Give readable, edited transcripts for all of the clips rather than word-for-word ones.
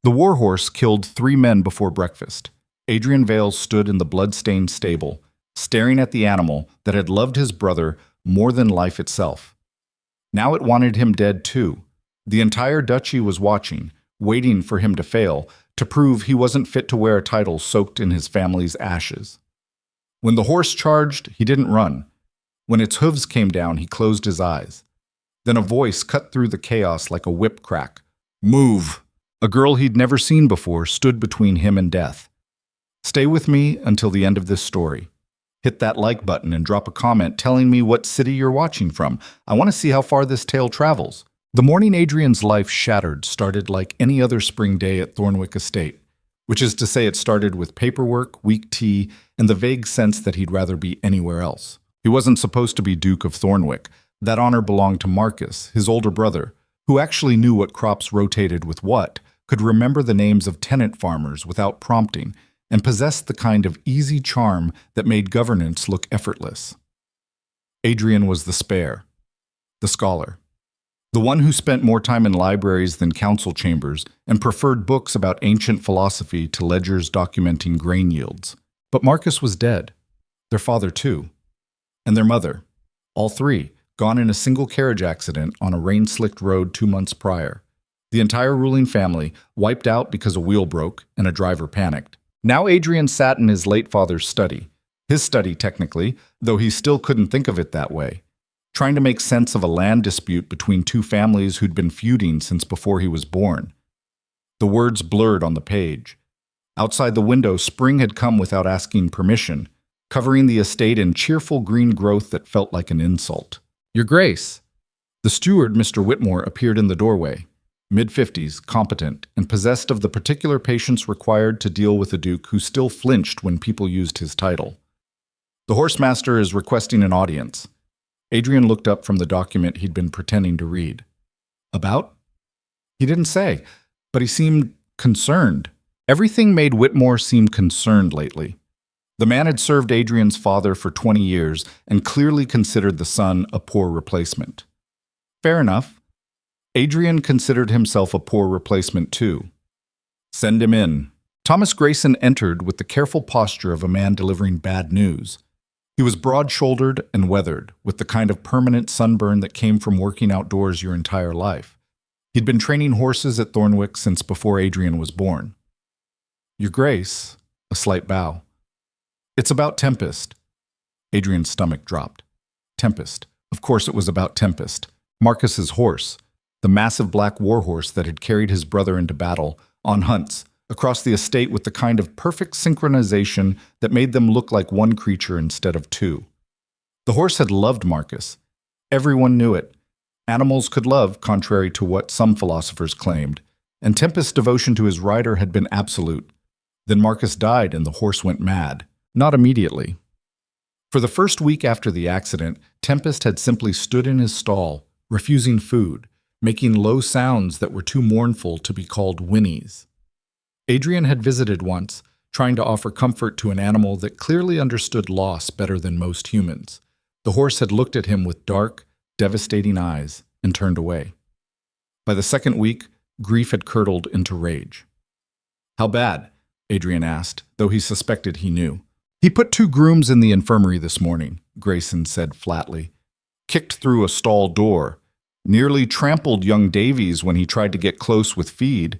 The Warhorse killed 3 men before breakfast. Adrian Vale stood in the blood-stained stable, staring at the animal that had loved his brother more than life itself. Now it wanted him dead too. The entire duchy was watching, waiting for him to fail, to prove he wasn't fit to wear a title soaked in his family's ashes. When the horse charged, he didn't run. When its hooves came down, he closed his eyes. Then a voice cut through the chaos like a whip crack. "Move!" A girl he'd never seen before stood between him and death. Stay with me until the end of this story. Hit that like button and drop a comment telling me what city you're watching from. I want to see how far this tale travels. The morning Adrian's life shattered started like any other spring day at Thornwick Estate, which is to say it started with paperwork, weak tea, and the vague sense that he'd rather be anywhere else. He wasn't supposed to be Duke of Thornwick. That honor belonged to Marcus, his older brother, who actually knew what crops rotated with what, could remember the names of tenant farmers without prompting, and possessed the kind of easy charm that made governance look effortless. Adrian was the spare, the scholar, the one who spent more time in libraries than council chambers and preferred books about ancient philosophy to ledgers documenting grain yields. But Marcus was dead, their father too, and their mother, all three, gone in a single carriage accident on a rain-slicked road 2 months prior. The entire ruling family wiped out because a wheel broke and a driver panicked. Now Adrian sat in his late father's study, his study technically, though he still couldn't think of it that way, trying to make sense of a land dispute between two families who'd been feuding since before he was born. The words blurred on the page. Outside the window, spring had come without asking permission, covering the estate in cheerful green growth that felt like an insult. "Your Grace!" The steward, Mr. Whitmore, appeared in the doorway, mid-50s, competent, and possessed of the particular patience required to deal with a duke who still flinched when people used his title. "The horsemaster is requesting an audience." Adrian looked up from the document he'd been pretending to read. "About?" He didn't say, but he seemed concerned. Everything made Whitmore seem concerned lately. The man had served Adrian's father for 20 years and clearly considered the son a poor replacement. Fair enough. Adrian considered himself a poor replacement too. "Send him in." Thomas Grayson entered with the careful posture of a man delivering bad news. He was broad-shouldered and weathered, with the kind of permanent sunburn that came from working outdoors your entire life. He'd been training horses at Thornwick since before Adrian was born. "Your Grace," a slight bow. "It's about Tempest." Adrian's stomach dropped. Tempest. Of course it was about Tempest. Marcus's horse. The massive black warhorse that had carried his brother into battle, on hunts, across the estate with the kind of perfect synchronization that made them look like one creature instead of two. The horse had loved Marcus. Everyone knew it. Animals could love, contrary to what some philosophers claimed, and Tempest's devotion to his rider had been absolute. Then Marcus died and the horse went mad. Not immediately. For the first week after the accident, Tempest had simply stood in his stall, refusing food, making low sounds that were too mournful to be called whinnies. Adrian had visited once, trying to offer comfort to an animal that clearly understood loss better than most humans. The horse had looked at him with dark, devastating eyes and turned away. By the second week, grief had curdled into rage. "How bad?" Adrian asked, though he suspected he knew. "He put 2 grooms in the infirmary this morning," Grayson said flatly. "Kicked through a stall door. Nearly trampled young Davies when he tried to get close with feed.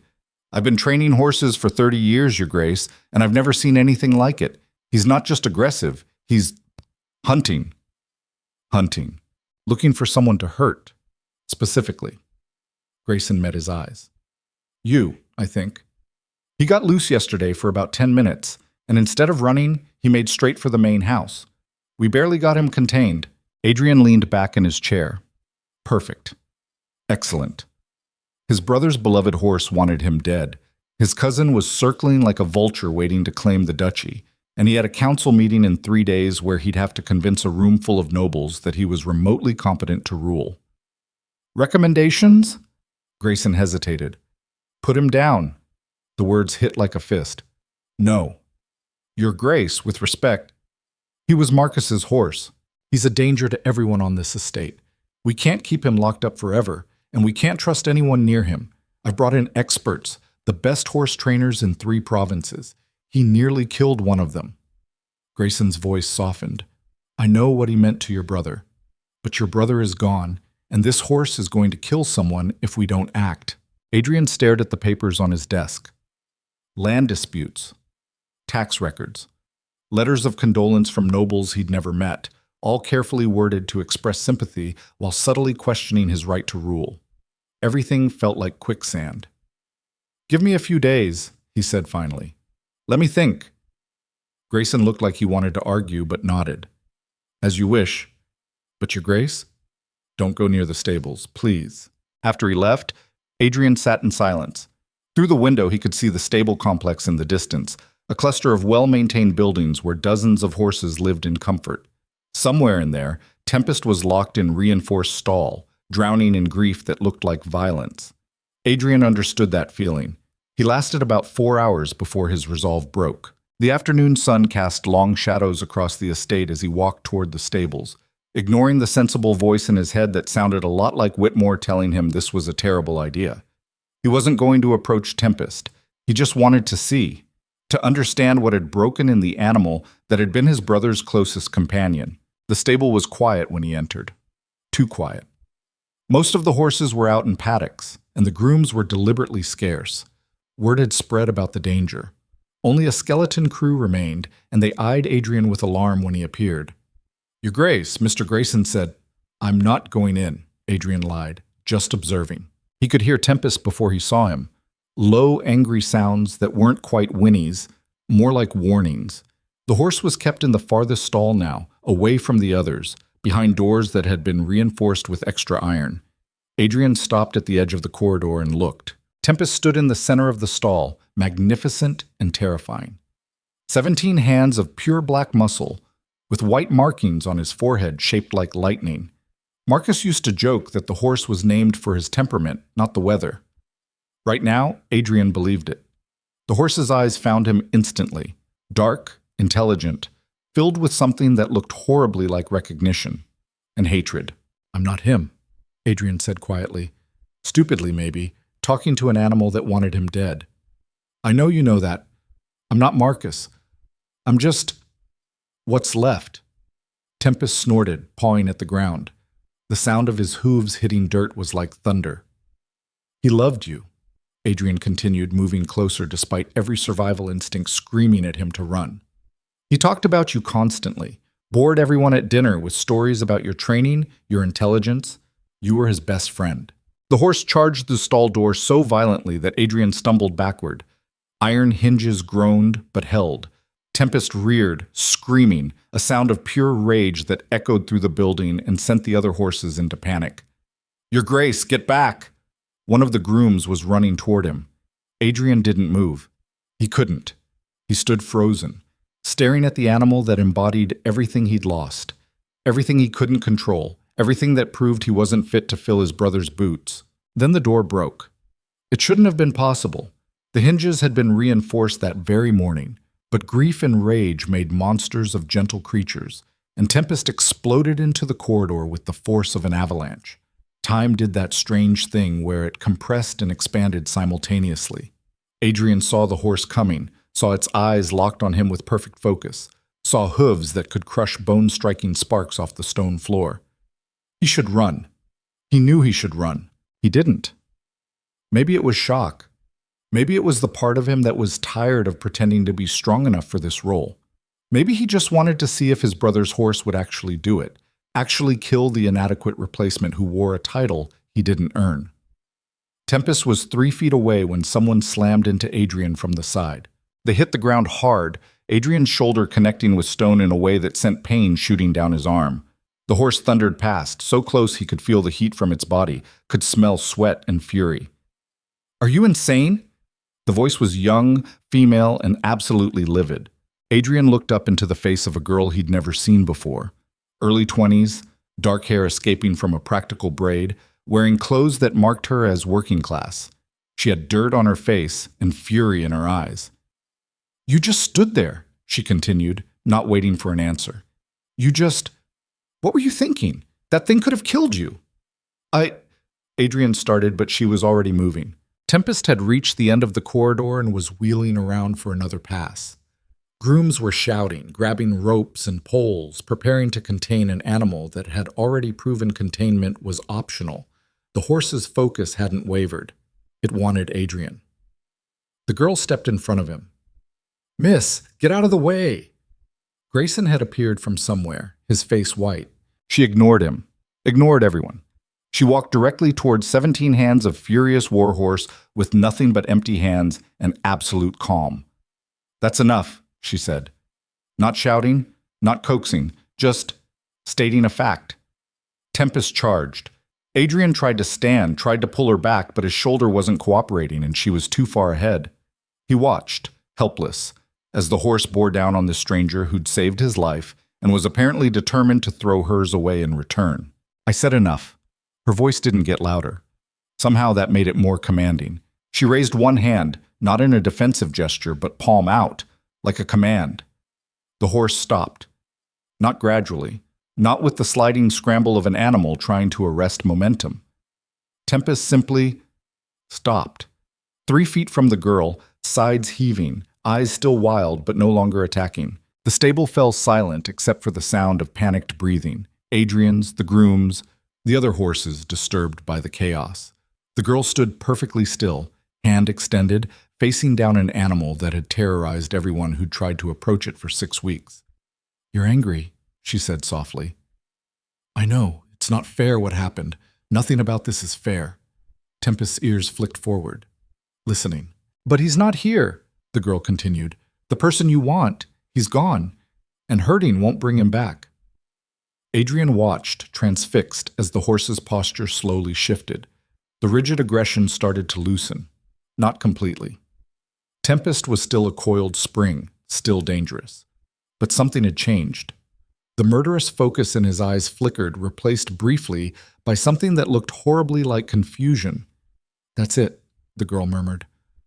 I've been training horses for 30 years, Your Grace, and I've never seen anything like it. He's not just aggressive, he's hunting." Hunting. Looking for someone to hurt. Specifically. Grayson met his eyes. "You, I think. He got loose yesterday for about 10 minutes, and instead of running, he made straight for the main house. We barely got him contained." Adrian leaned back in his chair. "Perfect. Excellent." His brother's beloved horse wanted him dead. His cousin was circling like a vulture waiting to claim the duchy, and he had a council meeting in 3 days where he'd have to convince a room full of nobles that he was remotely competent to rule. "Recommendations?" Grayson hesitated. "Put him down." The words hit like a fist. "No. Your Grace, with respect, he was Marcus's horse. He's a danger to everyone on this estate. We can't keep him locked up forever, and we can't trust anyone near him. I've brought in experts, The best horse trainers in 3 provinces. He nearly killed one of them. Grayson's voice softened. I know what he meant to your brother. But your brother is gone, and this horse is going to kill someone if we don't act. Adrian stared at the papers on his desk. Land disputes, tax records, letters of condolence from nobles he'd never met, all carefully worded to express sympathy while subtly questioning his right to rule. Everything felt like quicksand. Give me a few days, he said finally. Let me think. Grayson looked like he wanted to argue, but nodded. As you wish. But your grace? Don't go near the stables, please. After he left, Adrian sat in silence. Through the window, he could see the stable complex in the distance, a cluster of well-maintained buildings where dozens of horses lived in comfort. Somewhere in there, Tempest was locked in reinforced stall, drowning in grief that looked like violence. Adrian understood that feeling. He lasted about 4 hours before his resolve broke. The afternoon sun cast long shadows across the estate as he walked toward the stables, ignoring the sensible voice in his head that sounded a lot like Whitmore telling him this was a terrible idea. He wasn't going to approach Tempest. He just wanted to see, to understand what had broken in the animal that had been his brother's closest companion. The stable was quiet when he entered. Too quiet. Most of the horses were out in paddocks, and the grooms were deliberately scarce. Word had spread about the danger. Only a skeleton crew remained, and they eyed Adrian with alarm when he appeared. Your Grace, Mr. Grayson said. I'm not going in, Adrian lied, just observing. He could hear Tempest before he saw him. Low, angry sounds that weren't quite whinnies, more like warnings. The horse was kept in the farthest stall now, away from the others, behind doors that had been reinforced with extra iron. Adrian stopped at the edge of the corridor and looked. Tempest stood in the center of the stall, magnificent and terrifying. 17 hands of pure black muscle, with white markings on his forehead shaped like lightning. Marcus used to joke that the horse was named for his temperament, not the weather. Right now, Adrian believed it. The horse's eyes found him instantly, dark, intelligent, filled with something that looked horribly like recognition and hatred. I'm not him, Adrian said quietly. Stupidly, maybe, talking to an animal that wanted him dead. I know you know that. I'm not Marcus. I'm just what's left. Tempest snorted, pawing at the ground. The sound of his hooves hitting dirt was like thunder. He loved you, Adrian continued, moving closer despite every survival instinct screaming at him to run. He talked about you constantly, bored everyone at dinner with stories about your training, your intelligence. You were his best friend. The horse charged the stall door so violently that Adrian stumbled backward. Iron hinges groaned but held. Tempest reared, screaming, a sound of pure rage that echoed through the building and sent the other horses into panic. Your Grace, get back! One of the grooms was running toward him. Adrian didn't move. He couldn't. He stood frozen, staring at the animal that embodied everything he'd lost, everything he couldn't control, everything that proved he wasn't fit to fill his brother's boots. Then the door broke. It shouldn't have been possible. The hinges had been reinforced that very morning, but grief and rage made monsters of gentle creatures, and Tempest exploded into the corridor with the force of an avalanche. Time did that strange thing where it compressed and expanded simultaneously. Adrian saw the horse coming, saw its eyes locked on him with perfect focus, saw hooves that could crush bone-striking sparks off the stone floor. He should run. He knew he should run. He didn't. Maybe it was shock. Maybe it was the part of him that was tired of pretending to be strong enough for this role. Maybe he just wanted to see if his brother's horse would actually do it, actually kill the inadequate replacement who wore a title he didn't earn. Tempest was 3 feet away when someone slammed into Adrian from the side. They hit the ground hard, Adrian's shoulder connecting with stone in a way that sent pain shooting down his arm. The horse thundered past, so close he could feel the heat from its body, could smell sweat and fury. Are you insane? The voice was young, female, and absolutely livid. Adrian looked up into the face of a girl he'd never seen before. Early 20s, dark hair escaping from a practical braid, wearing clothes that marked her as working class. She had dirt on her face and fury in her eyes. You just stood there, she continued, not waiting for an answer. What were you thinking? That thing could have killed you. Adrian started, but she was already moving. Tempest had reached the end of the corridor and was wheeling around for another pass. Grooms were shouting, grabbing ropes and poles, preparing to contain an animal that had already proven containment was optional. The horse's focus hadn't wavered. It wanted Adrian. The girl stepped in front of him. "Miss, get out of the way!" Grayson had appeared from somewhere, his face white. She ignored him, ignored everyone. She walked directly towards 17 hands of furious Warhorse with nothing but empty hands and absolute calm. "That's enough," she said. Not shouting, not coaxing, just stating a fact. Tempest charged. Adrian tried to stand, tried to pull her back, but his shoulder wasn't cooperating and she was too far ahead. He watched, helpless, as the horse bore down on the stranger who'd saved his life and was apparently determined to throw hers away in return. I said enough. Her voice didn't get louder. Somehow that made it more commanding. She raised one hand, not in a defensive gesture, but palm out, like a command. The horse stopped. Not gradually, not with the sliding scramble of an animal trying to arrest momentum. Tempest simply stopped. 3 feet from the girl, sides heaving, eyes still wild but no longer attacking. The stable fell silent except for the sound of panicked breathing. Adrian's, the groom's, the other horses disturbed by the chaos. The girl stood perfectly still, hand extended, facing down an animal that had terrorized everyone who'd tried to approach it for 6 weeks. "You're angry," she said softly. "I know. It's not fair what happened. Nothing about this is fair." Tempest's ears flicked forward, listening. "But he's not here," the girl continued. "The person you want, he's gone, and hurting won't bring him back." Adrian watched, transfixed, as the horse's posture slowly shifted. The rigid aggression started to loosen. Not completely. Tempest was still a coiled spring, still dangerous. But something had changed. The murderous focus in his eyes flickered, replaced briefly by something that looked horribly like confusion. "That's it," the girl murmured.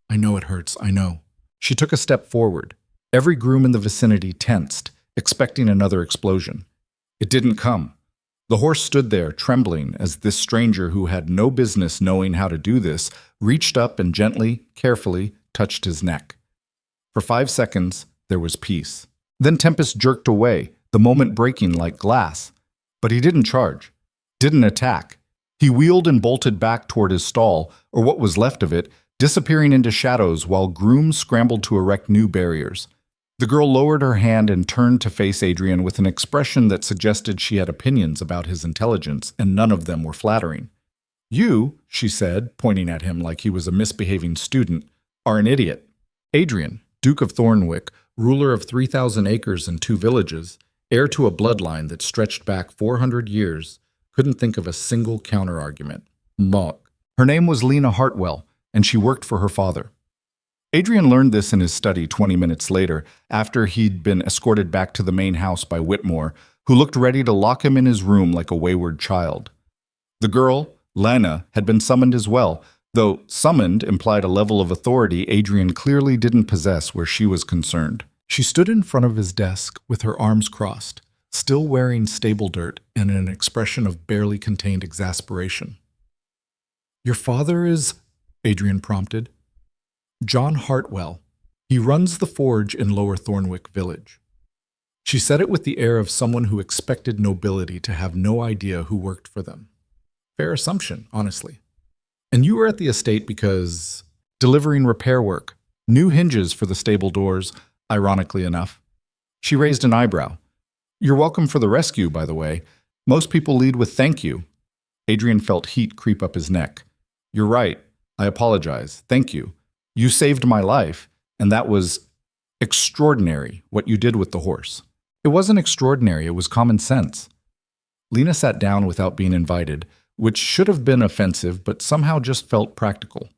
"I know it hurts, I know." She took a step forward. Every groom in the vicinity tensed, expecting another explosion. It didn't come. The horse stood there, trembling, as this stranger who had no business knowing how to do this reached up and gently, carefully, touched his neck. For 5 seconds, there was peace. Then Tempest jerked away, the moment breaking like glass. But he didn't charge, didn't attack. He wheeled and bolted back toward his stall, or what was left of it, disappearing into shadows while grooms scrambled to erect new barriers. The girl lowered her hand and turned to face Adrian with an expression that suggested she had opinions about his intelligence, and none of them were flattering. "You," she said, pointing at him like he was a misbehaving student, "are an idiot. Adrian, Duke of Thornwick, ruler of 3,000 acres and 2 villages, heir to a bloodline that stretched back 400 years, couldn't think of a single counter-argument. Mog." Her name was Lena Hartwell, and she worked for her father. Adrian learned this in his study 20 minutes later, after he'd been escorted back to the main house by Whitmore, who looked ready to lock him in his room like a wayward child. The girl, Lena, had been summoned as well, though summoned implied a level of authority Adrian clearly didn't possess where she was concerned. She stood in front of his desk with her arms crossed, still wearing stable dirt and an expression of barely contained exasperation. "Your father is," Adrian prompted. "John Hartwell. He runs the forge in Lower Thornwick Village." She said it with the air of someone who expected nobility to have no idea who worked for them. Fair assumption, honestly. "And you were at the estate because—" "Delivering repair work. New hinges for the stable doors, ironically enough." She raised an eyebrow. "You're welcome for the rescue, by the way. Most people lead with thank you." Adrian felt heat creep up his neck. "You're right. I apologize. Thank you. You saved my life, and that was extraordinary, what you did with the horse." "It wasn't extraordinary, it was common sense." Lena sat down without being invited, which should have been offensive, but somehow just felt practical.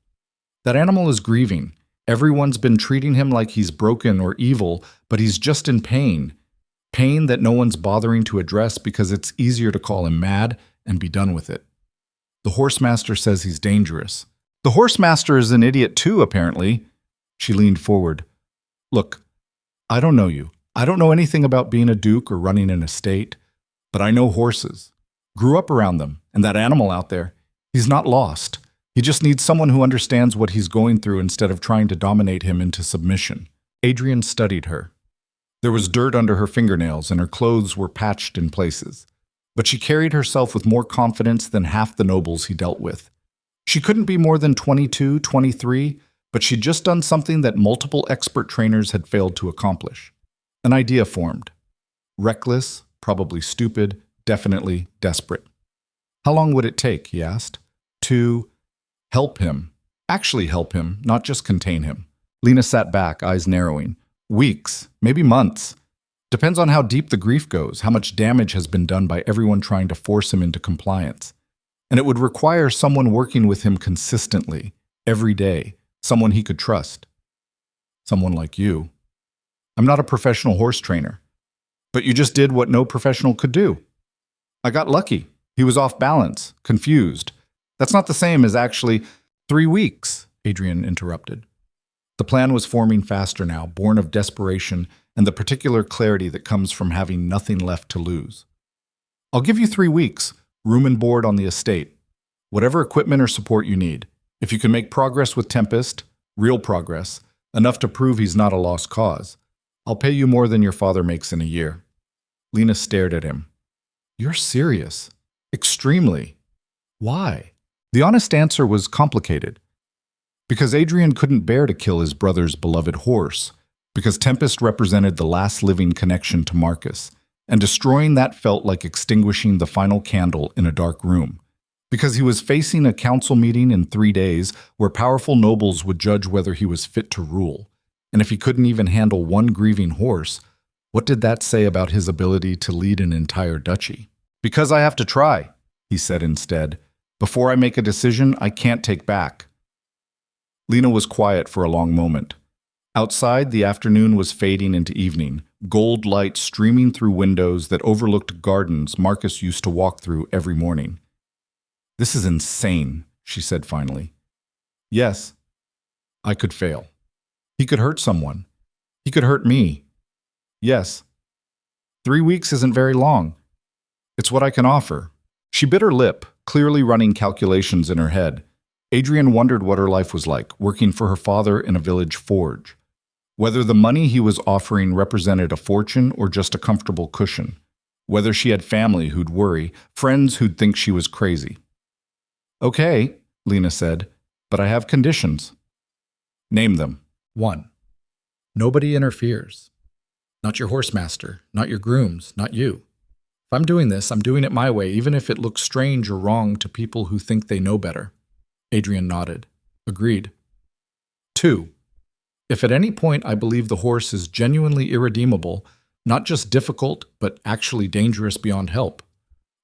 "That animal is grieving. Everyone's been treating him like he's broken or evil, but he's just in pain. Pain that no one's bothering to address because it's easier to call him mad and be done with it. The horsemaster says he's dangerous. The horsemaster is an idiot too, apparently." She leaned forward. "Look, I don't know you. I don't know anything about being a duke or running an estate, but I know horses. Grew up around them, and that animal out there, he's not lost. He just needs someone who understands what he's going through instead of trying to dominate him into submission. Adrian studied her. There was dirt under her fingernails and her clothes were patched in places. But she carried herself with more confidence than half the nobles he dealt with. She couldn't be more than 22, 23, but she'd just done something that multiple expert trainers had failed to accomplish. An idea formed. Reckless, probably stupid, definitely desperate. How long would it take, he asked, to help him? Actually help him, not just contain him. Lena sat back, eyes narrowing. Weeks, maybe months. Depends on how deep the grief goes, how much damage has been done by everyone trying to force him into compliance. And it would require someone working with him consistently, every day, someone he could trust. Someone like you. I'm not a professional horse trainer, but you just did what no professional could do. I got lucky. He was off balance, confused. That's not the same as actually 3 weeks, Adrian interrupted. The plan was forming faster now, born of desperation and the particular clarity that comes from having nothing left to lose. I'll give you 3 weeks, room and board on the estate, whatever equipment or support you need. If you can make progress with Tempest, real progress, enough to prove he's not a lost cause, I'll pay you more than your father makes in a year. Lena stared at him. You're serious. Extremely. Why? The honest answer was complicated. Because Adrian couldn't bear to kill his brother's beloved horse, because Tempest represented the last living connection to Marcus, and destroying that felt like extinguishing the final candle in a dark room. Because he was facing a council meeting in 3 days where powerful nobles would judge whether he was fit to rule. And if he couldn't even handle one grieving horse, what did that say about his ability to lead an entire duchy? Because I have to try, he said instead. Before I make a decision, I can't take back. Lena was quiet for a long moment. Outside, the afternoon was fading into evening, gold light streaming through windows that overlooked gardens Marcus used to walk through every morning. This is insane, she said finally. Yes, I could fail. He could hurt someone. He could hurt me. Yes. 3 weeks isn't very long. It's what I can offer. She bit her lip, clearly running calculations in her head. Adrian wondered what her life was like, working for her father in a village forge. Whether the money he was offering represented a fortune or just a comfortable cushion. Whether she had family who'd worry, friends who'd think she was crazy. Okay, Lena said, but I have conditions. Name them. 1. Nobody interferes. Not your horsemaster, not your grooms, not you. If I'm doing this, I'm doing it my way, even if it looks strange or wrong to people who think they know better. Adrian nodded. Agreed. 2. If at any point I believe the horse is genuinely irredeemable, not just difficult, but actually dangerous beyond help,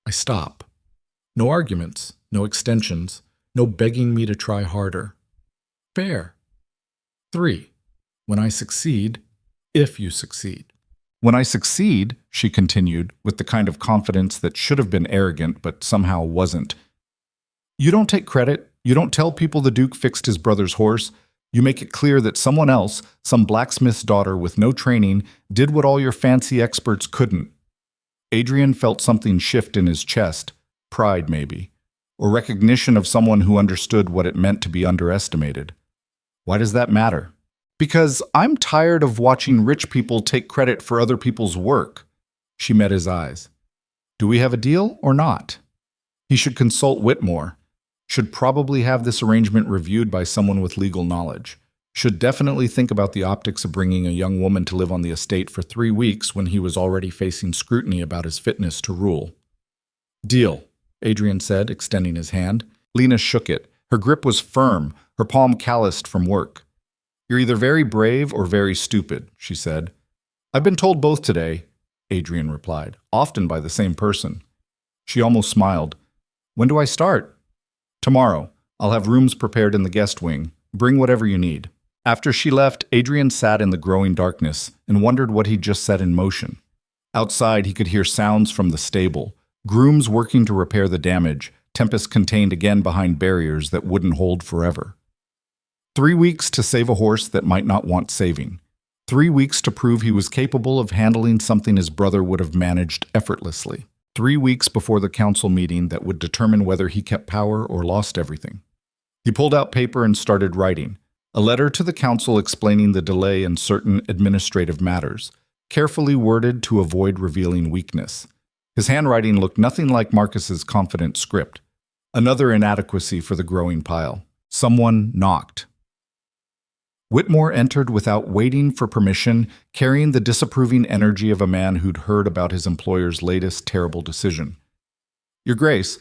I stop. No arguments, no extensions, no begging me to try harder. Fair. 3. When I succeed, if you succeed. When I succeed, she continued, with the kind of confidence that should have been arrogant but somehow wasn't. You don't take credit. You don't tell people the Duke fixed his brother's horse. You make it clear that someone else, some blacksmith's daughter with no training, did what all your fancy experts couldn't. Adrian felt something shift in his chest, pride maybe, or recognition of someone who understood what it meant to be underestimated. Why does that matter? Because I'm tired of watching rich people take credit for other people's work. She met his eyes. Do we have a deal or not? He should consult Whitmore. Should probably have this arrangement reviewed by someone with legal knowledge. Should definitely think about the optics of bringing a young woman to live on the estate for 3 weeks when he was already facing scrutiny about his fitness to rule. Deal, Adrian said, extending his hand. Lena shook it. Her grip was firm, her palm calloused from work. You're either very brave or very stupid, she said. I've been told both today, Adrian replied, often by the same person. She almost smiled. When do I start? Tomorrow. I'll have rooms prepared in the guest wing. Bring whatever you need. After she left, Adrian sat in the growing darkness and wondered what he'd just set in motion. Outside, he could hear sounds from the stable, grooms working to repair the damage, Tempest contained again behind barriers that wouldn't hold forever. 3 weeks to save a horse that might not want saving. 3 weeks to prove he was capable of handling something his brother would have managed effortlessly. 3 weeks before the council meeting that would determine whether he kept power or lost everything. He pulled out paper and started writing. A letter to the council explaining the delay in certain administrative matters, carefully worded to avoid revealing weakness. His handwriting looked nothing like Marcus's confident script. Another inadequacy for the growing pile. Someone knocked. Whitmore entered without waiting for permission, carrying the disapproving energy of a man who'd heard about his employer's latest terrible decision. "Your Grace,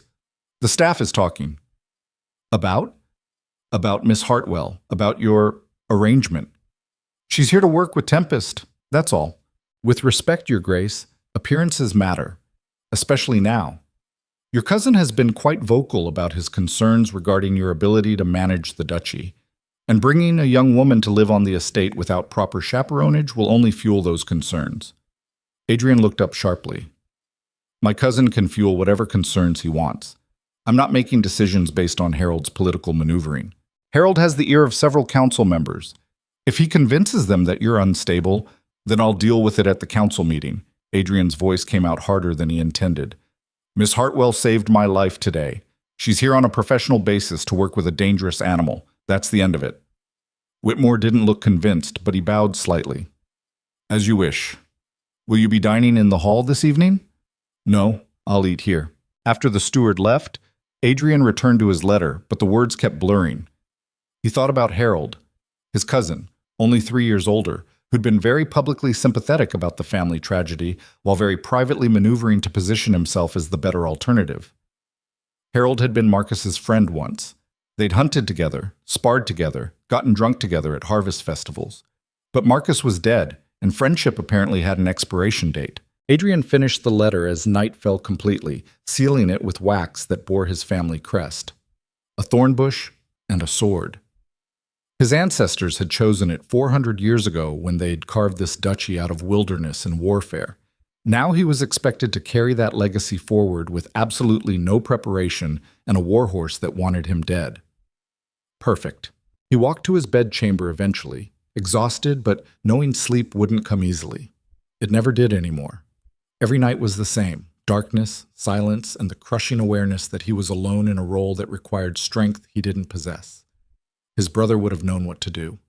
the staff is talking." "About?" "About Miss Hartwell, about your arrangement. She's here to work with Tempest, that's all. With respect, Your Grace, appearances matter, especially now. Your cousin has been quite vocal about his concerns regarding your ability to manage the duchy, and bringing a young woman to live on the estate without proper chaperonage will only fuel those concerns." Adrian looked up sharply. "My cousin can fuel whatever concerns he wants. I'm not making decisions based on Harold's political maneuvering. Harold has the ear of several council members. If he convinces them that you're unstable, then I'll deal with it at the council meeting." Adrian's voice came out harder than he intended. "Miss Hartwell saved my life today. She's here on a professional basis to work with a dangerous animal. That's the end of it." Whitmore didn't look convinced, but he bowed slightly. "As you wish. Will you be dining in the hall this evening?" "No, I'll eat here." After the steward left, Adrian returned to his letter, but the words kept blurring. He thought about Harold, his cousin, only 3 years older, who'd been very publicly sympathetic about the family tragedy while very privately maneuvering to position himself as the better alternative. Harold had been Marcus's friend once. They'd hunted together, sparred together, gotten drunk together at harvest festivals. But Marcus was dead, and friendship apparently had an expiration date. Adrian finished the letter as night fell completely, sealing it with wax that bore his family crest. A thorn bush and a sword. His ancestors had chosen it 400 years ago when they'd carved this duchy out of wilderness and warfare. Now he was expected to carry that legacy forward with absolutely no preparation and a warhorse that wanted him dead. Perfect. He walked to his bedchamber eventually, exhausted but knowing sleep wouldn't come easily. It never did anymore. Every night was the same: darkness, silence, and the crushing awareness that he was alone in a role that required strength he didn't possess. His brother would have known what to do.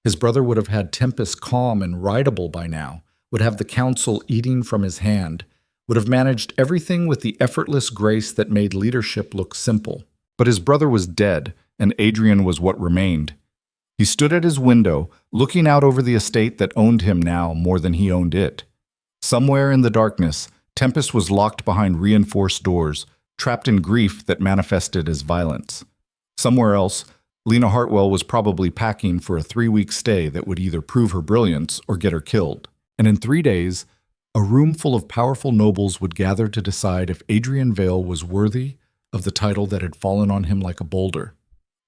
His brother would have had Tempest calm and rideable by now, would have the council eating from his hand, would have managed everything with the effortless grace that made leadership look simple. But his brother was dead, and Adrian was what remained. He stood at his window, looking out over the estate that owned him now more than he owned it. Somewhere in the darkness, Tempest was locked behind reinforced doors, trapped in grief that manifested as violence. Somewhere else, Lena Hartwell was probably packing for a 3-week stay that would either prove her brilliance or get her killed. And in 3 days, a room full of powerful nobles would gather to decide if Adrian Vale was worthy of the title that had fallen on him like a boulder.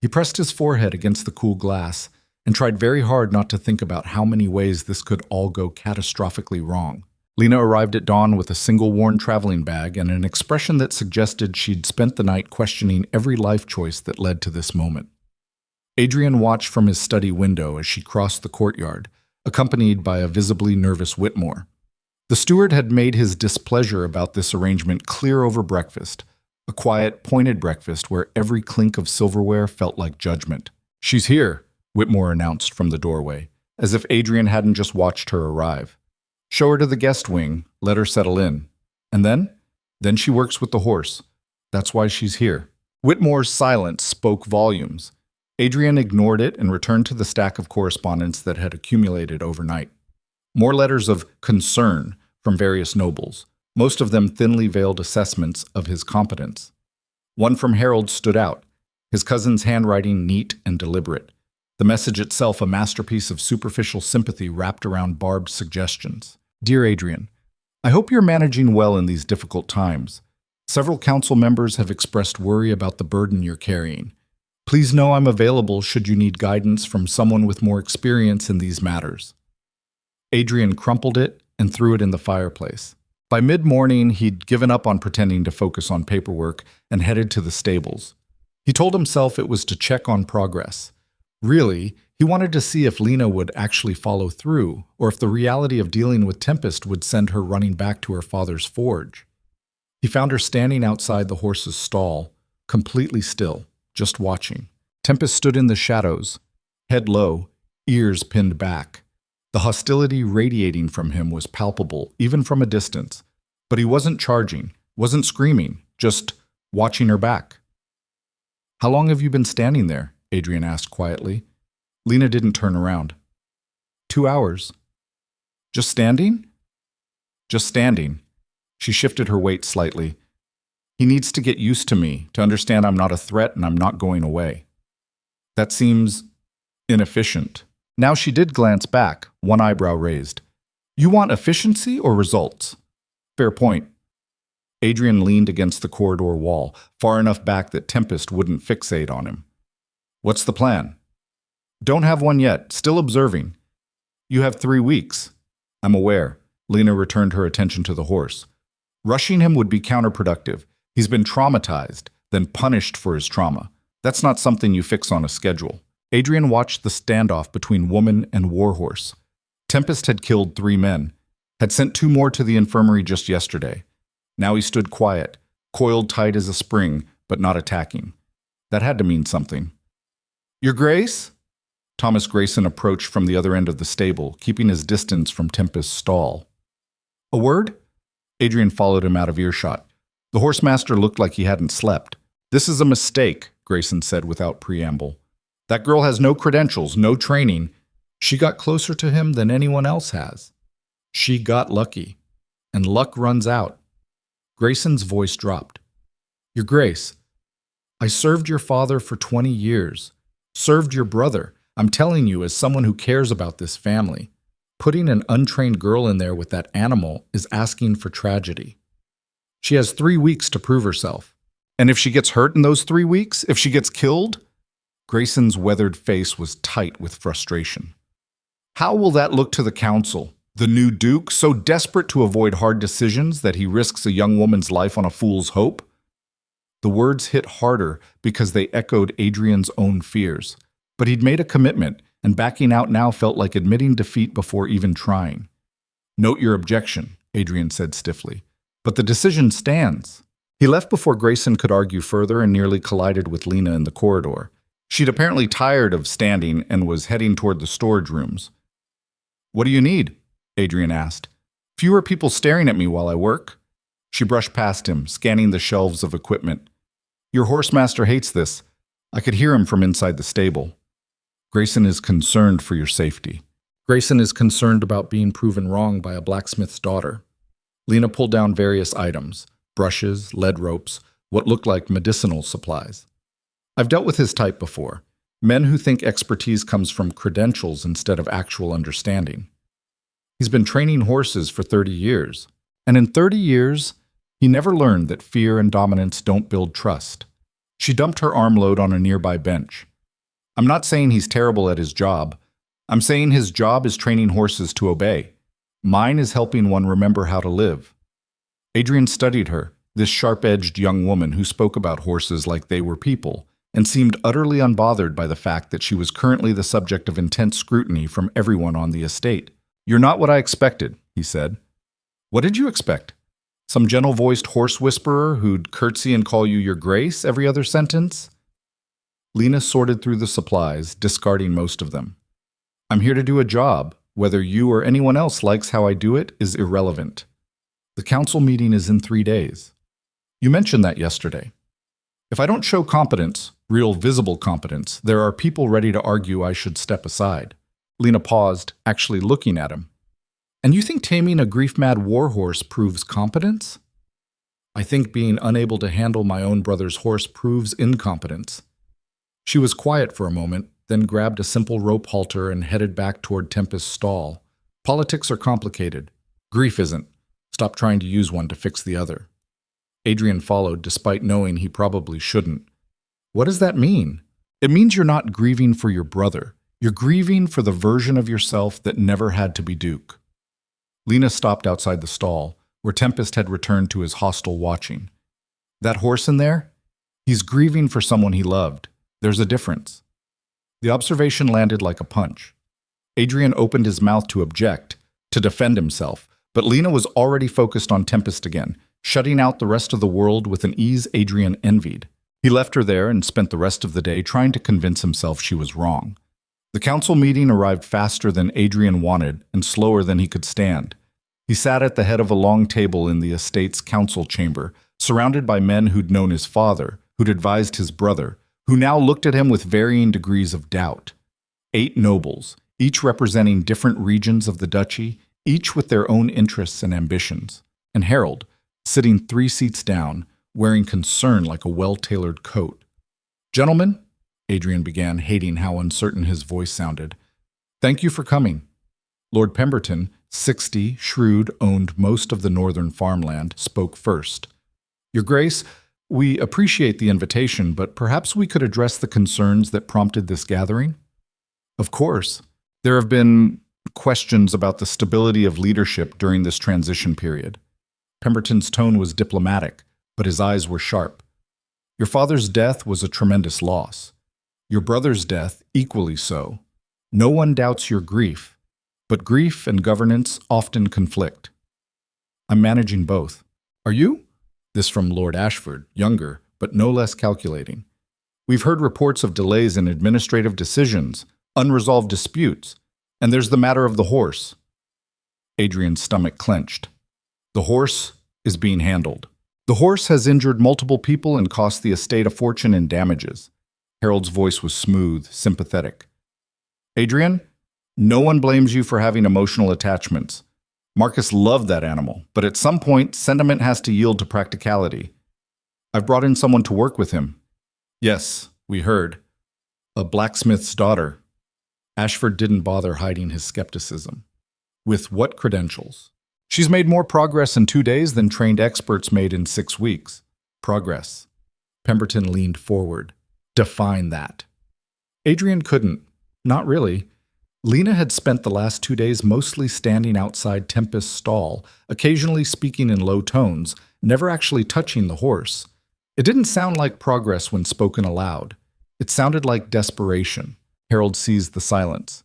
He pressed his forehead against the cool glass and tried very hard not to think about how many ways this could all go catastrophically wrong. Lena arrived at dawn with a single worn traveling bag and an expression that suggested she'd spent the night questioning every life choice that led to this moment. Adrian watched from his study window as she crossed the courtyard, accompanied by a visibly nervous Whitmore. The steward had made his displeasure about this arrangement clear over breakfast, a quiet, pointed breakfast where every clink of silverware felt like judgment. "She's here," Whitmore announced from the doorway, as if Adrian hadn't just watched her arrive. "Show her to the guest wing, let her settle in. And then? Then she works with the horse. That's why she's here." Whitmore's silence spoke volumes. Adrian ignored it and returned to the stack of correspondence that had accumulated overnight. More letters of concern from various nobles, most of them thinly veiled assessments of his competence. One from Harold stood out, his cousin's handwriting neat and deliberate. The message itself a masterpiece of superficial sympathy wrapped around barbed suggestions. "Dear Adrian, I hope you're managing well in these difficult times. Several council members have expressed worry about the burden you're carrying. Please know I'm available should you need guidance from someone with more experience in these matters." Adrian crumpled it and threw it in the fireplace. By mid-morning, he'd given up on pretending to focus on paperwork and headed to the stables. He told himself it was to check on progress. Really, he wanted to see if Lena would actually follow through, or if the reality of dealing with Tempest would send her running back to her father's forge. He found her standing outside the horse's stall, completely still, just watching. Tempest stood in the shadows, head low, ears pinned back. The hostility radiating from him was palpable, even from a distance. But he wasn't charging, wasn't screaming, just watching her back. "How long have you been standing there?" Adrian asked quietly. Lena didn't turn around. 2 hours. Just standing? Just standing. She shifted her weight slightly. He needs to get used to me, to understand I'm not a threat and I'm not going away. That seems inefficient. Now she did glance back, one eyebrow raised. You want efficiency or results? Fair point. Adrian leaned against the corridor wall, far enough back that Tempest wouldn't fixate on him. What's the plan? Don't have one yet, still observing. You have 3 weeks. I'm aware. Lena returned her attention to the horse. Rushing him would be counterproductive. He's been traumatized, then punished for his trauma. That's not something you fix on a schedule. Adrian watched the standoff between woman and Warhorse. Tempest had killed 3 men, had sent 2 more to the infirmary just yesterday. Now he stood quiet, coiled tight as a spring, but not attacking. That had to mean something. Your Grace? Thomas Grayson approached from the other end of the stable, keeping his distance from Tempest's stall. A word? Adrian followed him out of earshot. The horsemaster looked like he hadn't slept. This is a mistake, Grayson said without preamble. That girl has no credentials, no training. She got closer to him than anyone else has. She got lucky. And luck runs out. Grayson's voice dropped. Your Grace, I served your father for 20 years. Served your brother. I'm telling you, as someone who cares about this family, putting an untrained girl in there with that animal is asking for tragedy. She has 3 weeks to prove herself. And if she gets hurt in those 3 weeks, if she gets killed? Grayson's weathered face was tight with frustration. How will that look to the council? The new duke, so desperate to avoid hard decisions that he risks a young woman's life on a fool's hope? The words hit harder because they echoed Adrian's own fears. But he'd made a commitment, and backing out now felt like admitting defeat before even trying. Note your objection, Adrian said stiffly. But the decision stands. He left before Grayson could argue further and nearly collided with Lena in the corridor. She'd apparently tired of standing and was heading toward the storage rooms. What do you need? Adrian asked. Fewer people staring at me while I work. She brushed past him, scanning the shelves of equipment. Your horsemaster hates this. I could hear him from inside the stable. Grayson is concerned for your safety. Grayson is concerned about being proven wrong by a blacksmith's daughter. Lena pulled down various items, brushes, lead ropes, what looked like medicinal supplies. I've dealt with his type before, men who think expertise comes from credentials instead of actual understanding. He's been training horses for 30 years, and in 30 years, he never learned that fear and dominance don't build trust. She dumped her armload on a nearby bench. I'm not saying he's terrible at his job. I'm saying his job is training horses to obey. Mine is helping one remember how to live. Adrian studied her, this sharp-edged young woman who spoke about horses like they were people, and seemed utterly unbothered by the fact that she was currently the subject of intense scrutiny from everyone on the estate. You're not what I expected, he said. What did you expect? Some gentle-voiced horse whisperer who'd curtsy and call you your grace every other sentence? Lena sorted through the supplies, discarding most of them. I'm here to do a job. Whether you or anyone else likes how I do it is irrelevant. The council meeting is in 3 days. You mentioned that yesterday. If I don't show competence, real visible competence, there are people ready to argue I should step aside. Lena paused, actually looking at him. And you think taming a grief-mad warhorse proves competence? I think being unable to handle my own brother's horse proves incompetence. She was quiet for a moment, then grabbed a simple rope halter and headed back toward Tempest's stall. Politics are complicated. Grief isn't. Stop trying to use one to fix the other. Adrian followed, despite knowing he probably shouldn't. What does that mean? It means you're not grieving for your brother. You're grieving for the version of yourself that never had to be Duke. Lena stopped outside the stall, where Tempest had returned to his hostile watching. That horse in there? He's grieving for someone he loved. There's a difference. The observation landed like a punch. Adrian opened his mouth to object, to defend himself, but Lena was already focused on Tempest again, shutting out the rest of the world with an ease Adrian envied. He left her there and spent the rest of the day trying to convince himself she was wrong. The council meeting arrived faster than Adrian wanted and slower than he could stand. He sat at the head of a long table in the estate's council chamber, surrounded by men who'd known his father, who'd advised his brother, who now looked at him with varying degrees of doubt. 8 nobles, each representing different regions of the duchy, each with their own interests and ambitions. And Harold, sitting 3 seats down, wearing concern like a well-tailored coat. "Gentlemen," Adrian began, hating how uncertain his voice sounded, "thank you for coming." Lord Pemberton, 60, shrewd, owned most of the northern farmland, spoke first. "Your Grace, we appreciate the invitation, but perhaps we could address the concerns that prompted this gathering?" "Of course. There have been questions about the stability of leadership during this transition period." Pemberton's tone was diplomatic, but his eyes were sharp. "Your father's death was a tremendous loss. Your brother's death equally so. No one doubts your grief, but grief and governance often conflict. I'm managing both. Are you?" This from Lord Ashford, younger, but no less calculating. "We've heard reports of delays in administrative decisions, unresolved disputes, and there's the matter of the horse." Adrian's stomach clenched. "The horse is being handled. The horse has injured multiple people and cost the estate a fortune in damages." Harold's voice was smooth, sympathetic. "Adrian, no one blames you for having emotional attachments. Marcus loved that animal, but at some point, sentiment has to yield to practicality. I've brought in someone to work with him." "Yes, we heard. A blacksmith's daughter." Ashford didn't bother hiding his skepticism. "With what credentials?" "She's made more progress in 2 days than trained experts made in 6 weeks. Progress." Pemberton leaned forward. "Define that." Adrian couldn't. Not really. Lena had spent the last 2 days mostly standing outside Tempest's stall, occasionally speaking in low tones, never actually touching the horse. It didn't sound like progress when spoken aloud. It sounded like desperation. Harold seized the silence.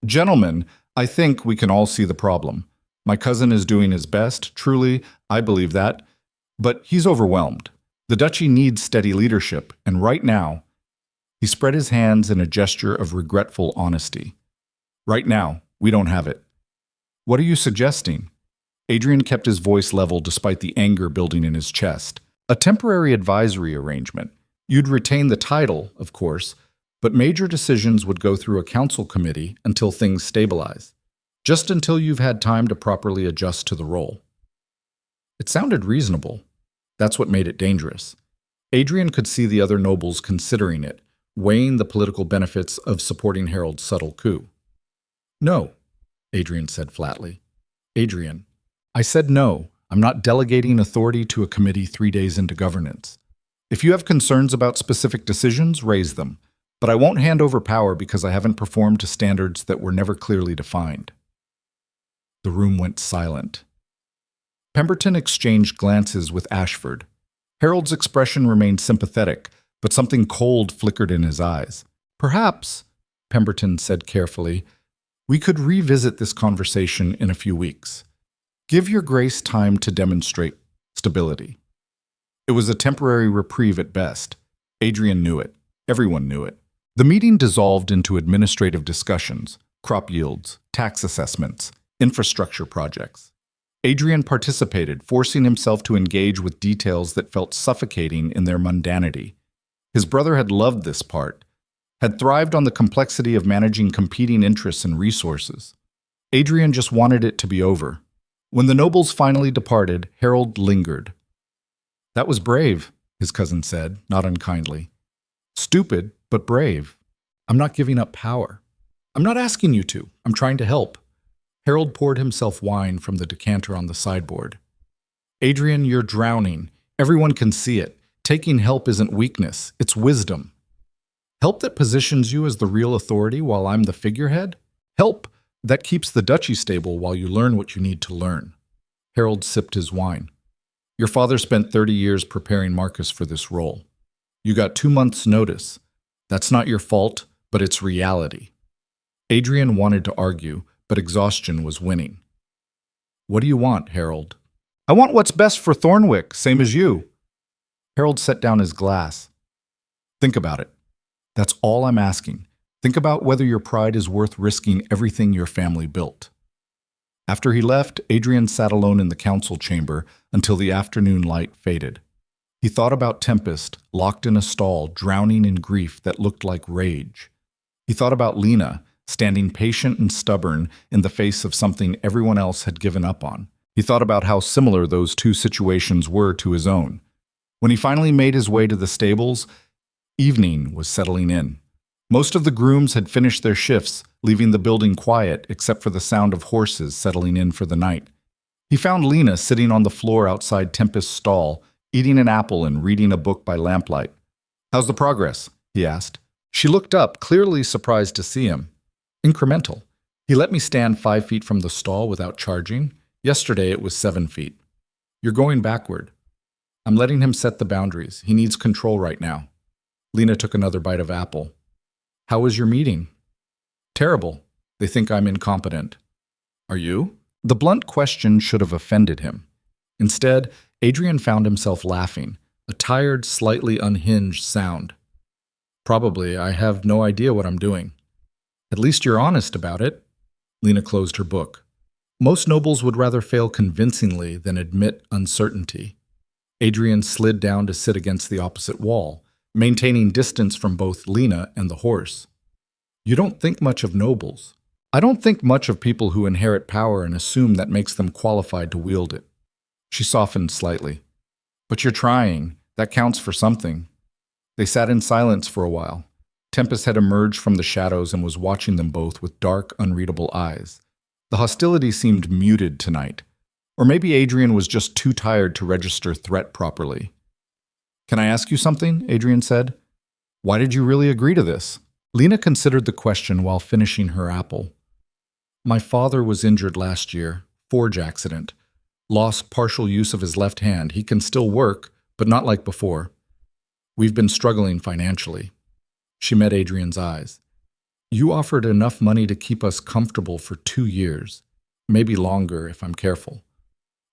"Gentlemen, I think we can all see the problem. My cousin is doing his best, truly, I believe that, but he's overwhelmed. The duchy needs steady leadership, and right now—" He spread his hands in a gesture of regretful honesty. "Right now, we don't have it." "What are you suggesting?" Adrian kept his voice level despite the anger building in his chest. "A temporary advisory arrangement. You'd retain the title, of course, but major decisions would go through a council committee until things stabilize. Just until you've had time to properly adjust to the role." It sounded reasonable. That's what made it dangerous. Adrian could see the other nobles considering it, weighing the political benefits of supporting Harold's subtle coup. "No," Adrian said flatly. "Adrian, I said no. I'm not delegating authority to a committee 3 days into governance. If you have concerns about specific decisions, raise them. But I won't hand over power because I haven't performed to standards that were never clearly defined." The room went silent. Pemberton exchanged glances with Ashford. Harold's expression remained sympathetic, but something cold flickered in his eyes. "Perhaps," Pemberton said carefully, "we could revisit this conversation in a few weeks. Give your Grace time to demonstrate stability." It was a temporary reprieve at best. Adrian knew it. Everyone knew it. The meeting dissolved into administrative discussions, crop yields, tax assessments, infrastructure projects. Adrian participated, forcing himself to engage with details that felt suffocating in their mundanity. His brother had loved this part, had thrived on the complexity of managing competing interests and resources. Adrian just wanted it to be over. When the nobles finally departed, Harold lingered. "That was brave," his cousin said, not unkindly. "Stupid, but brave. I'm not giving up power. I'm not asking you to. I'm trying to help." Harold poured himself wine from the decanter on the sideboard. "Adrian, you're drowning. Everyone can see it. Taking help isn't weakness, it's wisdom. Help that positions you as the real authority while I'm the figurehead? Help that keeps the duchy stable while you learn what you need to learn." Harold sipped his wine. "Your father spent 30 years preparing Marcus for this role. You got 2 months' notice. That's not your fault, but it's reality." Adrian wanted to argue, but exhaustion was winning. "What do you want, Harold?" "I want what's best for Thornwick, same as you." Harold set down his glass. Think about it. That's all I'm asking. Think about whether your pride is worth risking everything your family built. After he left, Adrian sat alone in the council chamber until the afternoon light faded. He thought about Tempest, locked in a stall, drowning in grief that looked like rage. He thought about Lena, standing patient and stubborn in the face of something everyone else had given up on. He thought about how similar those two situations were to his own. When he finally made his way to the stables, evening was settling in. Most of the grooms had finished their shifts, leaving the building quiet except for the sound of horses settling in for the night. He found Lena sitting on the floor outside Tempest's stall, eating an apple and reading a book by lamplight. "How's the progress?" he asked. She looked up, clearly surprised to see him. "Incremental. He let me stand 5 feet from the stall without charging. Yesterday it was 7 feet. You're going backward. I'm letting him set the boundaries. He needs control right now." Lena took another bite of apple. "How was your meeting?" "Terrible. They think I'm incompetent." "Are you?" The blunt question should have offended him. Instead, Adrian found himself laughing, a tired, slightly unhinged sound. "Probably. I have no idea what I'm doing." "At least you're honest about it." Lena closed her book. Most nobles would rather fail convincingly than admit uncertainty. Adrian slid down to sit against the opposite wall, maintaining distance from both Lena and the horse. "You don't think much of nobles." "I don't think much of people who inherit power and assume that makes them qualified to wield it." She softened slightly. "But you're trying. That counts for something." They sat in silence for a while. Tempest had emerged from the shadows and was watching them both with dark, unreadable eyes. The hostility seemed muted tonight. Or maybe Adrian was just too tired to register threat properly. "Can I ask you something?" Adrian said. "Why did you really agree to this?" Lena considered the question while finishing her apple. "My father was injured last year, forge accident. Lost partial use of his left hand. He can still work, but not like before. We've been struggling financially." She met Adrian's eyes. "You offered enough money to keep us comfortable for 2 years, maybe longer if I'm careful.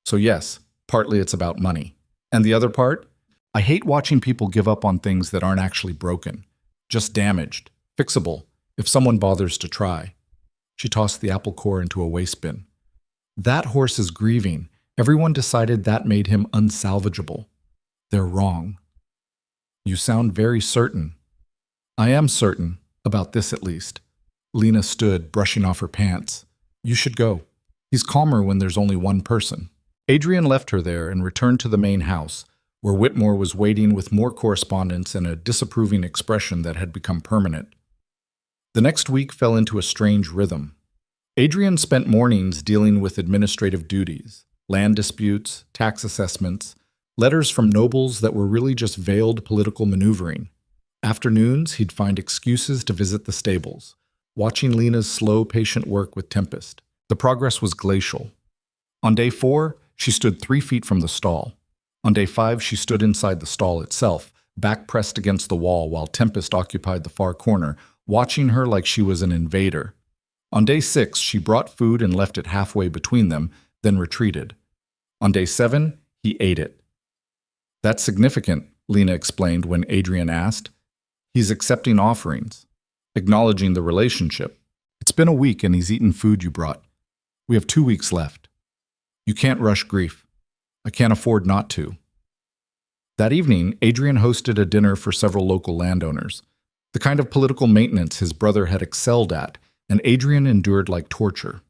So yes, partly it's about money. And the other part? I hate watching people give up on things that aren't actually broken, just damaged, fixable, if someone bothers to try." She tossed the apple core into a waste bin. "That horse is grieving. Everyone decided that made him unsalvageable. They're wrong." "You sound very certain." "I am certain, about this at least." Lena stood, brushing off her pants. "You should go. He's calmer when there's only one person." Adrian left her there and returned to the main house, where Whitmore was waiting with more correspondence and a disapproving expression that had become permanent. The next week fell into a strange rhythm. Adrian spent mornings dealing with administrative duties, land disputes, tax assessments, letters from nobles that were really just veiled political maneuvering. Afternoons, he'd find excuses to visit the stables, watching Lena's slow, patient work with Tempest. The progress was glacial. On day 4, she stood 3 feet from the stall. On day 5, she stood inside the stall itself, back pressed against the wall while Tempest occupied the far corner, watching her like she was an invader. On day 6, she brought food and left it halfway between them, then retreated. On day 7, he ate it. "That's significant," Lena explained when Adrian asked. "He's accepting offerings, acknowledging the relationship. It's been a week and he's eaten food you brought. We have 2 weeks left. You can't rush grief. I can't afford not to." That evening, Adrian hosted a dinner for several local landowners, the kind of political maintenance his brother had excelled at, and Adrian endured like torture.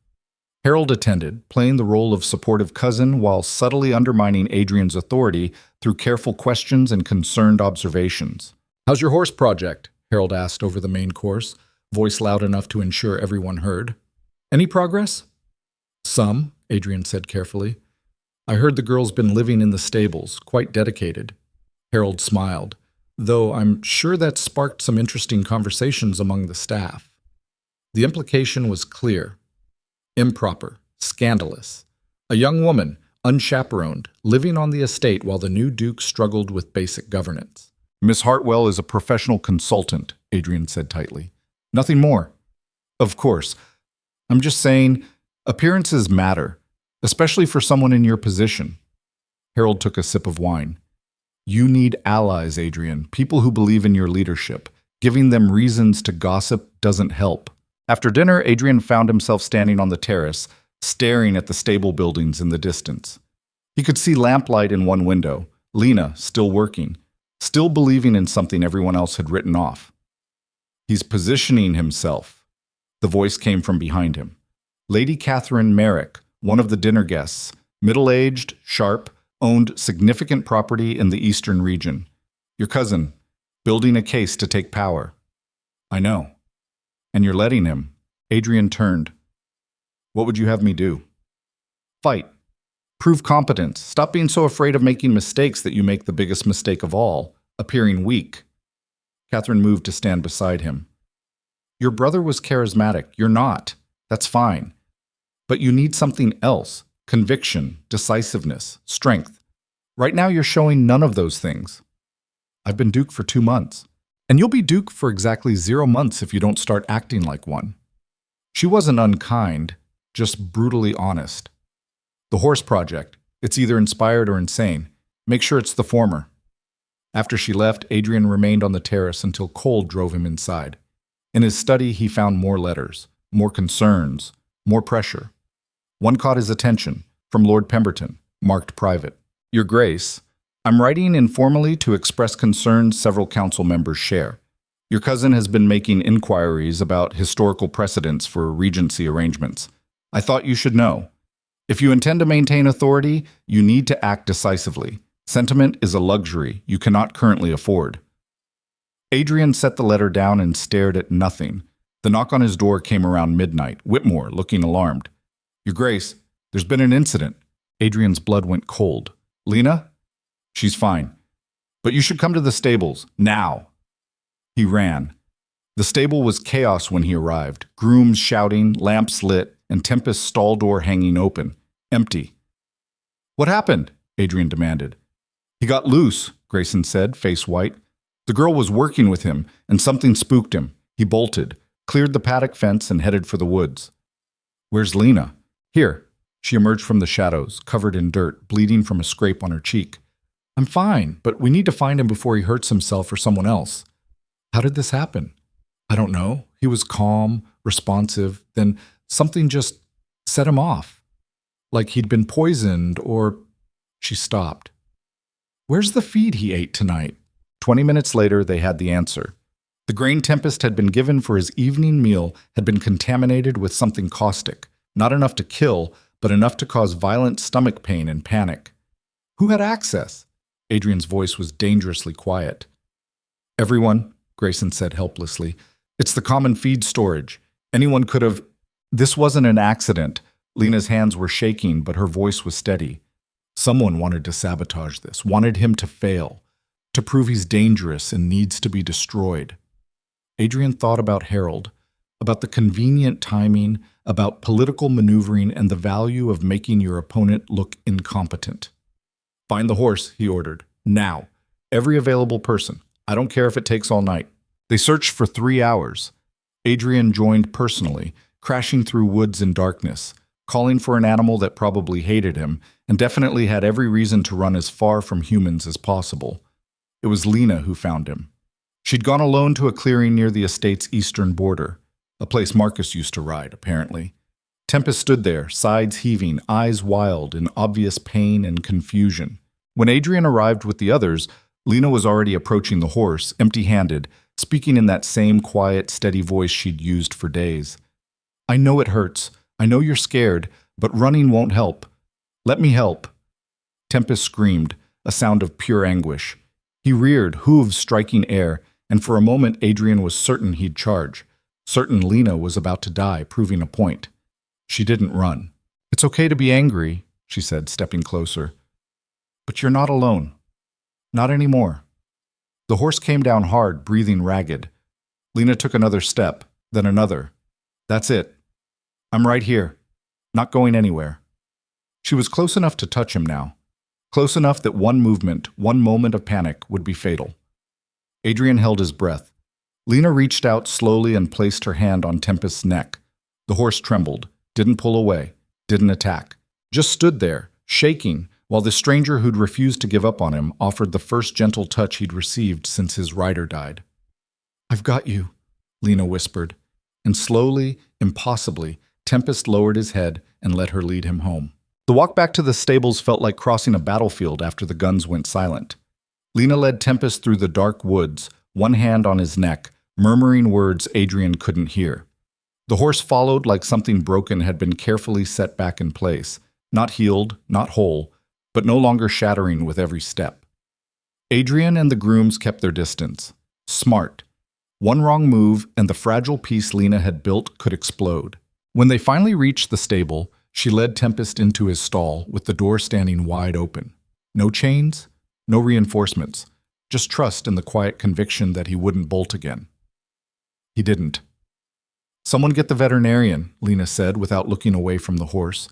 Harold attended, playing the role of supportive cousin while subtly undermining Adrian's authority through careful questions and concerned observations. "How's your horse project?" Harold asked over the main course, voice loud enough to ensure everyone heard. "Any progress?" "Some," Adrian said carefully. "I heard the girl's been living in the stables, quite dedicated." Harold smiled, though I'm sure that sparked some interesting conversations among the staff. The implication was clear. Improper, scandalous. A young woman, unchaperoned, living on the estate while the new duke struggled with basic governance. "Miss Hartwell is a professional consultant," Adrian said tightly. "Nothing more." "Of course. I'm just saying, appearances matter, especially for someone in your position." Harold took a sip of wine. You need allies, Adrian, people who believe in your leadership. Giving them reasons to gossip doesn't help. After dinner, Adrian found himself standing on the terrace, staring at the stable buildings in the distance. He could see lamplight in one window, Lena still working, still believing in something everyone else had written off. He's positioning himself. The voice came from behind him. Lady Catherine Merrick, one of the dinner guests, middle-aged, sharp, owned significant property in the eastern region. Your cousin, building a case to take power. I know. And you're letting him. Adrian turned. What would you have me do? Fight. Prove competence. Stop being so afraid of making mistakes that you make the biggest mistake of all, appearing weak. Catherine moved to stand beside him. Your brother was charismatic. You're not. That's fine. But you need something else. Conviction, decisiveness, strength. Right now you're showing none of those things. I've been Duke for 2 months. And you'll be Duke for exactly 0 months if you don't start acting like one. She wasn't unkind, just brutally honest. The Horse Project. It's either inspired or insane. Make sure it's the former. After she left, Adrian remained on the terrace until cold drove him inside. In his study, he found more letters, more concerns, more pressure. One caught his attention, from Lord Pemberton, marked private. Your Grace, I'm writing informally to express concerns several council members share. Your cousin has been making inquiries about historical precedents for regency arrangements. I thought you should know. If you intend to maintain authority, you need to act decisively. Sentiment is a luxury you cannot currently afford. Adrian set the letter down and stared at nothing. The knock on his door came around midnight, Whitmore looking alarmed. Your Grace, there's been an incident. Adrian's blood went cold. Lena? She's fine. But you should come to the stables, now. He ran. The stable was chaos when he arrived. Grooms shouting, lamps lit, and Tempest's stall door hanging open. Empty. What happened? Adrian demanded. He got loose, Grayson said, face white. The girl was working with him, and something spooked him. He bolted, cleared the paddock fence, and headed for the woods. Where's Lena? Here. She emerged from the shadows, covered in dirt, bleeding from a scrape on her cheek. I'm fine, but we need to find him before he hurts himself or someone else. How did this happen? I don't know. He was calm, responsive, then something just set him off. Like he'd been poisoned or... She stopped. Where's the feed he ate tonight? 20 minutes later, they had the answer. The grain Tempest had been given for his evening meal had been contaminated with something caustic, not enough to kill, but enough to cause violent stomach pain and panic. Who had access? Adrian's voice was dangerously quiet. Everyone, Grayson said helplessly. It's the common feed storage. Anyone could have... This wasn't an accident. Lena's hands were shaking, but her voice was steady. Someone wanted to sabotage this, wanted him to fail, to prove he's dangerous and needs to be destroyed. Adrian thought about Harold, about the convenient timing, about political maneuvering and the value of making your opponent look incompetent. Find the horse, he ordered. Now. Every available person. I don't care if it takes all night. They searched for 3 hours. Adrian joined personally, crashing through woods in darkness, calling for an animal that probably hated him and definitely had every reason to run as far from humans as possible. It was Lena who found him. She'd gone alone to a clearing near the estate's eastern border, a place Marcus used to ride, apparently. Tempest stood there, sides heaving, eyes wild, in obvious pain and confusion. When Adrian arrived with the others, Lena was already approaching the horse, empty-handed, speaking in that same quiet, steady voice she'd used for days. I know it hurts. I know you're scared, but running won't help. Let me help. Tempest screamed, a sound of pure anguish. He reared, hooves striking air, and for a moment Adrian was certain he'd charge. Certain Lena was about to die, proving a point. She didn't run. It's okay to be angry, she said, stepping closer. But you're not alone. Not anymore. The horse came down hard, breathing ragged. Lena took another step, then another. That's it. I'm right here, not going anywhere. She was close enough to touch him now. Close enough that one movement, one moment of panic would be fatal. Adrian held his breath. Lena reached out slowly and placed her hand on Tempest's neck. The horse trembled, didn't pull away, didn't attack. Just stood there, shaking, while the stranger who'd refused to give up on him offered the first gentle touch he'd received since his rider died. "I've got you," Lena whispered, and slowly, impossibly, Tempest lowered his head and let her lead him home. The walk back to the stables felt like crossing a battlefield after the guns went silent. Lena led Tempest through the dark woods, one hand on his neck, murmuring words Adrian couldn't hear. The horse followed like something broken had been carefully set back in place, not healed, not whole, but no longer shattering with every step. Adrian and the grooms kept their distance. Smart. One wrong move and the fragile piece Lena had built could explode. When they finally reached the stable, she led Tempest into his stall with the door standing wide open. No chains, no reinforcements, just trust and the quiet conviction that he wouldn't bolt again. He didn't. "Someone get the veterinarian," Lena said without looking away from the horse.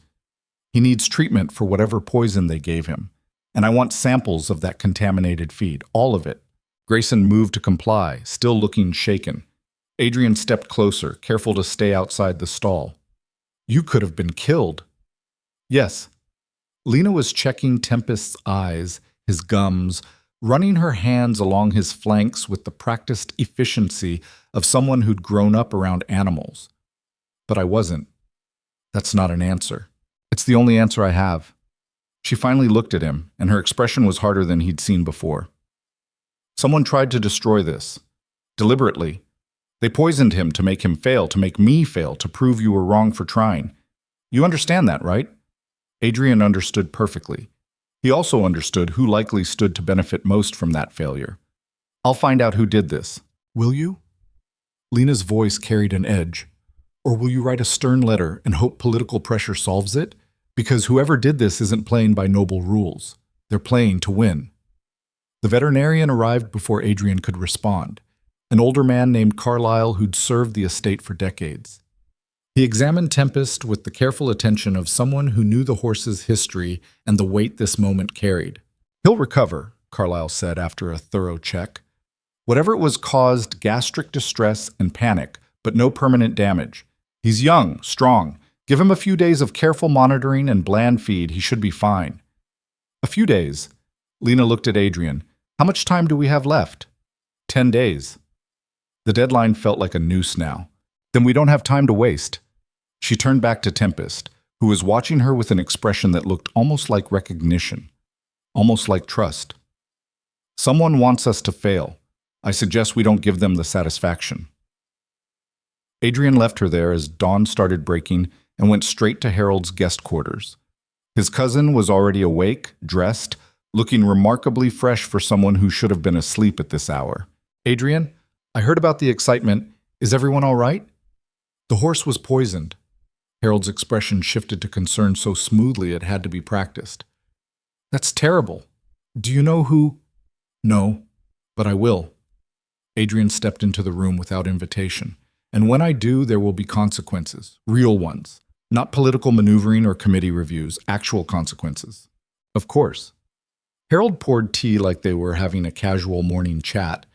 "He needs treatment for whatever poison they gave him, and I want samples of that contaminated feed, all of it." Grayson moved to comply, still looking shaken. Adrian stepped closer, careful to stay outside the stall. "You could have been killed." "Yes." Lena was checking Tempest's eyes, his gums, running her hands along his flanks with the practiced efficiency of someone who'd grown up around animals. "But I wasn't." "That's not an answer. It's the only answer I have." She finally looked at him, and her expression was harder than he'd seen before. "Someone tried to destroy this. Deliberately. They poisoned him to make him fail, to make me fail, to prove you were wrong for trying. You understand that, right?" Adrian understood perfectly. He also understood who likely stood to benefit most from that failure. "I'll find out who did this." "Will you?" Lena's voice carried an edge. "Or will you write a stern letter and hope political pressure solves it? Because whoever did this isn't playing by noble rules. They're playing to win." The veterinarian arrived before Adrian could respond, an older man named Carlyle who'd served the estate for decades. He examined Tempest with the careful attention of someone who knew the horse's history and the weight this moment carried. "He'll recover," Carlyle said after a thorough check. "Whatever it was caused gastric distress and panic, but no permanent damage. He's young, strong. Give him a few days of careful monitoring and bland feed, he should be fine." "A few days?" Lena looked at Adrian. "How much time do we have left?" 10 days. The deadline felt like a noose now. "Then we don't have time to waste." She turned back to Tempest, who was watching her with an expression that looked almost like recognition, almost like trust. "Someone wants us to fail. I suggest we don't give them the satisfaction." Adrian left her there as dawn started breaking and went straight to Harold's guest quarters. His cousin was already awake, dressed, looking remarkably fresh for someone who should have been asleep at this hour. "Adrian, I heard about the excitement. Is everyone all right?" "The horse was poisoned." Harold's expression shifted to concern so smoothly it had to be practiced. "That's terrible. Do you know who?" "No, but I will." Adrian stepped into the room without invitation. "And when I do, there will be consequences, real ones. Not political maneuvering or committee reviews, actual consequences." "Of course." Harold poured tea like they were having a casual morning chat.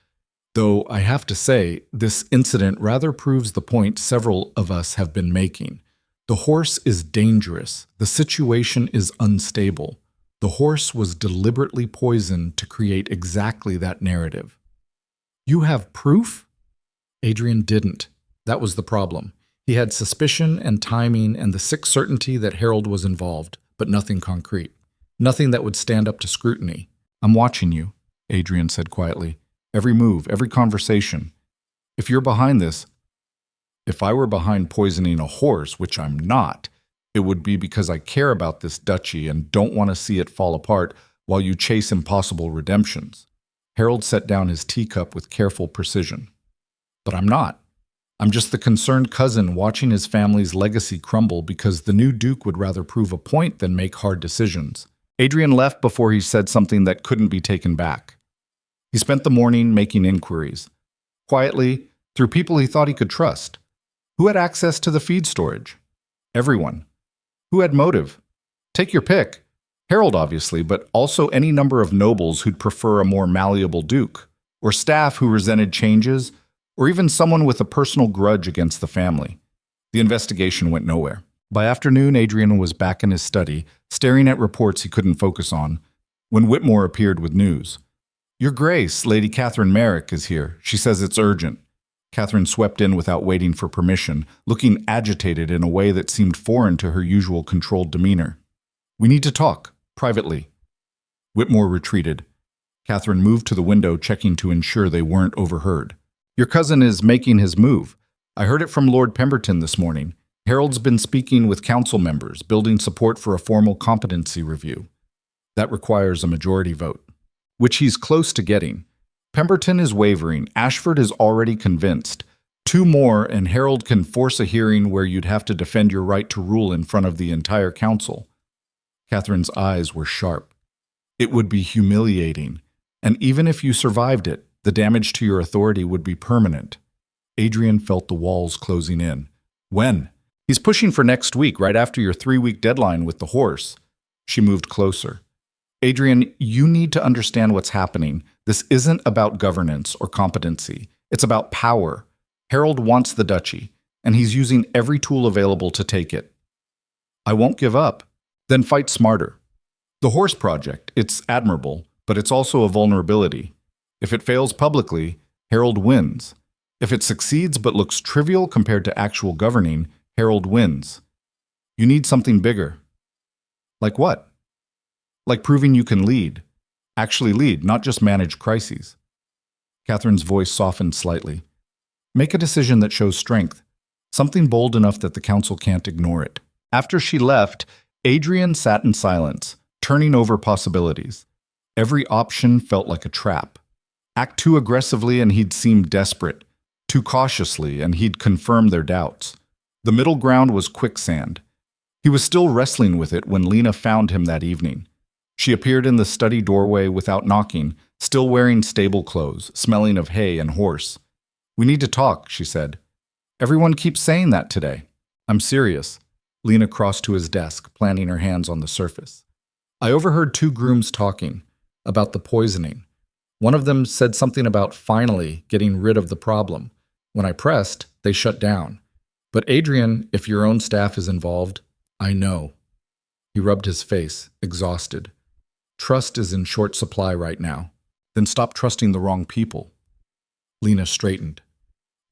"Though I have to say, this incident rather proves the point several of us have been making. The horse is dangerous. The situation is unstable. The horse was deliberately poisoned to create exactly that narrative." "You have proof?" Adrian didn't. That was the problem. He had suspicion and timing and the sick certainty that Harold was involved, but nothing concrete. Nothing that would stand up to scrutiny. "I'm watching you," Adrian said quietly. "Every move, every conversation. If you're behind this..." "If I were behind poisoning a horse, which I'm not, it would be because I care about this duchy and don't want to see it fall apart while you chase impossible redemptions." Harold set down his teacup with careful precision. "But I'm not. I'm just the concerned cousin watching his family's legacy crumble because the new duke would rather prove a point than make hard decisions." Adrian left before he said something that couldn't be taken back. He spent the morning making inquiries. Quietly, through people he thought he could trust. Who had access to the feed storage? Everyone. Who had motive? Take your pick. Harold, obviously, but also any number of nobles who'd prefer a more malleable duke, or staff who resented changes, or even someone with a personal grudge against the family. The investigation went nowhere. By afternoon, Adrian was back in his study, staring at reports he couldn't focus on, when Whitmore appeared with news. "Your Grace, Lady Catherine Merrick is here. She says it's urgent." Catherine swept in without waiting for permission, looking agitated in a way that seemed foreign to her usual controlled demeanor. "We need to talk, privately." Whitmore retreated. Catherine moved to the window, checking to ensure they weren't overheard. "Your cousin is making his move. I heard it from Lord Pemberton this morning. Harold's been speaking with council members, building support for a formal competency review. That requires a majority vote, which he's close to getting. Pemberton is wavering. Ashford is already convinced. 2 more, and Harold can force a hearing where you'd have to defend your right to rule in front of the entire council." Catherine's eyes were sharp. "It would be humiliating. And even if you survived it, the damage to your authority would be permanent." Adrian felt the walls closing in. "When?" "He's pushing for next week, right after your 3-week deadline with the horse." She moved closer. "Adrian, you need to understand what's happening. This isn't about governance or competency. It's about power. Harold wants the duchy, and he's using every tool available to take it." "I won't give up." "Then fight smarter. The horse project, it's admirable, but it's also a vulnerability. If it fails publicly, Harold wins. If it succeeds but looks trivial compared to actual governing, Harold wins. You need something bigger." "Like what?" "Like proving you can lead. Actually lead, not just manage crises." Catherine's voice softened slightly. "Make a decision that shows strength. Something bold enough that the council can't ignore it." After she left, Adrian sat in silence, turning over possibilities. Every option felt like a trap. Act too aggressively and he'd seem desperate. Too cautiously and he'd confirm their doubts. The middle ground was quicksand. He was still wrestling with it when Lena found him that evening. She appeared in the study doorway without knocking, still wearing stable clothes, smelling of hay and horse. "We need to talk," she said. "Everyone keeps saying that today." "I'm serious." Lena crossed to his desk, planting her hands on the surface. "I overheard 2 grooms talking about the poisoning. One of them said something about finally getting rid of the problem. When I pressed, they shut down. But Adrian, if your own staff is involved, I know." He rubbed his face, exhausted. "Trust is in short supply right now. Then stop trusting the wrong people." Lena straightened.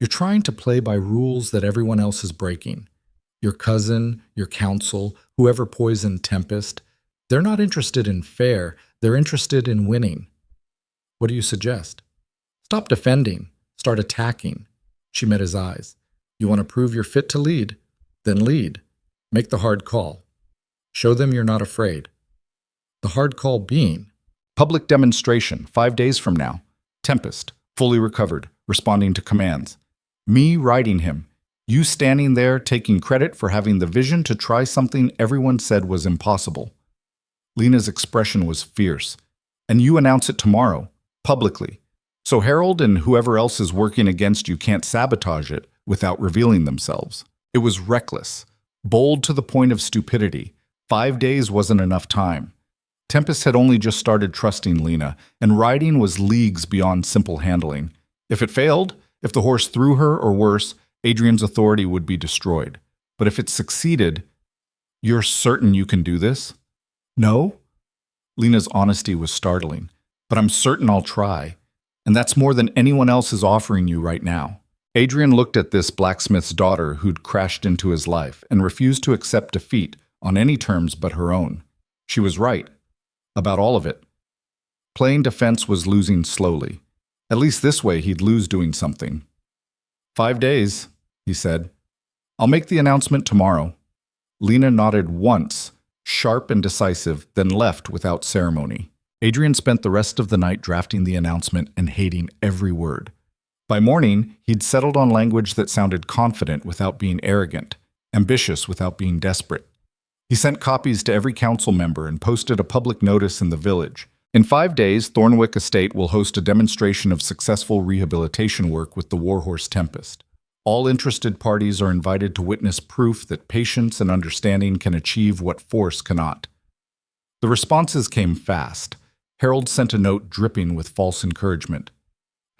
"You're trying to play by rules that everyone else is breaking. Your cousin, your council, whoever poisoned Tempest, they're not interested in fair, they're interested in winning. What do you suggest?" "Stop defending. Start attacking." She met his eyes. "You want to prove you're fit to lead? Then lead. Make the hard call. Show them you're not afraid." "The hard call being?" "Public demonstration, 5 days from now. Tempest, fully recovered, responding to commands. Me riding him. You standing there taking credit for having the vision to try something everyone said was impossible." Lena's expression was fierce. "And you announce it tomorrow, publicly. So Harold and whoever else is working against you can't sabotage it without revealing themselves." It was reckless, bold to the point of stupidity. 5 days wasn't enough time. Tempest had only just started trusting Lena, and riding was leagues beyond simple handling. If it failed, if the horse threw her or worse, Adrian's authority would be destroyed. But if it succeeded, "You're certain you can do this?" "No." Lena's honesty was startling. "But I'm certain I'll try. And that's more than anyone else is offering you right now." Adrian looked at this blacksmith's daughter who'd crashed into his life and refused to accept defeat on any terms but her own. She was right. About all of it. Playing defense was losing slowly. At least this way he'd lose doing something. 5 days, he said. "I'll make the announcement tomorrow." Lena nodded once, sharp and decisive, then left without ceremony. Adrian spent the rest of the night drafting the announcement and hating every word. By morning, he'd settled on language that sounded confident without being arrogant, ambitious without being desperate. He sent copies to every council member and posted a public notice in the village. In 5 days, Thornwick Estate will host a demonstration of successful rehabilitation work with the Warhorse Tempest. All interested parties are invited to witness proof that patience and understanding can achieve what force cannot. The responses came fast. Harold sent a note dripping with false encouragement.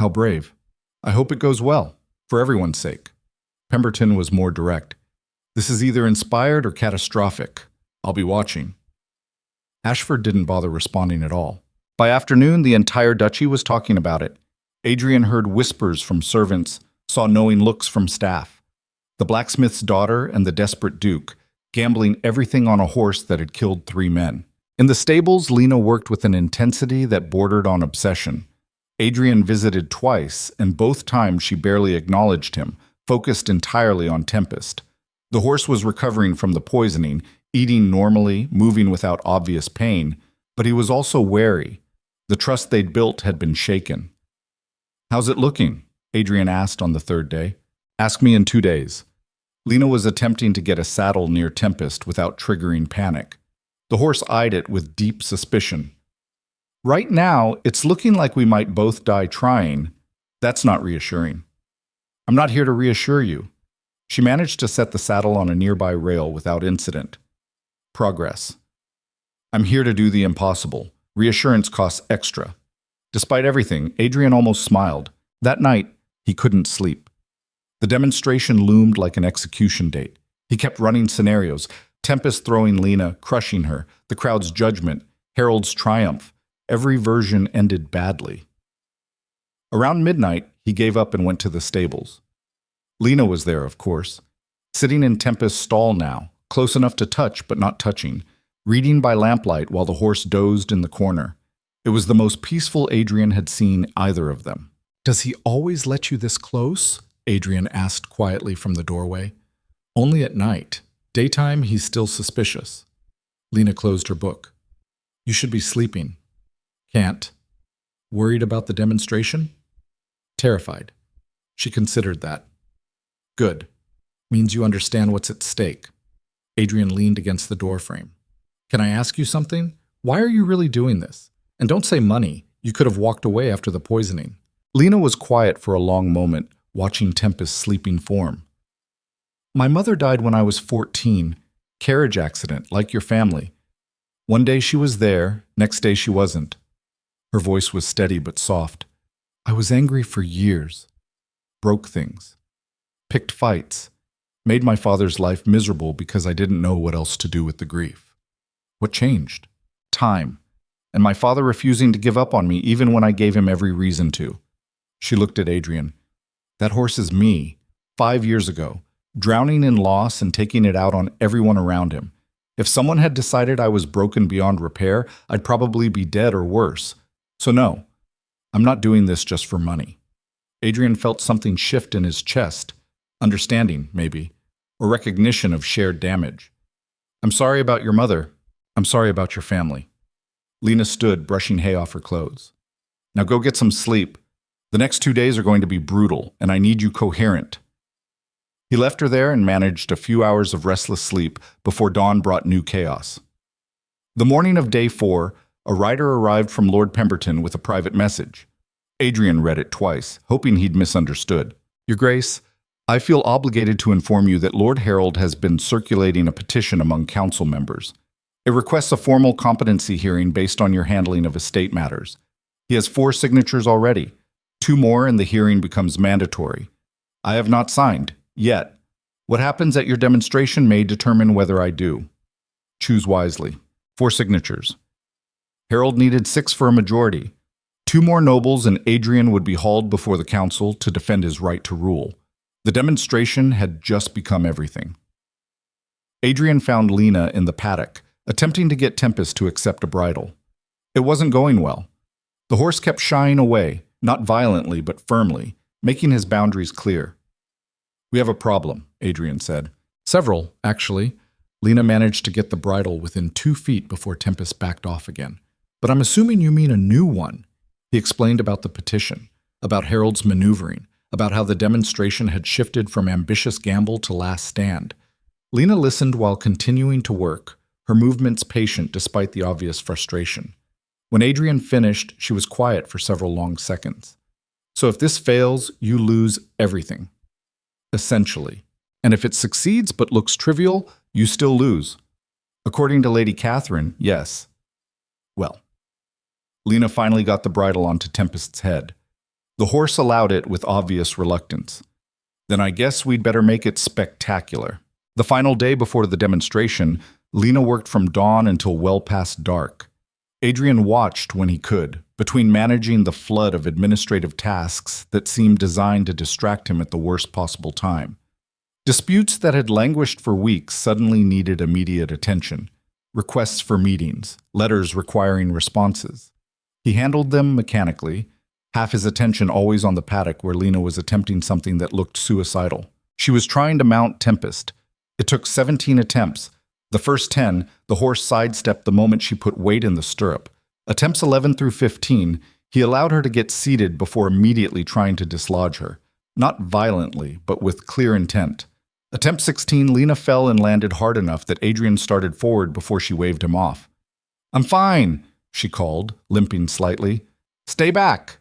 "How brave. I hope it goes well, for everyone's sake." Pemberton was more direct. This is either inspired or catastrophic. I'll be watching. Ashford didn't bother responding at all. By afternoon, the entire duchy was talking about it. Adrian heard whispers from servants, saw knowing looks from staff. The blacksmith's daughter and the desperate duke, gambling everything on a horse that had killed 3 men. In the stables, Lena worked with an intensity that bordered on obsession. Adrian visited twice, and both times she barely acknowledged him, focused entirely on Tempest. The horse was recovering from the poisoning, eating normally, moving without obvious pain, but he was also wary. The trust they'd built had been shaken. "How's it looking?" Adrian asked on the 3rd day. "Ask me in 2 days." Lena was attempting to get a saddle near Tempest without triggering panic. The horse eyed it with deep suspicion. "Right now, it's looking like we might both die trying. That's not reassuring." "I'm not here to reassure you." She managed to set the saddle on a nearby rail without incident. "Progress. I'm here to do the impossible. Reassurance costs extra." Despite everything, Adrian almost smiled. That night, he couldn't sleep. The demonstration loomed like an execution date. He kept running scenarios: Tempest throwing Lena, crushing her, the crowd's judgment, Harold's triumph. Every version ended badly. Around midnight, he gave up and went to the stables. Lena was there, of course, sitting in Tempest's stall now, close enough to touch but not touching, reading by lamplight while the horse dozed in the corner. It was the most peaceful Adrian had seen either of them. "Does he always let you this close?" Adrian asked quietly from the doorway. "Only at night. Daytime, he's still suspicious." Lena closed her book. "You should be sleeping." "Can't." "Worried about the demonstration?" "Terrified." She considered that. "Good. Means you understand what's at stake." Adrian leaned against the doorframe. "Can I ask you something? Why are you really doing this? And don't say money. You could have walked away after the poisoning." Lena was quiet for a long moment, watching Tempest's sleeping form. "My mother died when I was 14. Carriage accident, like your family. One day she was there, next day she wasn't." Her voice was steady but soft. "I was angry for years. Broke things. Picked fights. Made my father's life miserable because I didn't know what else to do with the grief. What changed? Time. And my father refusing to give up on me even when I gave him every reason to." She looked at Adrian. "That horse is me, 5 years ago, drowning in loss and taking it out on everyone around him. If someone had decided I was broken beyond repair, I'd probably be dead or worse. So no, I'm not doing this just for money." Adrian felt something shift in his chest. Understanding, maybe, or recognition of shared damage. "I'm sorry about your mother. I'm sorry about your family." Lena stood, brushing hay off her clothes. "Now go get some sleep. The next 2 days are going to be brutal, and I need you coherent." He left her there and managed a few hours of restless sleep before dawn brought new chaos. The morning of day 4, a rider arrived from Lord Pemberton with a private message. Adrian read it twice, hoping he'd misunderstood. "Your Grace, I feel obligated to inform you that Lord Harold has been circulating a petition among council members. It requests a formal competency hearing based on your handling of estate matters. He has 4 signatures already. 2 more and the hearing becomes mandatory. I have not signed, yet. What happens at your demonstration may determine whether I do. Choose wisely. 4 signatures. Harold needed 6 for a majority. 2 more nobles and Adrian would be hauled before the council to defend his right to rule. The demonstration had just become everything." Adrian found Lena in the paddock, attempting to get Tempest to accept a bridle. It wasn't going well. The horse kept shying away, not violently but firmly, making his boundaries clear. "We have a problem," Adrian said. "Several, actually." Lena managed to get the bridle within 2 feet before Tempest backed off again. "But I'm assuming you mean a new one." He explained about the petition, about Harold's maneuvering, about how the demonstration had shifted from ambitious gamble to last stand. Lena listened while continuing to work, her movements patient despite the obvious frustration. When Adrian finished, she was quiet for several long seconds. "So if this fails, you lose everything." "Essentially. And if it succeeds but looks trivial, you still lose." "According to Lady Catherine, yes." "Well." Lena finally got the bridle onto Tempest's head. The horse allowed it with obvious reluctance. "Then I guess we'd better make it spectacular." The final day before the demonstration, Lena worked from dawn until well past dark. Adrian watched when he could, between managing the flood of administrative tasks that seemed designed to distract him at the worst possible time. Disputes that had languished for weeks suddenly needed immediate attention. Requests for meetings, letters requiring responses. He handled them mechanically, half his attention always on the paddock where Lena was attempting something that looked suicidal. She was trying to mount Tempest. It took 17 attempts. The first 10, the horse sidestepped the moment she put weight in the stirrup. Attempts 11 through 15, he allowed her to get seated before immediately trying to dislodge her. Not violently, but with clear intent. Attempt 16, Lena fell and landed hard enough that Adrian started forward before she waved him off. "I'm fine," she called, limping slightly. "Stay back."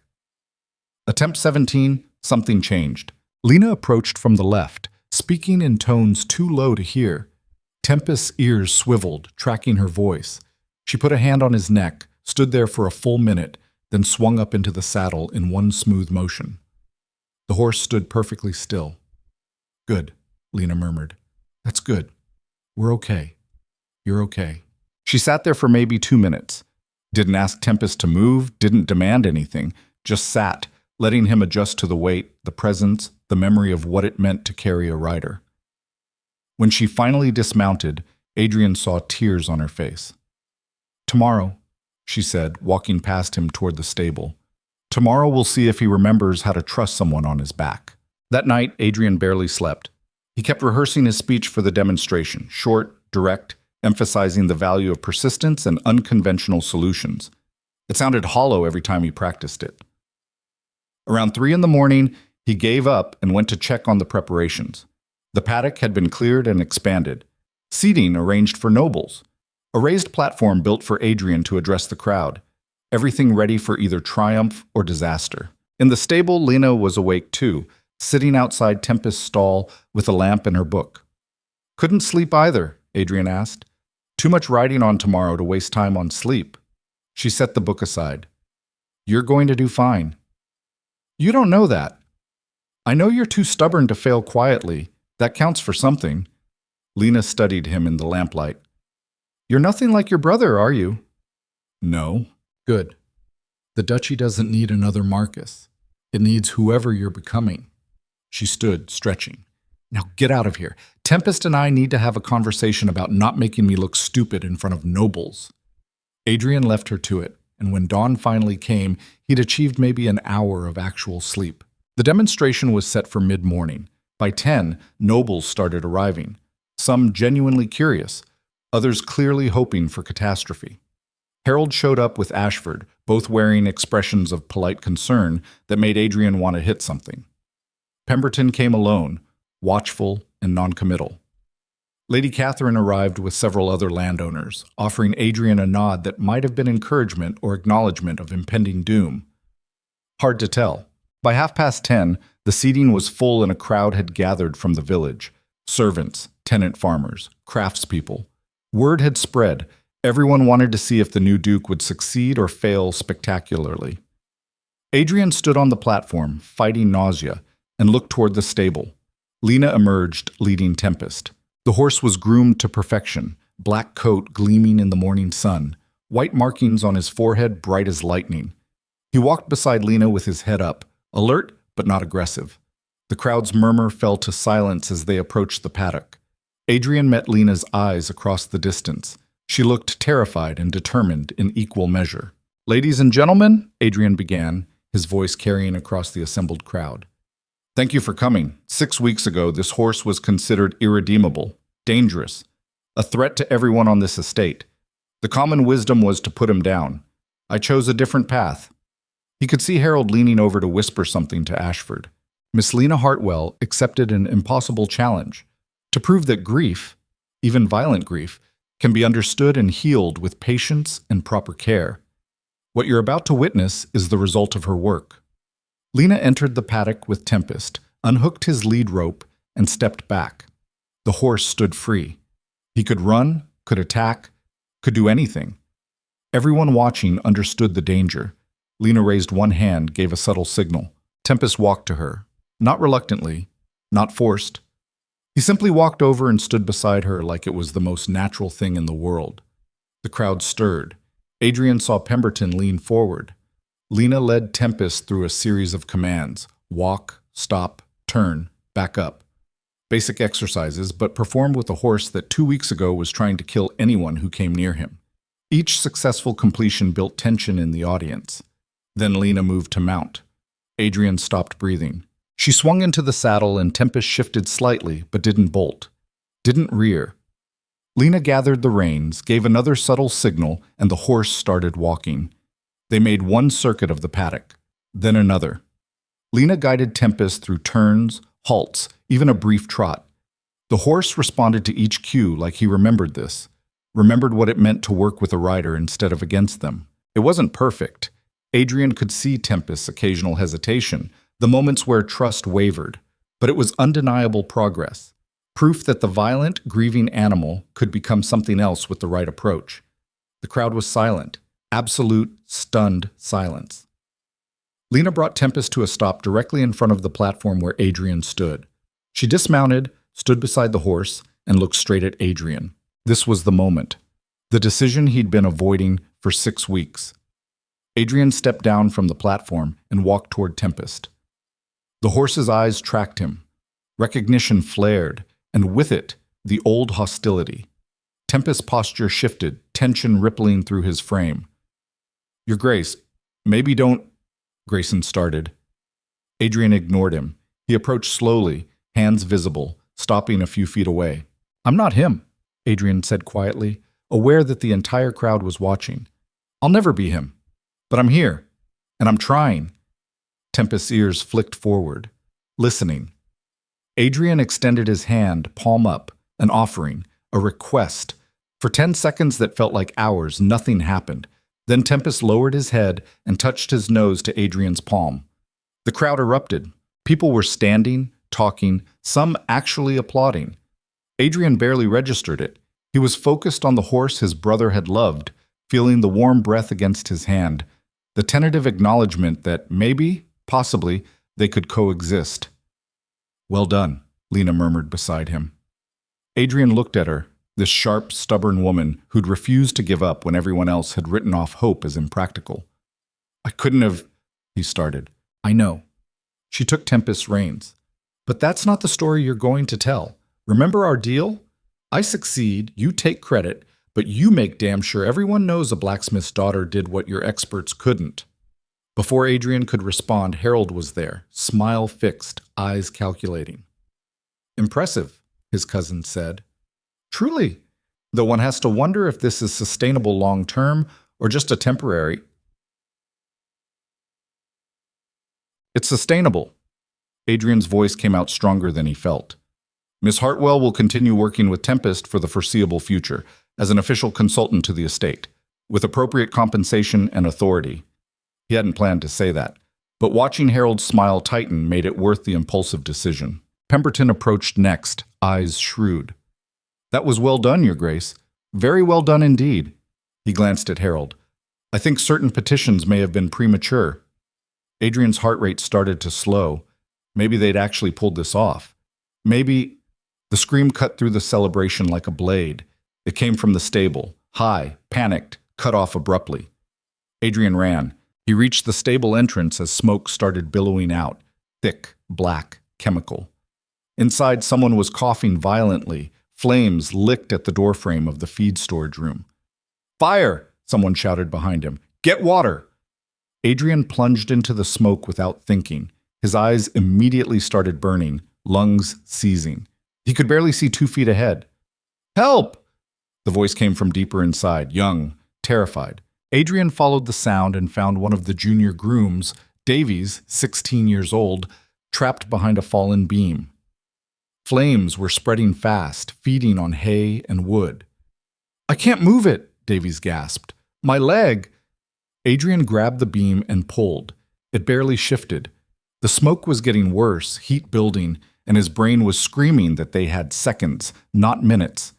Attempt 17, something changed. Lena approached from the left, speaking in tones too low to hear. Tempest's ears swiveled, tracking her voice. She put a hand on his neck, stood there for a full minute, then swung up into the saddle in one smooth motion. The horse stood perfectly still. "Good," Lena murmured. "That's good. We're okay. You're okay." She sat there for maybe 2 minutes. Didn't ask Tempest to move, didn't demand anything, just sat, letting him adjust to the weight, the presence, the memory of what it meant to carry a rider. When she finally dismounted, Adrian saw tears on her face. "Tomorrow," she said, walking past him toward the stable. "Tomorrow we'll see if he remembers how to trust someone on his back." That night, Adrian barely slept. He kept rehearsing his speech for the demonstration, short, direct, emphasizing the value of persistence and unconventional solutions. It sounded hollow every time he practiced it. Around 3 in the morning, he gave up and went to check on the preparations. The paddock had been cleared and expanded. Seating arranged for nobles. A raised platform built for Adrian to address the crowd. Everything ready for either triumph or disaster. In the stable, Lena was awake too, sitting outside Tempest's stall with a lamp and her book. "Couldn't sleep either," Adrian asked. "Too much riding on tomorrow to waste time on sleep." She set the book aside. "You're going to do fine." "You don't know that." "I know you're too stubborn to fail quietly. That counts for something." Lena studied him in the lamplight. "You're nothing like your brother, are you?" "No." "Good. The duchy doesn't need another Marcus. It needs whoever you're becoming." She stood, stretching. "Now get out of here. Tempest and I need to have a conversation about not making me look stupid in front of nobles." Adrian left her to it, and when dawn finally came, he'd achieved maybe an hour of actual sleep. The demonstration was set for mid-morning. By 10, nobles started arriving, some genuinely curious, others clearly hoping for catastrophe. Harold showed up with Ashford, both wearing expressions of polite concern that made Adrian want to hit something. Pemberton came alone, watchful and noncommittal. Lady Catherine arrived with several other landowners, offering Adrian a nod that might have been encouragement or acknowledgement of impending doom. Hard to tell. By 10:30, the seating was full and a crowd had gathered from the village. Servants, tenant farmers, craftspeople. Word had spread. Everyone wanted to see if the new duke would succeed or fail spectacularly. Adrian stood on the platform, fighting nausea, and looked toward the stable. Lena emerged, leading Tempest. The horse was groomed to perfection, black coat gleaming in the morning sun, white markings on his forehead bright as lightning. He walked beside Lena with his head up, alert but not aggressive. The crowd's murmur fell to silence as they approached the paddock. Adrian met Lena's eyes across the distance. She looked terrified and determined in equal measure. "Ladies and gentlemen," Adrian began, his voice carrying across the assembled crowd. "Thank you for coming. 6 weeks ago, this horse was considered irredeemable, dangerous, a threat to everyone on this estate. The common wisdom was to put him down. I chose a different path." He could see Harold leaning over to whisper something to Ashford. Miss Lena Hartwell accepted an impossible challenge to prove that grief, even violent grief, can be understood and healed with patience and proper care. What you're about to witness is the result of her work. Lena entered the paddock with Tempest, unhooked his lead rope, and stepped back. The horse stood free. He could run, could attack, could do anything. Everyone watching understood the danger. Lena raised one hand, gave a subtle signal. Tempest walked to her, not reluctantly, not forced. He simply walked over and stood beside her like it was the most natural thing in the world. The crowd stirred. Adrian saw Pemberton lean forward. Lena led Tempest through a series of commands: walk, stop, turn, back up. Basic exercises, but performed with a horse that 2 weeks ago was trying to kill anyone who came near him. Each successful completion built tension in the audience. Then Lena moved to mount. Adrian stopped breathing. She swung into the saddle and Tempest shifted slightly, but didn't bolt. Didn't rear. Lena gathered the reins, gave another subtle signal, and the horse started walking. They made one circuit of the paddock, then another. Lena guided Tempest through turns, halts, even a brief trot. The horse responded to each cue like he remembered this, remembered what it meant to work with a rider instead of against them. It wasn't perfect. Adrian could see Tempest's occasional hesitation, the moments where trust wavered, but it was undeniable progress, proof that the violent, grieving animal could become something else with the right approach. The crowd was silent, absolute, stunned silence. Lena brought Tempest to a stop directly in front of the platform where Adrian stood. She dismounted, stood beside the horse, and looked straight at Adrian. This was the moment. The decision he'd been avoiding for 6 weeks. Adrian stepped down from the platform and walked toward Tempest. The horse's eyes tracked him. Recognition flared, and with it, the old hostility. Tempest's posture shifted, tension rippling through his frame. "Your Grace, maybe don't—" Grayson started. Adrian ignored him. He approached slowly, hands visible, stopping a few feet away. "I'm not him," Adrian said quietly, aware that the entire crowd was watching. "I'll never be him. But I'm here, and I'm trying." Tempest's ears flicked forward, listening. Adrian extended his hand, palm up, an offering, a request. For 10 seconds that felt like hours, nothing happened. Then Tempest lowered his head and touched his nose to Adrian's palm. The crowd erupted. People were standing, talking, some actually applauding. Adrian barely registered it. He was focused on the horse his brother had loved, feeling the warm breath against his hand, the tentative acknowledgement that maybe, possibly, they could coexist. "Well done," Lena murmured beside him. Adrian looked at her, this sharp, stubborn woman who'd refused to give up when everyone else had written off hope as impractical. "I couldn't have—" he started. "I know." She took Tempest's reins. "But that's not the story you're going to tell. Remember our deal? I succeed, you take credit, but you make damn sure everyone knows a blacksmith's daughter did what your experts couldn't." Before Adrian could respond, Harold was there, smile fixed, eyes calculating. "Impressive," his cousin said. "Truly, though one has to wonder if this is sustainable long-term or just a temporary." "It's sustainable." Adrian's voice came out stronger than he felt. "Miss Hartwell will continue working with Tempest for the foreseeable future as an official consultant to the estate, with appropriate compensation and authority." He hadn't planned to say that, but watching Harold's smile tighten made it worth the impulsive decision. Pemberton approached next, eyes shrewd. "That was well done, Your Grace. Very well done indeed." He glanced at Harold. "I think certain petitions may have been premature." Adrian's heart rate started to slow. Maybe they'd actually pulled this off. Maybe— The scream cut through the celebration like a blade. It came from the stable, high, panicked, cut off abruptly. Adrian ran. He reached the stable entrance as smoke started billowing out, thick, black, chemical. Inside, someone was coughing violently. Flames licked at the doorframe of the feed storage room. "Fire!" someone shouted behind him. "Get water!" Adrian plunged into the smoke without thinking. His eyes immediately started burning, lungs seizing. He could barely see 2 feet ahead. "Help!" The voice came from deeper inside, young, terrified. Adrian followed the sound and found one of the junior grooms, Davies, 16 years old, trapped behind a fallen beam. Flames were spreading fast, feeding on hay and wood. "I can't move it," Davies gasped. "My leg!" Adrian grabbed the beam and pulled. It barely shifted. The smoke was getting worse, heat building, and his brain was screaming that they had seconds, not minutes.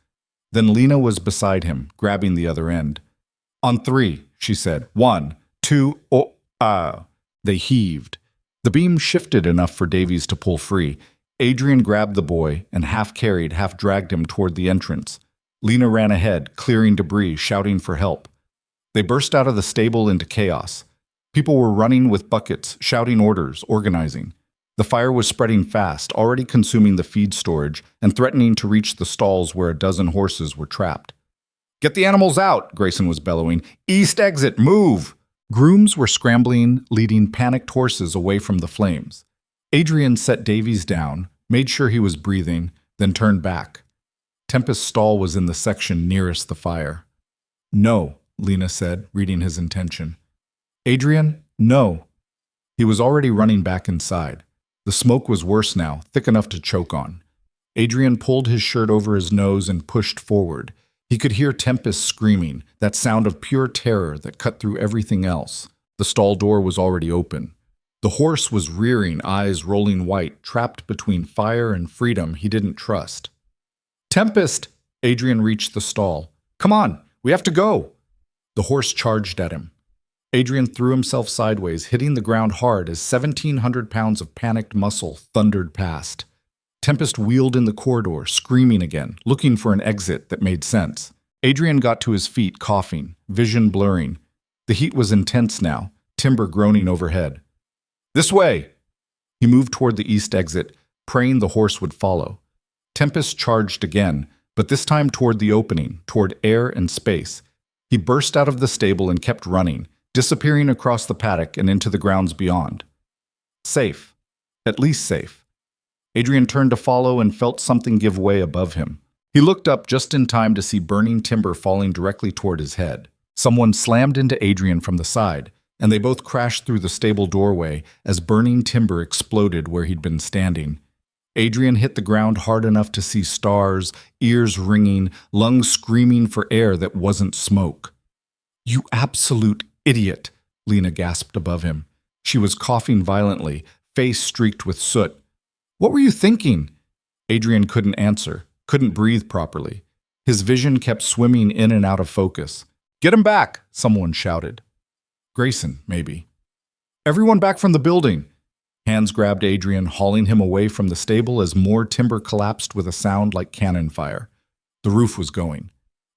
Then Lena was beside him, grabbing the other end. "On 3, she said. 1, 2, oh, ah." They heaved. The beam shifted enough for Davies to pull free. Adrian grabbed the boy and half carried, half dragged him toward the entrance. Lena ran ahead, clearing debris, shouting for help. They burst out of the stable into chaos. People were running with buckets, shouting orders, organizing. The fire was spreading fast, already consuming the feed storage and threatening to reach the stalls where a dozen horses were trapped. "Get the animals out," Grayson was bellowing. "East exit, move!" Grooms were scrambling, leading panicked horses away from the flames. Adrian set Davies down, made sure he was breathing, then turned back. Tempest's stall was in the section nearest the fire. "No," Lena said, reading his intention. "Adrian, no." He was already running back inside. The smoke was worse now, thick enough to choke on. Adrian pulled his shirt over his nose and pushed forward. He could hear Tempest screaming, that sound of pure terror that cut through everything else. The stall door was already open. The horse was rearing, eyes rolling white, trapped between fire and freedom he didn't trust. "Tempest!" Adrian reached the stall. "Come on, we have to go!" The horse charged at him. Adrian threw himself sideways, hitting the ground hard as 1,700 pounds of panicked muscle thundered past. Tempest wheeled in the corridor, screaming again, looking for an exit that made sense. Adrian got to his feet, coughing, vision blurring. The heat was intense now, timber groaning overhead. "This way!" He moved toward the east exit, praying the horse would follow. Tempest charged again, but this time toward the opening, toward air and space. He burst out of the stable and kept running, disappearing across the paddock and into the grounds beyond. Safe. At least safe. Adrian turned to follow and felt something give way above him. He looked up just in time to see burning timber falling directly toward his head. Someone slammed into Adrian from the side, and they both crashed through the stable doorway as burning timber exploded where he'd been standing. Adrian hit the ground hard enough to see stars, ears ringing, lungs screaming for air that wasn't smoke. "You absolute idiot," Lena gasped above him. She was coughing violently, face streaked with soot. "What were you thinking?" Adrian couldn't answer, couldn't breathe properly. His vision kept swimming in and out of focus. "Get him back," someone shouted. Grayson, maybe. "Everyone back from the building." Hands grabbed Adrian, hauling him away from the stable as more timber collapsed with a sound like cannon fire. The roof was going.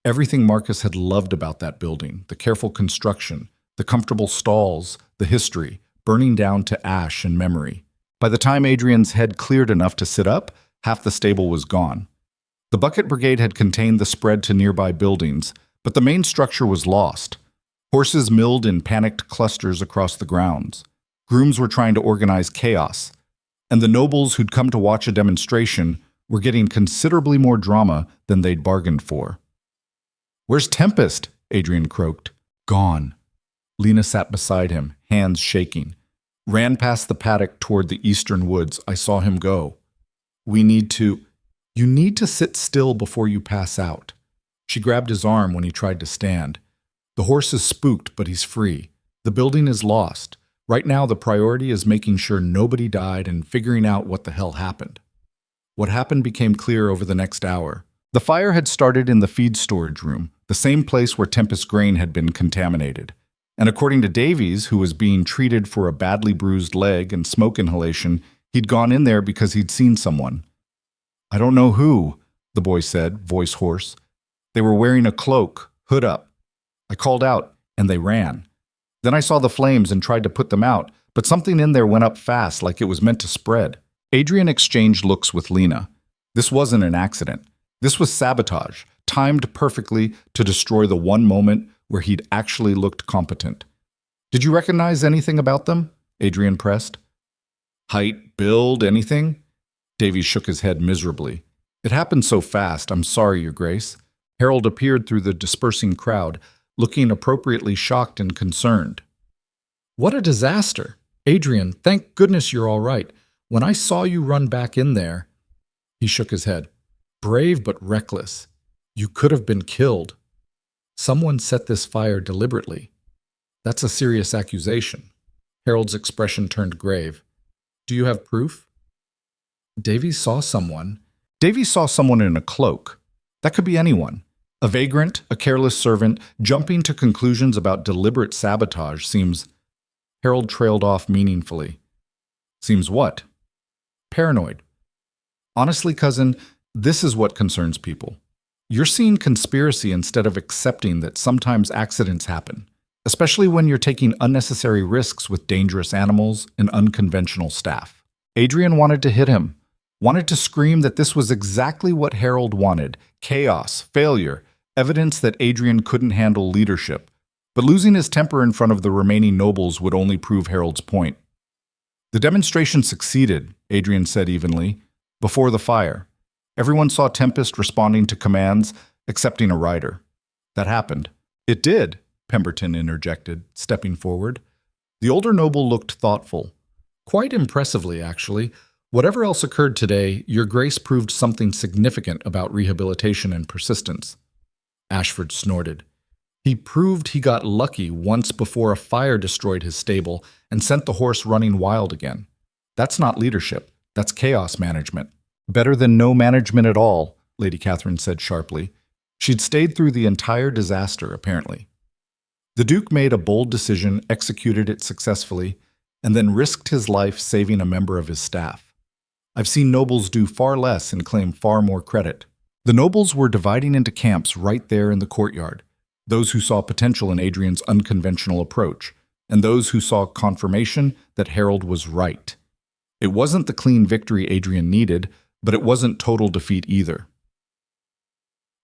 Everything Marcus had loved about that building, the careful construction, the comfortable stalls, the history, burning down to ash and memory. By the time Adrian's head cleared enough to sit up, half the stable was gone. The bucket brigade had contained the spread to nearby buildings, but the main structure was lost. Horses milled in panicked clusters across the grounds. Grooms were trying to organize chaos, and the nobles who'd come to watch a demonstration were getting considerably more drama than they'd bargained for. "Where's Tempest?" Adrian croaked. "Gone." Lena sat beside him, hands shaking. "Ran past the paddock toward the eastern woods. I saw him go." "You need to sit still before you pass out." She grabbed his arm when he tried to stand. "The horse is spooked, but he's free. The building is lost. Right now the priority is making sure nobody died and figuring out what the hell happened." What happened became clear over the next hour. The fire had started in the feed storage room, the same place where Tempest's grain had been contaminated. And according to Davies, who was being treated for a badly bruised leg and smoke inhalation, he'd gone in there because he'd seen someone. "I don't know who," the boy said, voice hoarse. "They were wearing a cloak, hood up. I called out, and they ran. Then I saw the flames and tried to put them out, but something in there went up fast like it was meant to spread." Adrian exchanged looks with Lena. This wasn't an accident. This was sabotage, timed perfectly to destroy the one moment where he'd actually looked competent. "Did you recognize anything about them?" Adrian pressed. "Height, build, anything?" Davies shook his head miserably. "It happened so fast, I'm sorry, Your Grace." Harold appeared through the dispersing crowd, looking appropriately shocked and concerned. "What a disaster! Adrian, thank goodness you're all right. When I saw you run back in there..." He shook his head. "Brave but reckless. You could have been killed. Someone set this fire deliberately. That's a serious accusation." Harold's expression turned grave. "Do you have proof?" Davies saw someone in a cloak. That could be anyone. A vagrant, a careless servant, jumping to conclusions about deliberate sabotage seems... Harold trailed off meaningfully. "Seems what?" "Paranoid. Honestly, cousin, this is what concerns people. You're seeing conspiracy instead of accepting that sometimes accidents happen, especially when you're taking unnecessary risks with dangerous animals and unconventional staff. Adrian wanted to hit him, wanted to scream that this was exactly what Harold wanted: chaos, failure, evidence that Adrian couldn't handle leadership. But losing his temper in front of the remaining nobles would only prove Harold's point. The demonstration succeeded, Adrian said evenly, before the fire. Everyone saw Tempest responding to commands, accepting a rider. That happened. It did, Pemberton interjected, stepping forward. The older noble looked thoughtful. Quite impressively, actually. Whatever else occurred today, your grace proved something significant about rehabilitation and persistence. Ashford snorted. He proved he got lucky once before a fire destroyed his stable and sent the horse running wild again. That's not leadership. That's chaos management. Better than no management at all, Lady Catherine said sharply. She'd stayed through the entire disaster, apparently. The Duke made a bold decision, executed it successfully, and then risked his life saving a member of his staff. I've seen nobles do far less and claim far more credit. The nobles were dividing into camps right there in the courtyard. Those who saw potential in Adrian's unconventional approach, and those who saw confirmation that Harold was right. It wasn't the clean victory Adrian needed, but it wasn't total defeat either.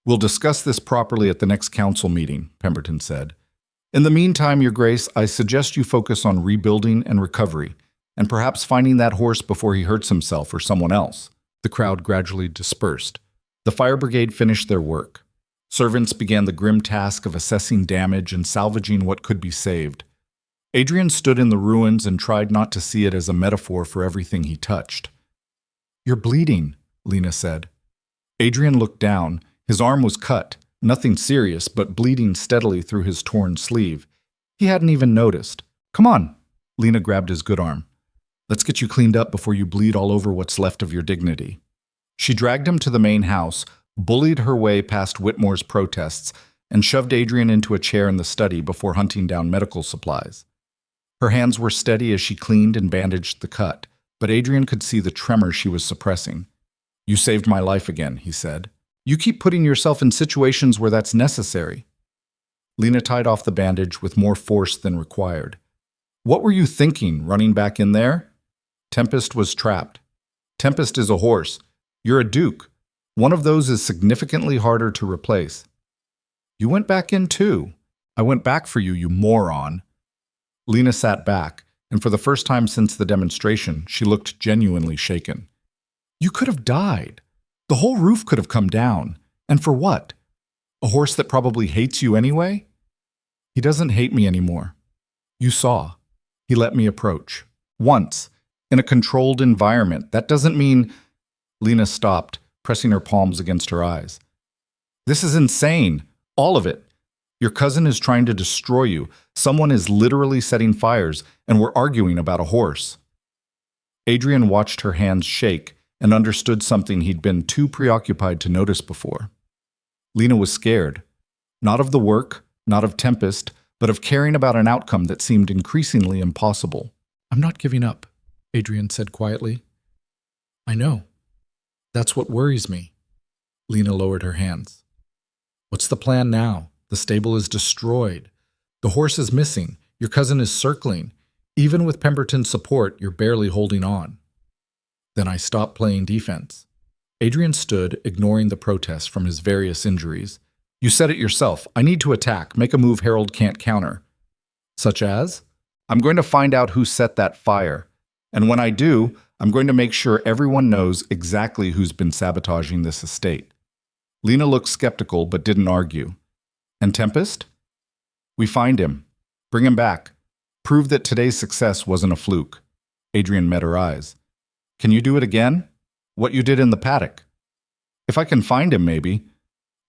We'll discuss this properly at the next council meeting, Pemberton said. In the meantime, Your Grace, I suggest you focus on rebuilding and recovery, and perhaps finding that horse before he hurts himself or someone else. The crowd gradually dispersed. The fire brigade finished their work. Servants began the grim task of assessing damage and salvaging what could be saved. Adrian stood in the ruins and tried not to see it as a metaphor for everything he touched. You're bleeding, Lena said. Adrian looked down. His arm was cut, nothing serious, but bleeding steadily through his torn sleeve. He hadn't even noticed. Come on, Lena grabbed his good arm. Let's get you cleaned up before you bleed all over what's left of your dignity. She dragged him to the main house, bullied her way past Whitmore's protests, and shoved Adrian into a chair in the study before hunting down medical supplies. Her hands were steady as she cleaned and bandaged the cut, but Adrian could see the tremor she was suppressing. You saved my life again, he said. You keep putting yourself in situations where that's necessary. Lena tied off the bandage with more force than required. What were you thinking, running back in there? Tempest was trapped. Tempest is a horse. You're a duke. One of those is significantly harder to replace. You went back in too. I went back for you, you moron. Lena sat back, and for the first time since the demonstration, she looked genuinely shaken. You could have died. The whole roof could have come down. And for what? A horse that probably hates you anyway? He doesn't hate me anymore. You saw. He let me approach. Once. In a controlled environment. That doesn't mean... Lena stopped, pressing her palms against her eyes. This is insane. All of it. Your cousin is trying to destroy you. Someone is literally setting fires, and we're arguing about a horse. Adrian watched her hands shake and understood something he'd been too preoccupied to notice before. Lena was scared. Not of the work, not of Tempest, but of caring about an outcome that seemed increasingly impossible. I'm not giving up, Adrian said quietly. I know. That's what worries me. Lena lowered her hands. What's the plan now? The stable is destroyed. The horse is missing. Your cousin is circling. Even with Pemberton's support, you're barely holding on. Then I stopped playing defense. Adrian stood, ignoring the protests from his various injuries. You said it yourself. I need to attack, make a move Harold can't counter. Such as? I'm going to find out who set that fire. And when I do, I'm going to make sure everyone knows exactly who's been sabotaging this estate. Lena looked skeptical but didn't argue. And Tempest? We find him. Bring him back. Prove that today's success wasn't a fluke. Adrian met her eyes. Can you do it again? What you did in the paddock? If I can find him, maybe.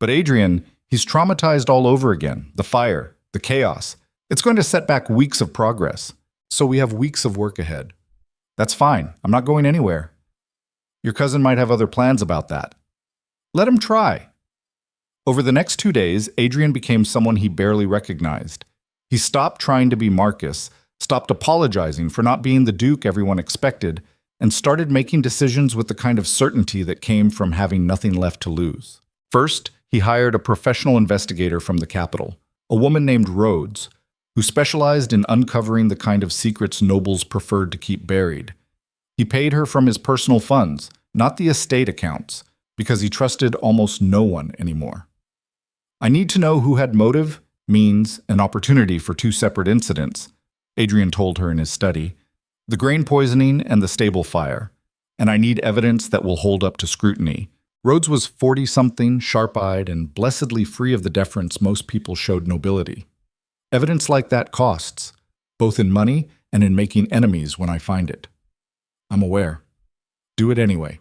But Adrian, he's traumatized all over again. The fire, the chaos. It's going to set back weeks of progress. So we have weeks of work ahead. That's fine. I'm not going anywhere. Your cousin might have other plans about that. Let him try. Over the next 2 days, Adrian became someone he barely recognized. He stopped trying to be Marcus, stopped apologizing for not being the Duke everyone expected, and started making decisions with the kind of certainty that came from having nothing left to lose. First, he hired a professional investigator from the capital, a woman named Rhodes, who specialized in uncovering the kind of secrets nobles preferred to keep buried. He paid her from his personal funds, not the estate accounts, because he trusted almost no one anymore. I need to know who had motive, means, and opportunity for two separate incidents, Adrian told her in his study, the grain poisoning and the stable fire, and I need evidence that will hold up to scrutiny. Rhodes was 40-something, sharp-eyed, and blessedly free of the deference most people showed nobility. Evidence like that costs, both in money and in making enemies when I find it. I'm aware. Do it anyway.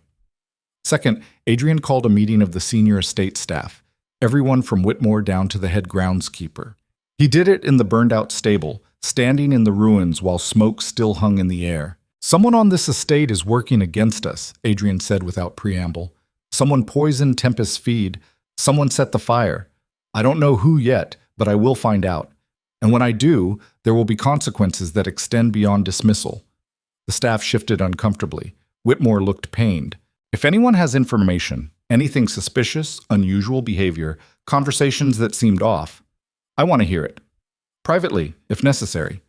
Second, Adrian called a meeting of the senior estate staff, everyone from Whitmore down to the head groundskeeper. He did it in the burned-out stable, standing in the ruins while smoke still hung in the air. Someone on this estate is working against us, Adrian said without preamble. Someone poisoned Tempest's feed. Someone set the fire. I don't know who yet, but I will find out. And when I do, there will be consequences that extend beyond dismissal. The staff shifted uncomfortably. Whitmore looked pained. If anyone has information, anything suspicious, unusual behavior, conversations that seemed off, I want to hear it. Privately, if necessary.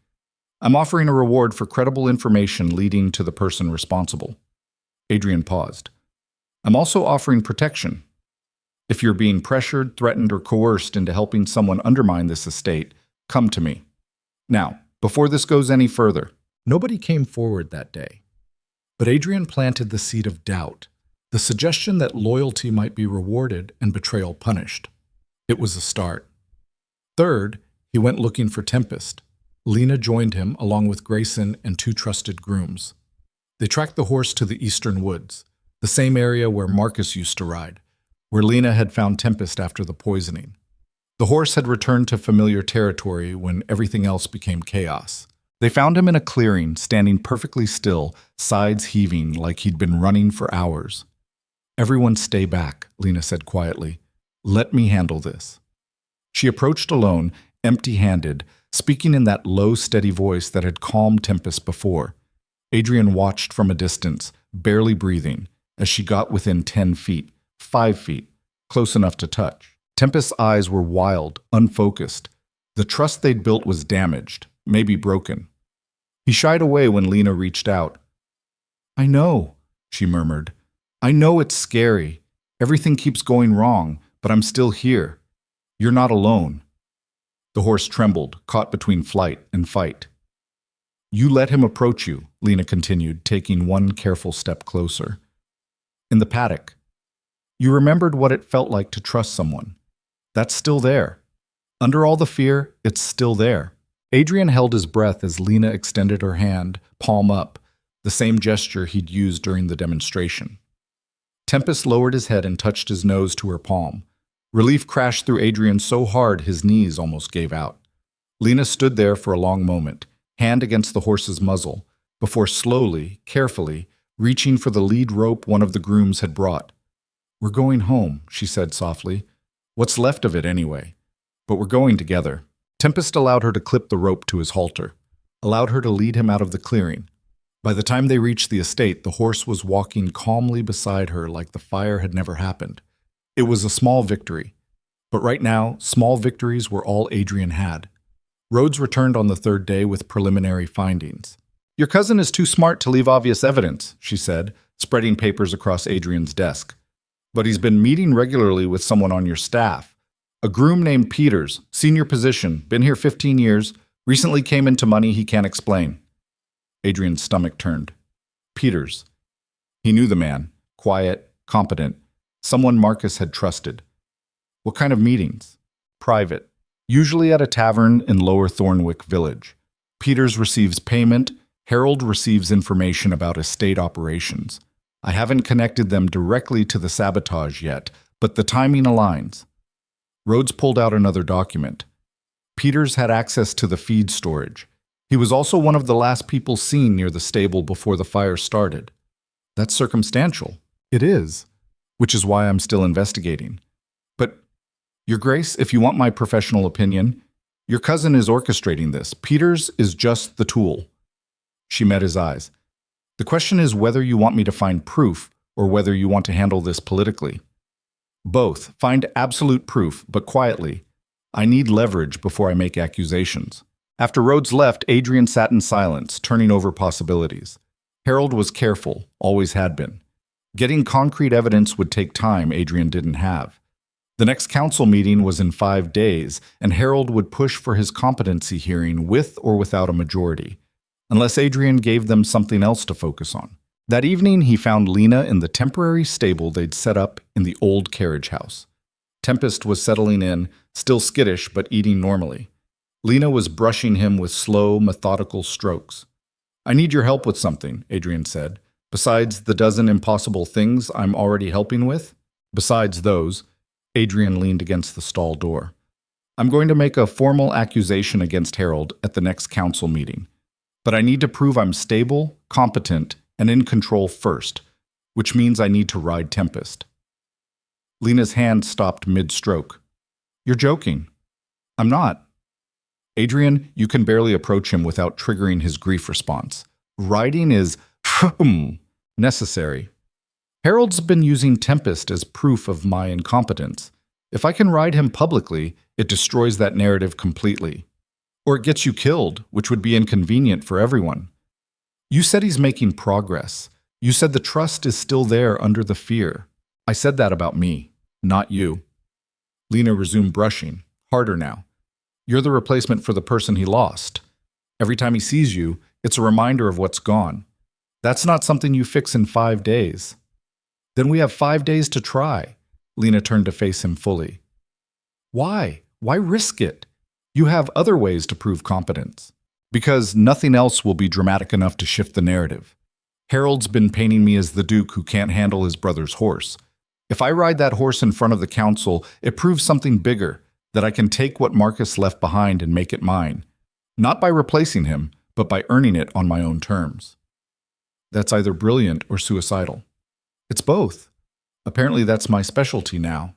I'm offering a reward for credible information leading to the person responsible. Adrian paused. I'm also offering protection. If you're being pressured, threatened, or coerced into helping someone undermine this estate, come to me. Now, before this goes any further, nobody came forward that day. But Adrian planted the seed of doubt, the suggestion that loyalty might be rewarded and betrayal punished. It was a start. Third, he went looking for Tempest. Lena joined him along with Grayson and two trusted grooms. They tracked the horse to the eastern woods, the same area where Marcus used to ride, where Lena had found Tempest after the poisoning. The horse had returned to familiar territory when everything else became chaos. They found him in a clearing, standing perfectly still, sides heaving like he'd been running for hours. Everyone stay back, Lena said quietly. Let me handle this. She approached alone, empty-handed, speaking in that low, steady voice that had calmed Tempest before. Adrian watched from a distance, barely breathing, as she got within 10 feet, 5 feet, close enough to touch. Tempest's eyes were wild, unfocused. The trust they'd built was damaged, maybe broken. He shied away when Lena reached out. I know, she murmured. I know it's scary. Everything keeps going wrong, but I'm still here. You're not alone. The horse trembled, caught between flight and fight. You let him approach you, Lena continued, taking one careful step closer. In the paddock. You remembered what it felt like to trust someone. That's still there. Under all the fear, it's still there. Adrian held his breath as Lena extended her hand, palm up, the same gesture he'd used during the demonstration. Tempest lowered his head and touched his nose to her palm. Relief crashed through Adrian so hard his knees almost gave out. Lena stood there for a long moment, hand against the horse's muzzle, before slowly, carefully, reaching for the lead rope one of the grooms had brought. We're going home, she said softly. What's left of it anyway? But we're going together. Tempest allowed her to clip the rope to his halter, allowed her to lead him out of the clearing. By the time they reached the estate, the horse was walking calmly beside her like the fire had never happened. It was a small victory. But right now, small victories were all Adrian had. Rhodes returned on the third day with preliminary findings. Your cousin is too smart to leave obvious evidence, she said, spreading papers across Adrian's desk. But he's been meeting regularly with someone on your staff. A groom named Peters, senior position, been here 15 years, recently came into money he can't explain. Adrian's stomach turned. Peters. He knew the man, quiet, competent, someone Marcus had trusted. What kind of meetings? Private. Usually at a tavern in Lower Thornwick Village. Peters receives payment, Harold receives information about estate operations. I haven't connected them directly to the sabotage yet, but the timing aligns. Rhodes pulled out another document. Peters had access to the feed storage. He was also one of the last people seen near the stable before the fire started. That's circumstantial. It is. Which is why I'm still investigating. But, Your Grace, if you want my professional opinion, your cousin is orchestrating this. Peters is just the tool. She met his eyes. The question is whether you want me to find proof or whether you want to handle this politically. Both. Find absolute proof, but quietly. I need leverage before I make accusations. After Rhodes left, Adrian sat in silence, turning over possibilities. Harold was careful, always had been. Getting concrete evidence would take time Adrian didn't have. The next council meeting was in 5 days, and Harold would push for his competency hearing with or without a majority, unless Adrian gave them something else to focus on. That evening, he found Lena in the temporary stable they'd set up in the old carriage house. Tempest was settling in, still skittish but eating normally. Lena was brushing him with slow, methodical strokes. "I need your help with something," Adrian said. "Besides the dozen impossible things I'm already helping with?" Besides those, Adrian leaned against the stall door. "I'm going to make a formal accusation against Harold at the next council meeting. But I need to prove I'm stable, competent, and in control first, which means I need to ride Tempest." Lena's hand stopped mid-stroke. "You're joking." "I'm not." "Adrian, you can barely approach him without triggering his grief response. Riding is necessary. Harold's been using Tempest as proof of my incompetence. If I can ride him publicly, it destroys that narrative completely. Or it gets you killed, which would be inconvenient for everyone. You said he's making progress. You said the trust is still there under the fear. I said that about me, not you." Lena resumed brushing, harder now. "You're the replacement for the person he lost. Every time he sees you, it's a reminder of what's gone. That's not something you fix in 5 days." "Then we have 5 days to try." Lena turned to face him fully. "Why? Why risk it? You have other ways to prove competence." "Because nothing else will be dramatic enough to shift the narrative. Harold's been painting me as the duke who can't handle his brother's horse. If I ride that horse in front of the council, it proves something bigger, that I can take what Marcus left behind and make it mine. Not by replacing him, but by earning it on my own terms." "That's either brilliant or suicidal." "It's both. Apparently that's my specialty now."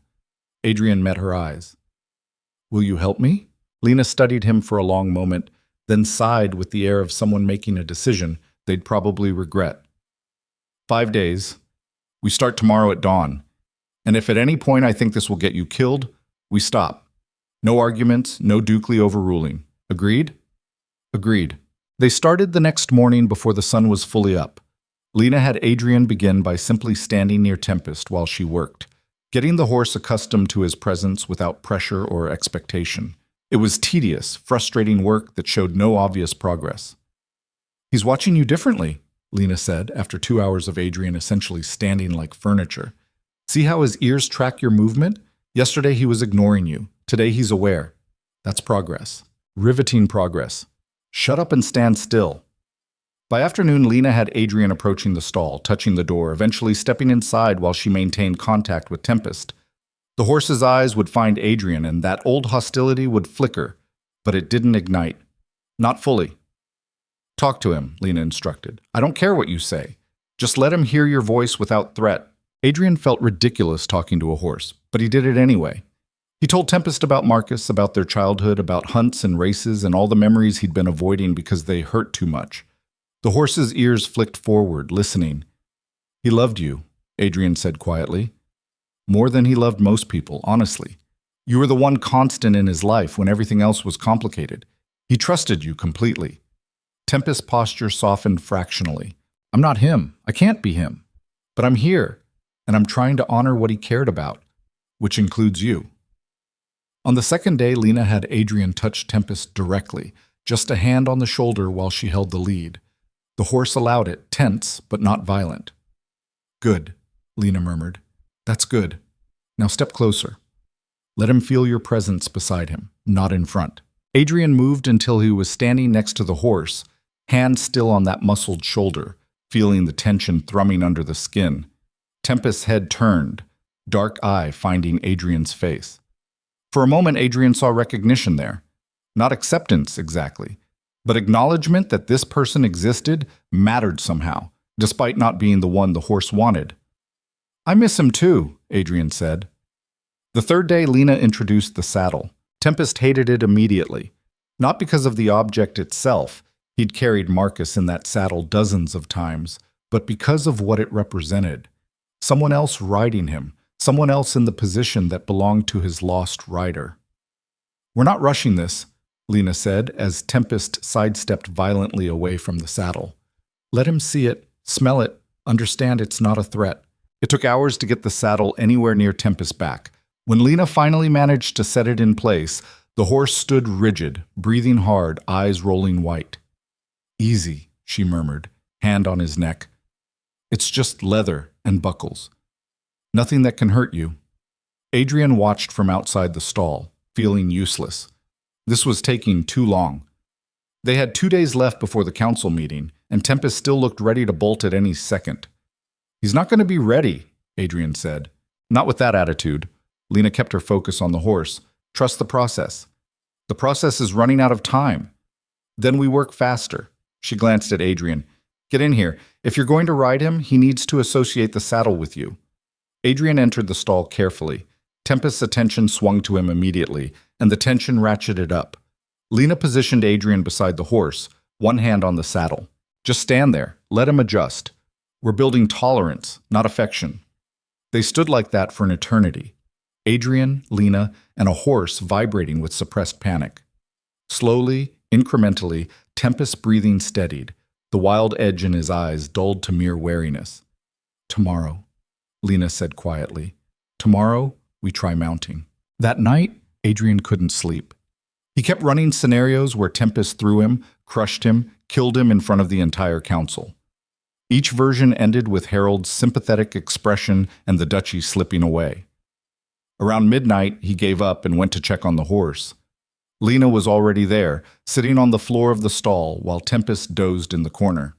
Adrian met her eyes. "Will you help me?" Lena studied him for a long moment, then sighed with the air of someone making a decision they'd probably regret. 5 days. We start tomorrow at dawn. And if at any point I think this will get you killed, we stop. No arguments, no duchy overruling. Agreed?" "Agreed." They started the next morning before the sun was fully up. Lena had Adrian begin by simply standing near Tempest while she worked, getting the horse accustomed to his presence without pressure or expectation. It was tedious, frustrating work that showed no obvious progress. "He's watching you differently," Lena said after 2 hours of Adrian essentially standing like furniture. "See how his ears track your movement? Yesterday he was ignoring you. Today he's aware. That's progress. Riveting progress. Shut up and stand still." By afternoon, Lena had Adrian approaching the stall, touching the door, eventually stepping inside while she maintained contact with Tempest. The horse's eyes would find Adrian, and that old hostility would flicker, but it didn't ignite. Not fully. "Talk to him," Lena instructed. "I don't care what you say. Just let him hear your voice without threat." Adrian felt ridiculous talking to a horse, but he did it anyway. He told Tempest about Marcus, about their childhood, about hunts and races, and all the memories he'd been avoiding because they hurt too much. The horse's ears flicked forward, listening. "He loved you," Adrian said quietly. "More than he loved most people, honestly. You were the one constant in his life when everything else was complicated. He trusted you completely." Tempest's posture softened fractionally. "I'm not him. I can't be him. But I'm here, and I'm trying to honor what he cared about, which includes you." On the second day, Lena had Adrian touch Tempest directly, just a hand on the shoulder while she held the lead. The horse allowed it, tense but not violent. "Good," Lena murmured. "That's good. Now step closer. Let him feel your presence beside him, not in front." Adrian moved until he was standing next to the horse, hand still on that muscled shoulder, feeling the tension thrumming under the skin. Tempest's head turned, dark eye finding Adrian's face. For a moment, Adrian saw recognition there. Not acceptance, exactly, but acknowledgement that this person existed mattered somehow, despite not being the one the horse wanted. "I miss him too," Adrian said. The third day, Lena introduced the saddle. Tempest hated it immediately. Not because of the object itself. He'd carried Marcus in that saddle dozens of times, but because of what it represented. Someone else riding him, someone else in the position that belonged to his lost rider. "We're not rushing this," Lena said as Tempest sidestepped violently away from the saddle. "Let him see it, smell it, understand it's not a threat." It took hours to get the saddle anywhere near Tempest's back. When Lena finally managed to set it in place, the horse stood rigid, breathing hard, eyes rolling white. "Easy," she murmured, hand on his neck. "It's just leather and buckles. Nothing that can hurt you." Adrian watched from outside the stall, feeling useless. This was taking too long. They had 2 days left before the council meeting, and Tempest still looked ready to bolt at any second. "He's not going to be ready," Adrian said. "Not with that attitude." Lena kept her focus on the horse. "Trust the process. The process is running out of time. Then we work faster." She glanced at Adrian. "Get in here. If you're going to ride him, he needs to associate the saddle with you." Adrian entered the stall carefully. Tempest's attention swung to him immediately, and the tension ratcheted up. Lena positioned Adrian beside the horse, one hand on the saddle. "Just stand there. Let him adjust. We're building tolerance, not affection." They stood like that for an eternity. Adrian, Lena, and a horse vibrating with suppressed panic. Slowly, incrementally, Tempest's breathing steadied, the wild edge in his eyes dulled to mere wariness. "Tomorrow," Lena said quietly. "Tomorrow, we try mounting." That night, Adrian couldn't sleep. He kept running scenarios where Tempest threw him, crushed him, killed him in front of the entire council. Each version ended with Harold's sympathetic expression and the duchy slipping away. Around midnight, he gave up and went to check on the horse. Lena was already there, sitting on the floor of the stall while Tempest dozed in the corner.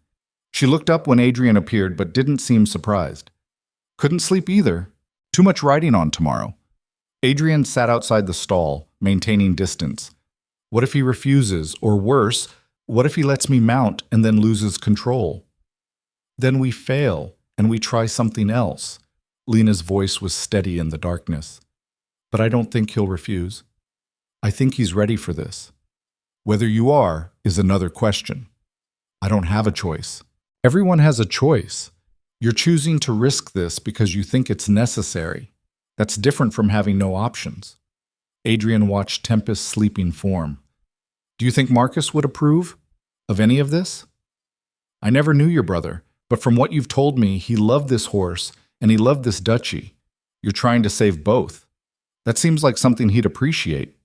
She looked up when Adrian appeared but didn't seem surprised. "Couldn't sleep either. Too much riding on tomorrow." Adrian sat outside the stall, maintaining distance. "What if he refuses, or worse, what if he lets me mount and then loses control?" "Then we fail, and we try something else." Lena's voice was steady in the darkness. "But I don't think he'll refuse. I think he's ready for this. Whether you are is another question. I don't have a choice. Everyone has a choice. You're choosing to risk this because you think it's necessary. That's different from having no options." Adrian watched Tempest's sleeping form. "Do you think Marcus would approve of any of this?" "I never knew your brother, but from what you've told me, he loved this horse and he loved this duchy. You're trying to save both. That seems like something he'd appreciate."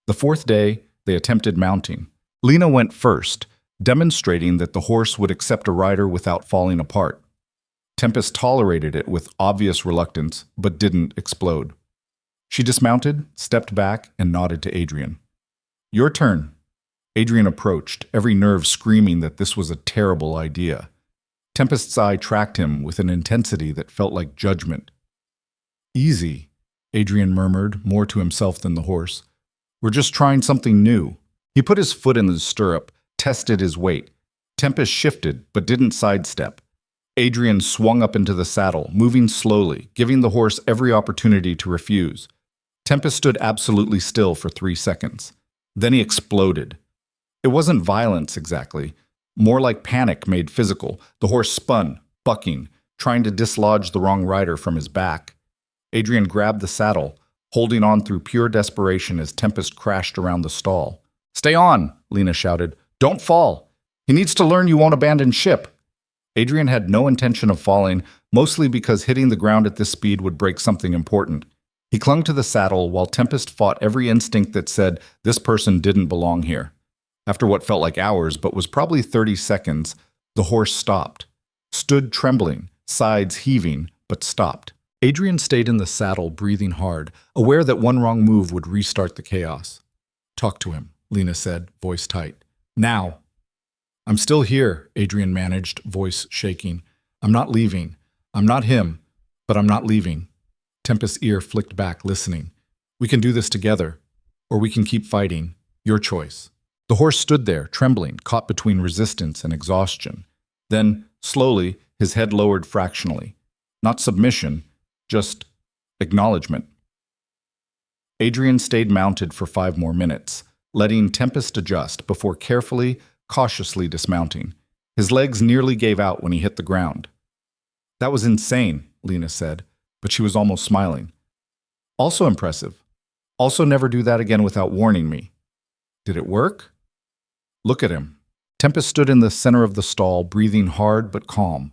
The fourth day, they attempted mounting. Lena went first, demonstrating that the horse would accept a rider without falling apart. Tempest tolerated it with obvious reluctance, but didn't explode. She dismounted, stepped back, and nodded to Adrian. "Your turn." Adrian approached, every nerve screaming that this was a terrible idea. Tempest's eye tracked him with an intensity that felt like judgment. "Easy," Adrian murmured, more to himself than the horse. "We're just trying something new." He put his foot in the stirrup, tested his weight. Tempest shifted, but didn't sidestep. Adrian swung up into the saddle, moving slowly, giving the horse every opportunity to refuse. Tempest stood absolutely still for 3 seconds. Then he exploded. It wasn't violence exactly, more like panic made physical. The horse spun, bucking, trying to dislodge the wrong rider from his back. Adrian grabbed the saddle, holding on through pure desperation as Tempest crashed around the stall. "Stay on," Lena shouted. "Don't fall. He needs to learn you won't abandon ship." Adrian had no intention of falling, mostly because hitting the ground at this speed would break something important. He clung to the saddle while Tempest fought every instinct that said this person didn't belong here. After what felt like hours, but was probably 30 seconds, the horse stopped. Stood trembling, sides heaving, but stopped. Adrian stayed in the saddle, breathing hard, aware that one wrong move would restart the chaos. "Talk to him," Lena said, voice tight. "Now." "I'm still here," Adrian managed, voice shaking. "I'm not leaving. I'm not him, but I'm not leaving." Tempest's ear flicked back, listening. "We can do this together, or we can keep fighting. Your choice." The horse stood there, trembling, caught between resistance and exhaustion. Then, slowly, his head lowered fractionally. Not submission, just acknowledgement. Adrian stayed mounted for 5 more minutes, letting Tempest adjust before carefully, cautiously dismounting. His legs nearly gave out when he hit the ground. That was insane, Lena said, but she was almost smiling. Also impressive. Also never do that again without warning me. Did it work? Look at him. Tempest stood in the center of the stall, breathing hard but calm.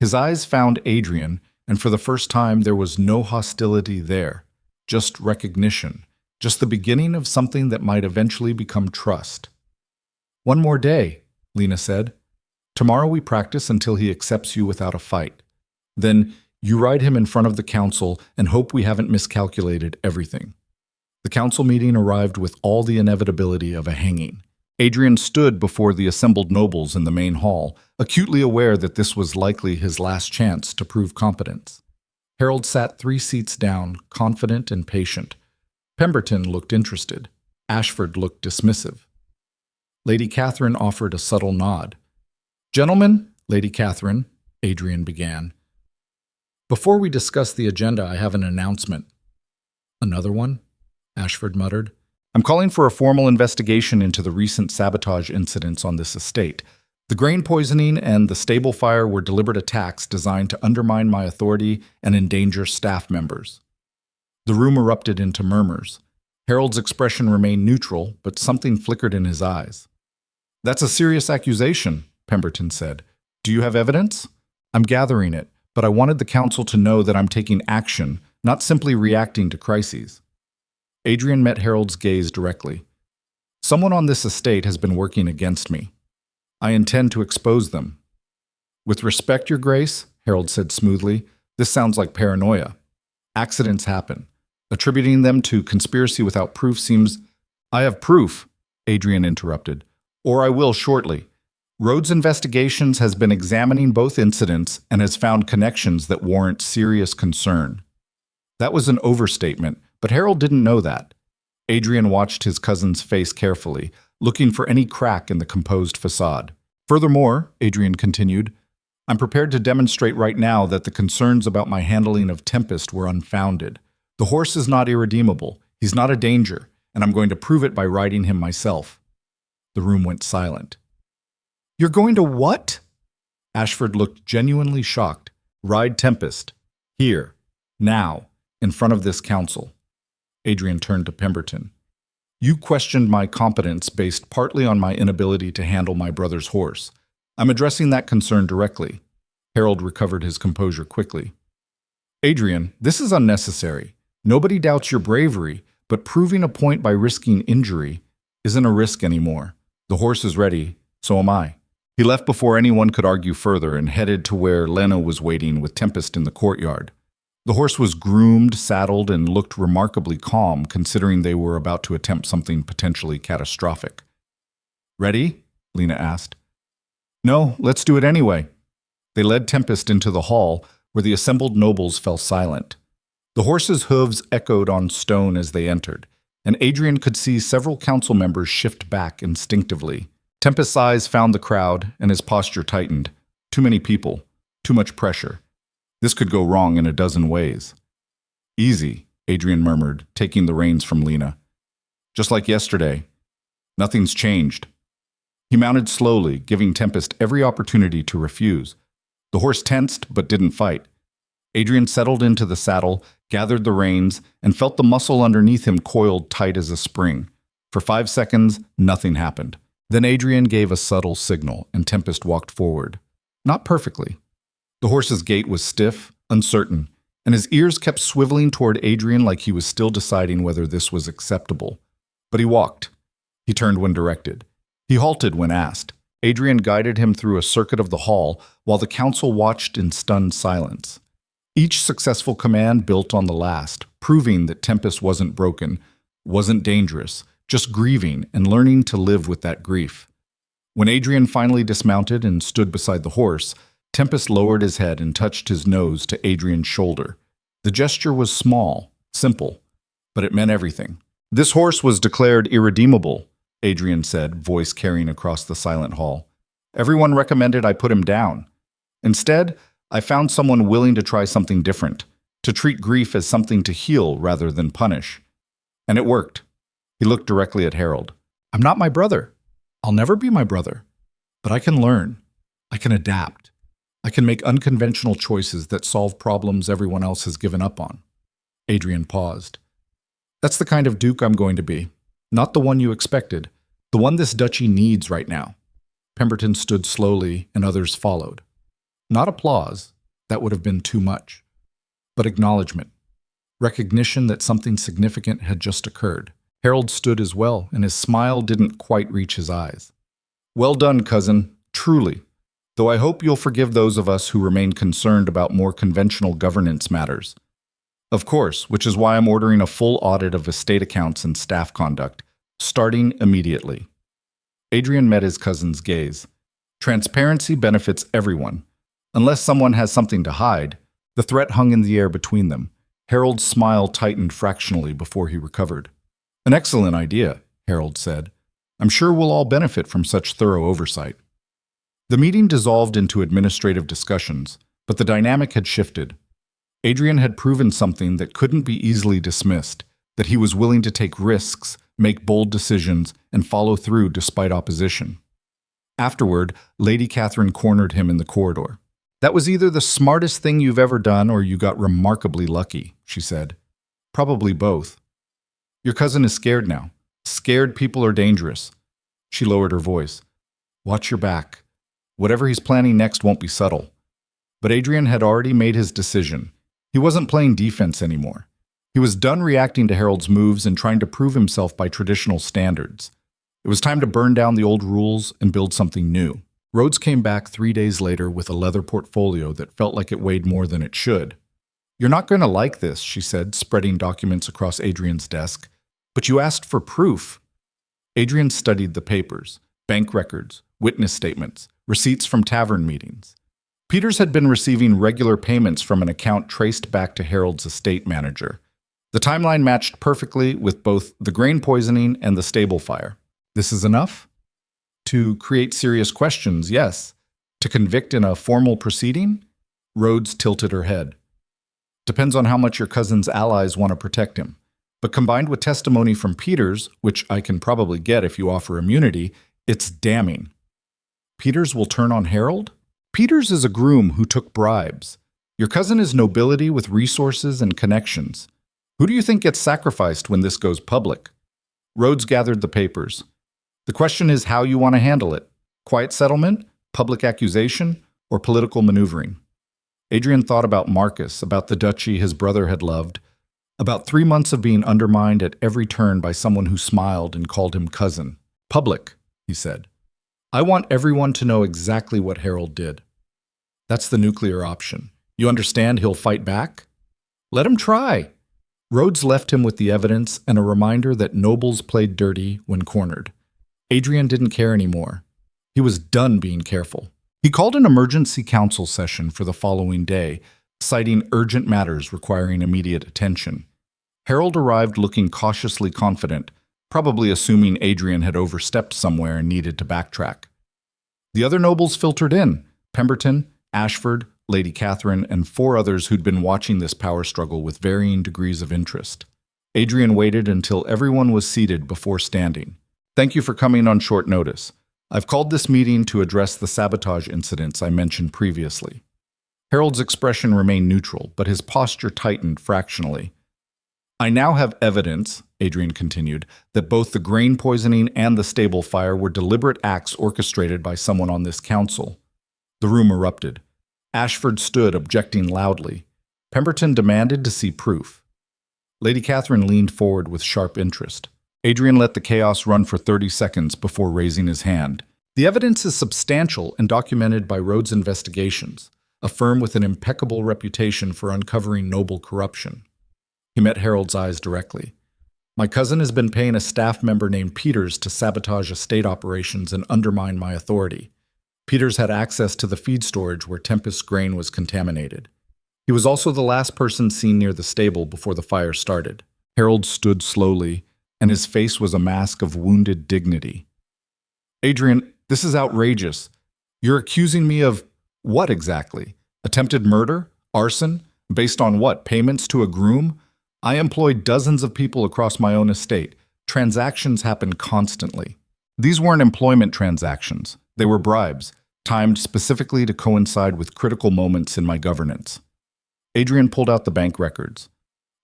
His eyes found Adrian, and for the first time there was no hostility there, just recognition, just the beginning of something that might eventually become trust. One more day, Lena said. Tomorrow we practice until he accepts you without a fight. Then you ride him in front of the council and hope we haven't miscalculated everything. The council meeting arrived with all the inevitability of a hanging. Adrian stood before the assembled nobles in the main hall, acutely aware that this was likely his last chance to prove competence. Harold sat 3 seats down, confident and patient. Pemberton looked interested. Ashford looked dismissive. Lady Catherine offered a subtle nod. "Gentlemen, Lady Catherine," Adrian began. "Before we discuss the agenda, I have an announcement." "Another one?" Ashford muttered. "I'm calling for a formal investigation into the recent sabotage incidents on this estate. The grain poisoning and the stable fire were deliberate attacks designed to undermine my authority and endanger staff members." The room erupted into murmurs. Harold's expression remained neutral, but something flickered in his eyes. "That's a serious accusation," Pemberton said. "Do you have evidence?" "I'm gathering it, but I wanted the council to know that I'm taking action, not simply reacting to crises." Adrian met Harold's gaze directly. "Someone on this estate has been working against me. I intend to expose them." "With respect, Your Grace," Harold said smoothly, "this sounds like paranoia. Accidents happen. Attributing them to conspiracy without proof seems—" "I have proof," Adrian interrupted. "Or I will shortly. Rhodes Investigations has been examining both incidents and has found connections that warrant serious concern." That was an overstatement, but Harold didn't know that. Adrian watched his cousin's face carefully, looking for any crack in the composed facade. "Furthermore," Adrian continued, "I'm prepared to demonstrate right now that the concerns about my handling of Tempest were unfounded. The horse is not irredeemable, he's not a danger, and I'm going to prove it by riding him myself." The room went silent. "You're going to what?" Ashford looked genuinely shocked. "Ride Tempest. Here. Now. In front of this council." Adrian turned to Pemberton. "You questioned my competence based partly on my inability to handle my brother's horse. I'm addressing that concern directly." Harold recovered his composure quickly. "Adrian, this is unnecessary. Nobody doubts your bravery, but proving a point by risking injury isn't a risk anymore. The horse is ready, so am I." He left before anyone could argue further and headed to where Lena was waiting with Tempest in the courtyard. The horse was groomed, saddled, and looked remarkably calm, considering they were about to attempt something potentially catastrophic. "Ready?" Lena asked. "No, let's do it anyway." They led Tempest into the hall, where the assembled nobles fell silent. The horse's hooves echoed on stone as they entered, and Adrian could see several council members shift back instinctively. Tempest's eyes found the crowd, and his posture tightened. Too many people. Too much pressure. This could go wrong in a dozen ways. "Easy," Adrian murmured, taking the reins from Lena. "Just like yesterday. Nothing's changed." He mounted slowly, giving Tempest every opportunity to refuse. The horse tensed but didn't fight. Adrian settled into the saddle, gathered the reins, and felt the muscle underneath him coiled tight as a spring. For 5 seconds, nothing happened. Then Adrian gave a subtle signal, and Tempest walked forward. Not perfectly. The horse's gait was stiff, uncertain, and his ears kept swiveling toward Adrian like he was still deciding whether this was acceptable. But he walked. He turned when directed. He halted when asked. Adrian guided him through a circuit of the hall while the council watched in stunned silence. Each successful command built on the last, proving that Tempest wasn't broken, wasn't dangerous, just grieving and learning to live with that grief. When Adrian finally dismounted and stood beside the horse, Tempest lowered his head and touched his nose to Adrian's shoulder. The gesture was small, simple, but it meant everything. "This horse was declared irredeemable," Adrian said, voice carrying across the silent hall. "Everyone recommended I put him down. Instead, I found someone willing to try something different, to treat grief as something to heal rather than punish. And it worked." He looked directly at Harold. "I'm not my brother. I'll never be my brother. But I can learn. I can adapt. I can make unconventional choices that solve problems everyone else has given up on. Adrian paused. That's the kind of duke I'm going to be. Not the one you expected. The one this duchy needs right now. Pemberton stood slowly, and others followed. Not applause. That would have been too much. But acknowledgement. Recognition that something significant had just occurred. Harold stood as well, and his smile didn't quite reach his eyes. Well done, cousin. Truly. Though I hope you'll forgive those of us who remain concerned about more conventional governance matters. Of course, which is why I'm ordering a full audit of estate accounts and staff conduct, starting immediately. Adrian met his cousin's gaze. Transparency benefits everyone. Unless someone has something to hide, the threat hung in the air between them. Harold's smile tightened fractionally before he recovered. An excellent idea, Harold said. I'm sure we'll all benefit from such thorough oversight. The meeting dissolved into administrative discussions, but the dynamic had shifted. Adrian had proven something that couldn't be easily dismissed, that he was willing to take risks, make bold decisions, and follow through despite opposition. Afterward, Lady Catherine cornered him in the corridor. That was either the smartest thing you've ever done or you got remarkably lucky, she said. Probably both. Your cousin is scared now. Scared people are dangerous. She lowered her voice. Watch your back. Whatever he's planning next won't be subtle. But Adrian had already made his decision. He wasn't playing defense anymore. He was done reacting to Harold's moves and trying to prove himself by traditional standards. It was time to burn down the old rules and build something new. Rhodes came back 3 days later with a leather portfolio that felt like it weighed more than it should. You're not going to like this, she said, spreading documents across Adrian's desk. But you asked for proof. Adrian studied the papers, bank records, witness statements, receipts from tavern meetings. Peters had been receiving regular payments from an account traced back to Harold's estate manager. The timeline matched perfectly with both the grain poisoning and the stable fire. This is enough? To create serious questions, yes. To convict in a formal proceeding? Rhodes tilted her head. Depends on how much your cousin's allies want to protect him. But combined with testimony from Peters, which I can probably get if you offer immunity, it's damning. Peters will turn on Harold? Peters is a groom who took bribes. Your cousin is nobility with resources and connections. Who do you think gets sacrificed when this goes public? Rhodes gathered the papers. The question is how you want to handle it. Quiet settlement, public accusation, or political maneuvering? Adrian thought about Marcus, about the duchy his brother had loved, about 3 months of being undermined at every turn by someone who smiled and called him cousin. Public, he said. I want everyone to know exactly what Harold did. That's the nuclear option. You understand he'll fight back? Let him try. Rhodes left him with the evidence and a reminder that nobles played dirty when cornered. Adrian didn't care anymore. He was done being careful. He called an emergency council session for the following day, citing urgent matters requiring immediate attention. Harold arrived looking cautiously confident, probably assuming Adrian had overstepped somewhere and needed to backtrack. The other nobles filtered in: Pemberton, Ashford, Lady Catherine, and 4 others who'd been watching this power struggle with varying degrees of interest. Adrian waited until everyone was seated before standing. Thank you for coming on short notice. I've called this meeting to address the sabotage incidents I mentioned previously. Harold's expression remained neutral, but his posture tightened fractionally. I now have evidence, Adrian continued, that both the grain poisoning and the stable fire were deliberate acts orchestrated by someone on this council. The room erupted. Ashford stood, objecting loudly. Pemberton demanded to see proof. Lady Catherine leaned forward with sharp interest. Adrian let the chaos run for 30 seconds before raising his hand. The evidence is substantial and documented by Rhodes Investigations, a firm with an impeccable reputation for uncovering noble corruption. He met Harold's eyes directly. My cousin has been paying a staff member named Peters to sabotage estate operations and undermine my authority. Peters had access to the feed storage where Tempest's grain was contaminated. He was also the last person seen near the stable before the fire started. Harold stood slowly, and his face was a mask of wounded dignity. Adrian, this is outrageous. You're accusing me of what exactly? Attempted murder? Arson? Based on what? Payments to a groom? I employed dozens of people across my own estate. Transactions happen constantly. These weren't employment transactions. They were bribes. timed specifically to coincide with critical moments in my governance. Adrian pulled out the bank records.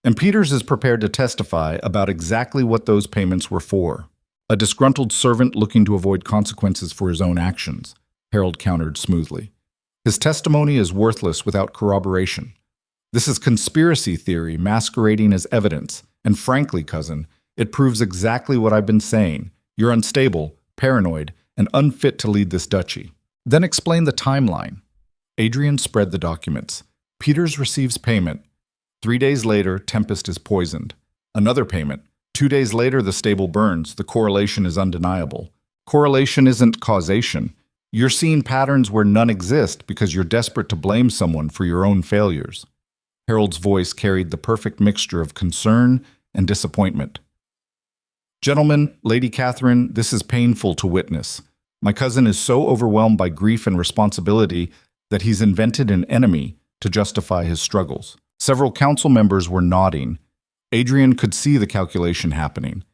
And Peters is prepared to testify about exactly what those payments were for. A disgruntled servant looking to avoid consequences for his own actions, Harold countered smoothly. His testimony is worthless without corroboration. This is conspiracy theory masquerading as evidence, and frankly, cousin, it proves exactly what I've been saying. You're unstable, paranoid, and unfit to lead this duchy. Then explain the timeline. Adrian spread the documents. Peters receives payment. 3 days later, Tempest is poisoned. Another payment. 2 days later, the stable burns. The correlation is undeniable. Correlation isn't causation. You're seeing patterns where none exist because you're desperate to blame someone for your own failures. Harold's voice carried the perfect mixture of concern and disappointment. Gentlemen, Lady Catherine, this is painful to witness. My cousin is so overwhelmed by grief and responsibility that he's invented an enemy to justify his struggles. Several council members were nodding. Adrian could see the calculation happening.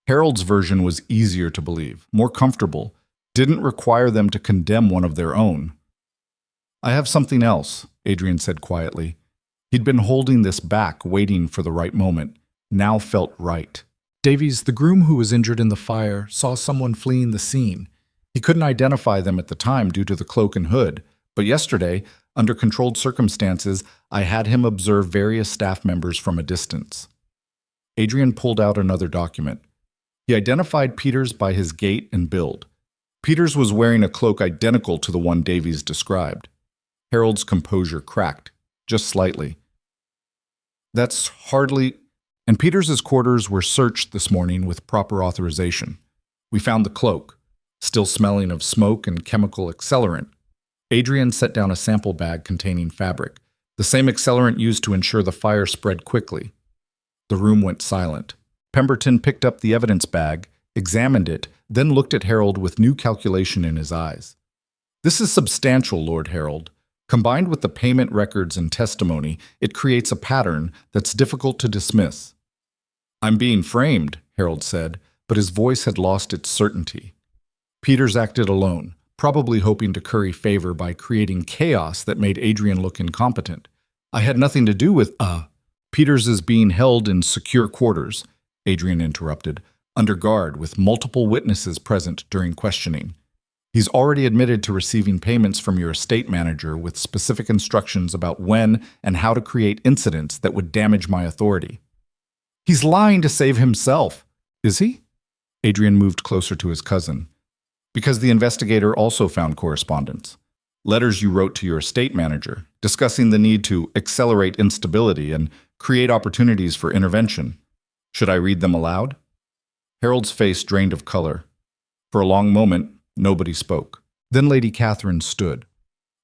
Harold's version was easier to believe, more comfortable, didn't require them to condemn one of their own. I have something else, Adrian said quietly. He'd been holding this back, waiting for the right moment. Now felt right. Davies, the groom who was injured in the fire, saw someone fleeing the scene. He couldn't identify them at the time due to the cloak and hood, but yesterday, under controlled circumstances, I had him observe various staff members from a distance. Adrian pulled out another document. He identified Peters by his gait and build. Peters was wearing a cloak identical to the one Davies described. Harold's composure cracked, just slightly. That's hardly... And Peters's quarters were searched this morning with proper authorization. We found the cloak, still smelling of smoke and chemical accelerant. Adrian set down a sample bag containing fabric, the same accelerant used to ensure the fire spread quickly. The room went silent. Pemberton picked up the evidence bag, examined it, then looked at Harold with new calculation in his eyes. This is substantial, Lord Harold. Combined with the payment records and testimony, it creates a pattern that's difficult to dismiss. I'm being framed, Harold said, but his voice had lost its certainty. Peters acted alone, probably hoping to curry favor by creating chaos that made Adrian look incompetent. I had nothing to do with, Peters is being held in secure quarters, Adrian interrupted, under guard with multiple witnesses present during questioning. He's already admitted to receiving payments from your estate manager with specific instructions about when and how to create incidents that would damage my authority. He's lying to save himself, is he? Adrian moved closer to his cousin. Because the investigator also found correspondence. Letters you wrote to your estate manager, discussing the need to accelerate instability and create opportunities for intervention. Should I read them aloud? Harold's face drained of color. For a long moment, nobody spoke. Then Lady Catherine stood.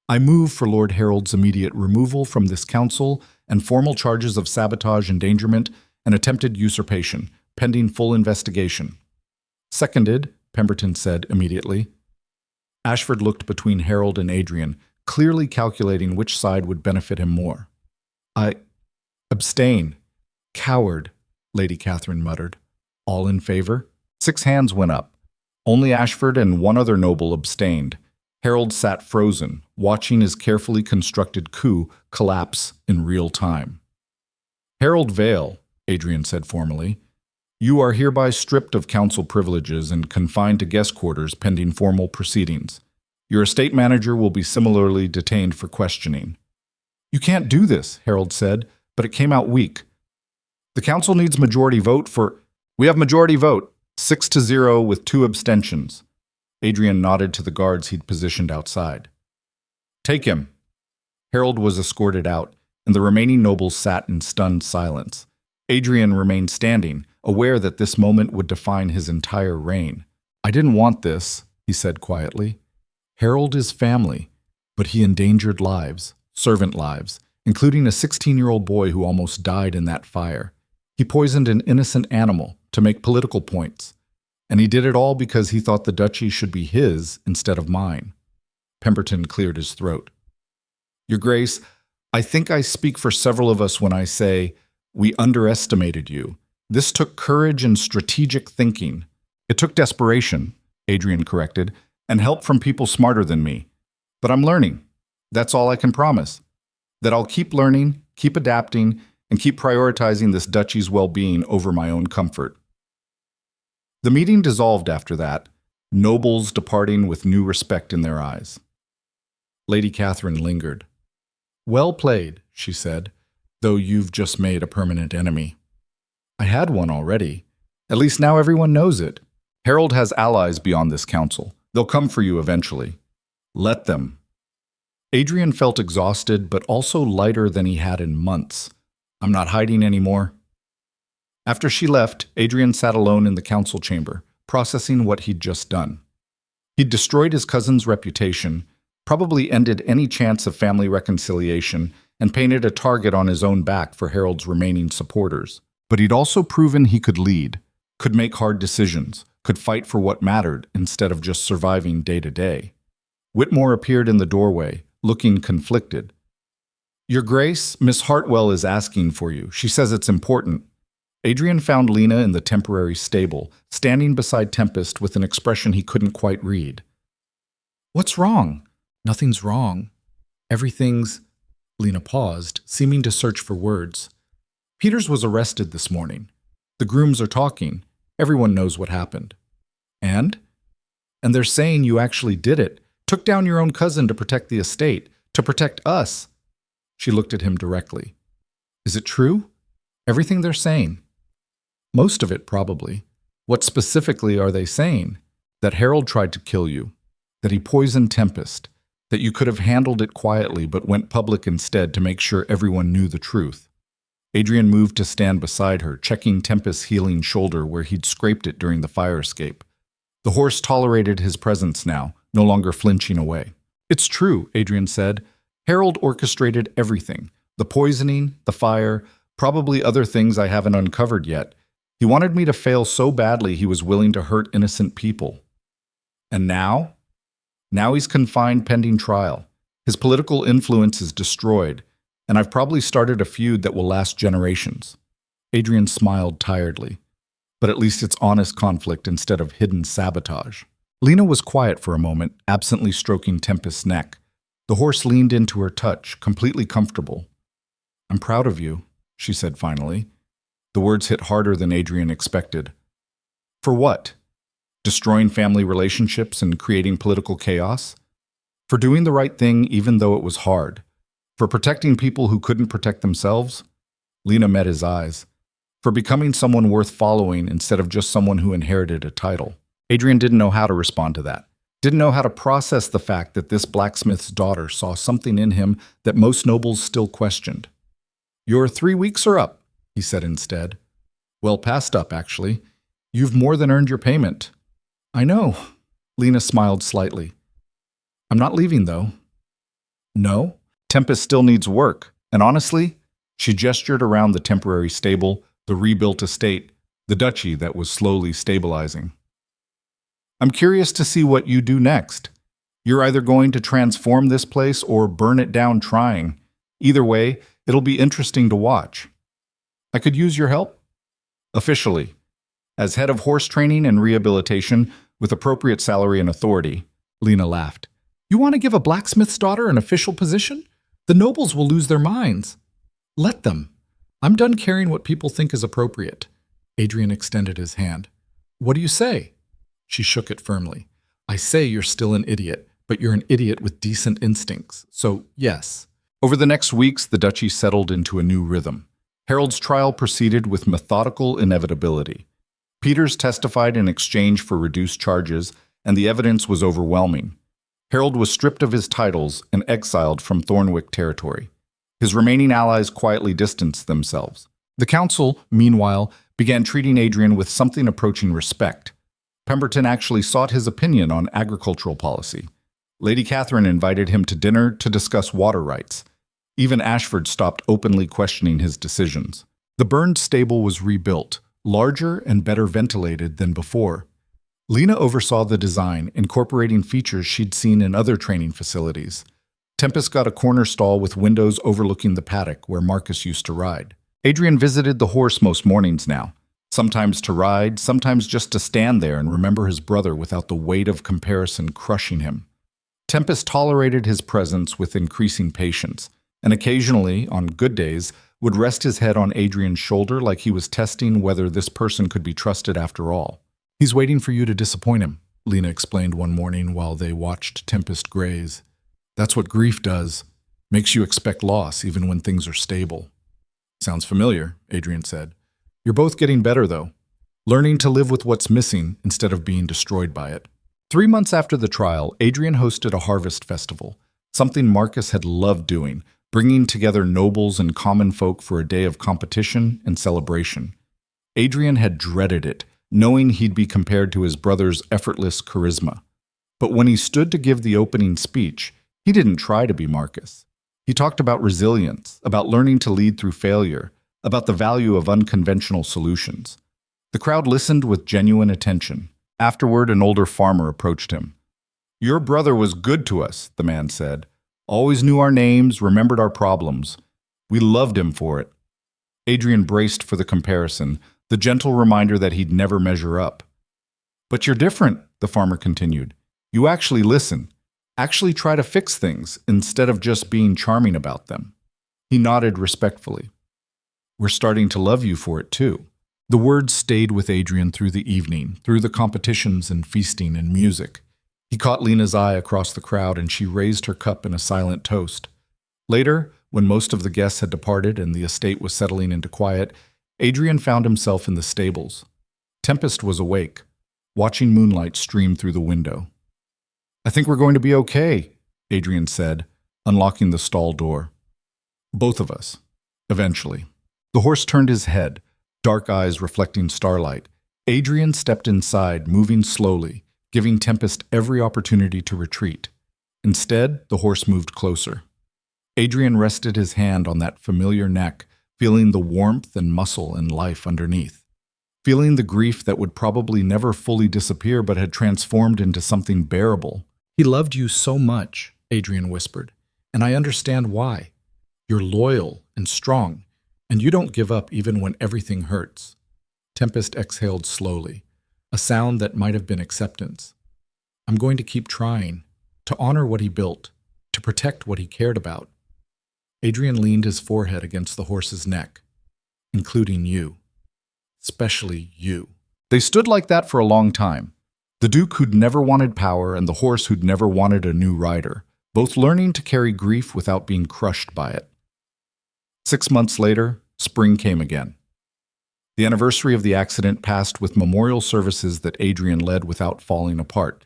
I move for Lord Harold's immediate removal from this council and formal charges of sabotage, endangerment, and attempted usurpation, pending full investigation. Seconded, Pemberton said immediately. Ashford looked between Harold and Adrian, clearly calculating which side would benefit him more. I abstain. Coward, Lady Catherine muttered. All in favor? 6 hands went up. Only Ashford and one other noble abstained. Harold sat frozen, watching his carefully constructed coup collapse in real time. Harold Vale, Adrian said formally, you are hereby stripped of council privileges and confined to guest quarters pending formal proceedings. Your estate manager will be similarly detained for questioning. You can't do this, Harold said, but it came out weak. The council needs majority vote for... We have majority vote, 6-0 with 2 abstentions. Adrian nodded to the guards he'd positioned outside. Take him. Harold was escorted out, and the remaining nobles sat in stunned silence. Adrian remained standing, aware that this moment would define his entire reign. I didn't want this, he said quietly. Harold is family, but he endangered lives, servant lives, including a 16-year-old boy who almost died in that fire. He poisoned an innocent animal to make political points, and he did it all because he thought the duchy should be his instead of mine. Pemberton cleared his throat. Your Grace, I think I speak for several of us when I say, we underestimated you. This took courage and strategic thinking. It took desperation, Adrian corrected, and help from people smarter than me. But I'm learning. That's all I can promise. That I'll keep learning, keep adapting, and keep prioritizing this duchy's well-being over my own comfort. The meeting dissolved after that, nobles departing with new respect in their eyes. Lady Catherine lingered. "Well played," she said, "though you've just made a permanent enemy." "I had one already. At least now everyone knows it. Harold has allies beyond this council. They'll come for you eventually. Let them." Adrian felt exhausted, but also lighter than he had in months. "I'm not hiding anymore." After she left, Adrian sat alone in the council chamber, processing what he'd just done. He'd destroyed his cousin's reputation, probably ended any chance of family reconciliation, and painted a target on his own back for Harold's remaining supporters. But he'd also proven he could lead, could make hard decisions, could fight for what mattered instead of just surviving day to day. Whitmore appeared in the doorway, looking conflicted. "Your Grace, Miss Hartwell is asking for you. She says it's important." Adrian found Lena in the temporary stable, standing beside Tempest with an expression he couldn't quite read. "What's wrong?" "Nothing's wrong. Everything's—" Lena paused, seeming to search for words. "Peters was arrested this morning. The grooms are talking. Everyone knows what happened." "And?" "And they're saying you actually did it. Took down your own cousin to protect the estate. To protect us." She looked at him directly. "Is it true? Everything they're saying?" "Most of it, probably. What specifically are they saying? That Harold tried to kill you. That he poisoned Tempest. That you could have handled it quietly but went public instead to make sure everyone knew the truth." Adrian moved to stand beside her, checking Tempest's healing shoulder where he'd scraped it during the fire escape. The horse tolerated his presence now, no longer flinching away. "It's true," Adrian said. "Harold orchestrated everything. The poisoning, the fire, probably other things I haven't uncovered yet. He wanted me to fail so badly he was willing to hurt innocent people. And now? Now he's confined pending trial. His political influence is destroyed, and I've probably started a feud that will last generations." Adrian smiled tiredly. "But at least it's honest conflict instead of hidden sabotage." Lena was quiet for a moment, absently stroking Tempest's neck. The horse leaned into her touch, completely comfortable. "I'm proud of you," she said finally. The words hit harder than Adrian expected. "For what? Destroying family relationships and creating political chaos? For doing the right thing even though it was hard? For protecting people who couldn't protect themselves?" Lena met his eyes. "For becoming someone worth following instead of just someone who inherited a title." Adrian didn't know how to respond to that. Didn't know how to process the fact that this blacksmith's daughter saw something in him that most nobles still questioned. "Your 3 weeks are up," he said instead. "Well past up, actually. You've more than earned your payment." "I know." Lena smiled slightly. "I'm not leaving, though." "No? Tempest still needs work. And honestly," she gestured around the temporary stable, the rebuilt estate, the duchy that was slowly stabilizing. "I'm curious to see what you do next. You're either going to transform this place or burn it down trying. Either way, it'll be interesting to watch." "I could use your help?" "Officially. As head of horse training and rehabilitation, with appropriate salary and authority." Lena laughed. "You want to give a blacksmith's daughter an official position? The nobles will lose their minds." "Let them. I'm done caring what people think is appropriate." Adrian extended his hand. "What do you say?" She shook it firmly. "I say you're still an idiot, but you're an idiot with decent instincts. So, yes." Over the next weeks, the duchy settled into a new rhythm. Harold's trial proceeded with methodical inevitability. Peters testified in exchange for reduced charges, and the evidence was overwhelming. Harold was stripped of his titles and exiled from Thornwick territory. His remaining allies quietly distanced themselves. The council, meanwhile, began treating Adrian with something approaching respect. Pemberton actually sought his opinion on agricultural policy. Lady Catherine invited him to dinner to discuss water rights. Even Ashford stopped openly questioning his decisions. The burned stable was rebuilt, larger and better ventilated than before. Lena oversaw the design, incorporating features she'd seen in other training facilities. Tempest got a corner stall with windows overlooking the paddock where Marcus used to ride. Adrian visited the horse most mornings now, sometimes to ride, sometimes just to stand there and remember his brother without the weight of comparison crushing him. Tempest tolerated his presence with increasing patience, and occasionally, on good days, would rest his head on Adrian's shoulder like he was testing whether this person could be trusted after all. "He's waiting for you to disappoint him," Lena explained one morning while they watched Tempest graze. "That's what grief does. Makes you expect loss even when things are stable." "Sounds familiar," Adrian said. "You're both getting better, though. Learning to live with what's missing instead of being destroyed by it." 3 months after the trial, Adrian hosted a harvest festival, something Marcus had loved doing, bringing together nobles and common folk for a day of competition and celebration. Adrian had dreaded it, knowing he'd be compared to his brother's effortless charisma. But when he stood to give the opening speech, he didn't try to be Marcus. He talked about resilience, about learning to lead through failure, about the value of unconventional solutions. The crowd listened with genuine attention. Afterward, an older farmer approached him. "Your brother was good to us," the man said. "Always knew our names, remembered our problems. We loved him for it." Adrian braced for the comparison, the gentle reminder that he'd never measure up. "But you're different," the farmer continued. "You actually listen, actually try to fix things instead of just being charming about them." He nodded respectfully. "We're starting to love you for it, too." The words stayed with Adrian through the evening, through the competitions and feasting and music. He caught Lena's eye across the crowd, and she raised her cup in a silent toast. Later, when most of the guests had departed and the estate was settling into quiet, Adrian found himself in the stables. Tempest was awake, watching moonlight stream through the window. "I think we're going to be okay," Adrian said, unlocking the stall door. "Both of us. Eventually." The horse turned his head, dark eyes reflecting starlight. Adrian stepped inside, moving slowly, giving Tempest every opportunity to retreat. Instead, the horse moved closer. Adrian rested his hand on that familiar neck, feeling the warmth and muscle and life underneath. Feeling the grief that would probably never fully disappear but had transformed into something bearable. "He loved you so much," Adrian whispered, "and I understand why. You're loyal and strong, and you don't give up even when everything hurts." Tempest exhaled slowly, a sound that might have been acceptance. "I'm going to keep trying, to honor what he built, to protect what he cared about." Adrian leaned his forehead against the horse's neck. "Including you. Especially you." They stood like that for a long time. The Duke who'd never wanted power and the horse who'd never wanted a new rider, both learning to carry grief without being crushed by it. 6 months later, spring came again. The anniversary of the accident passed with memorial services that Adrian led without falling apart.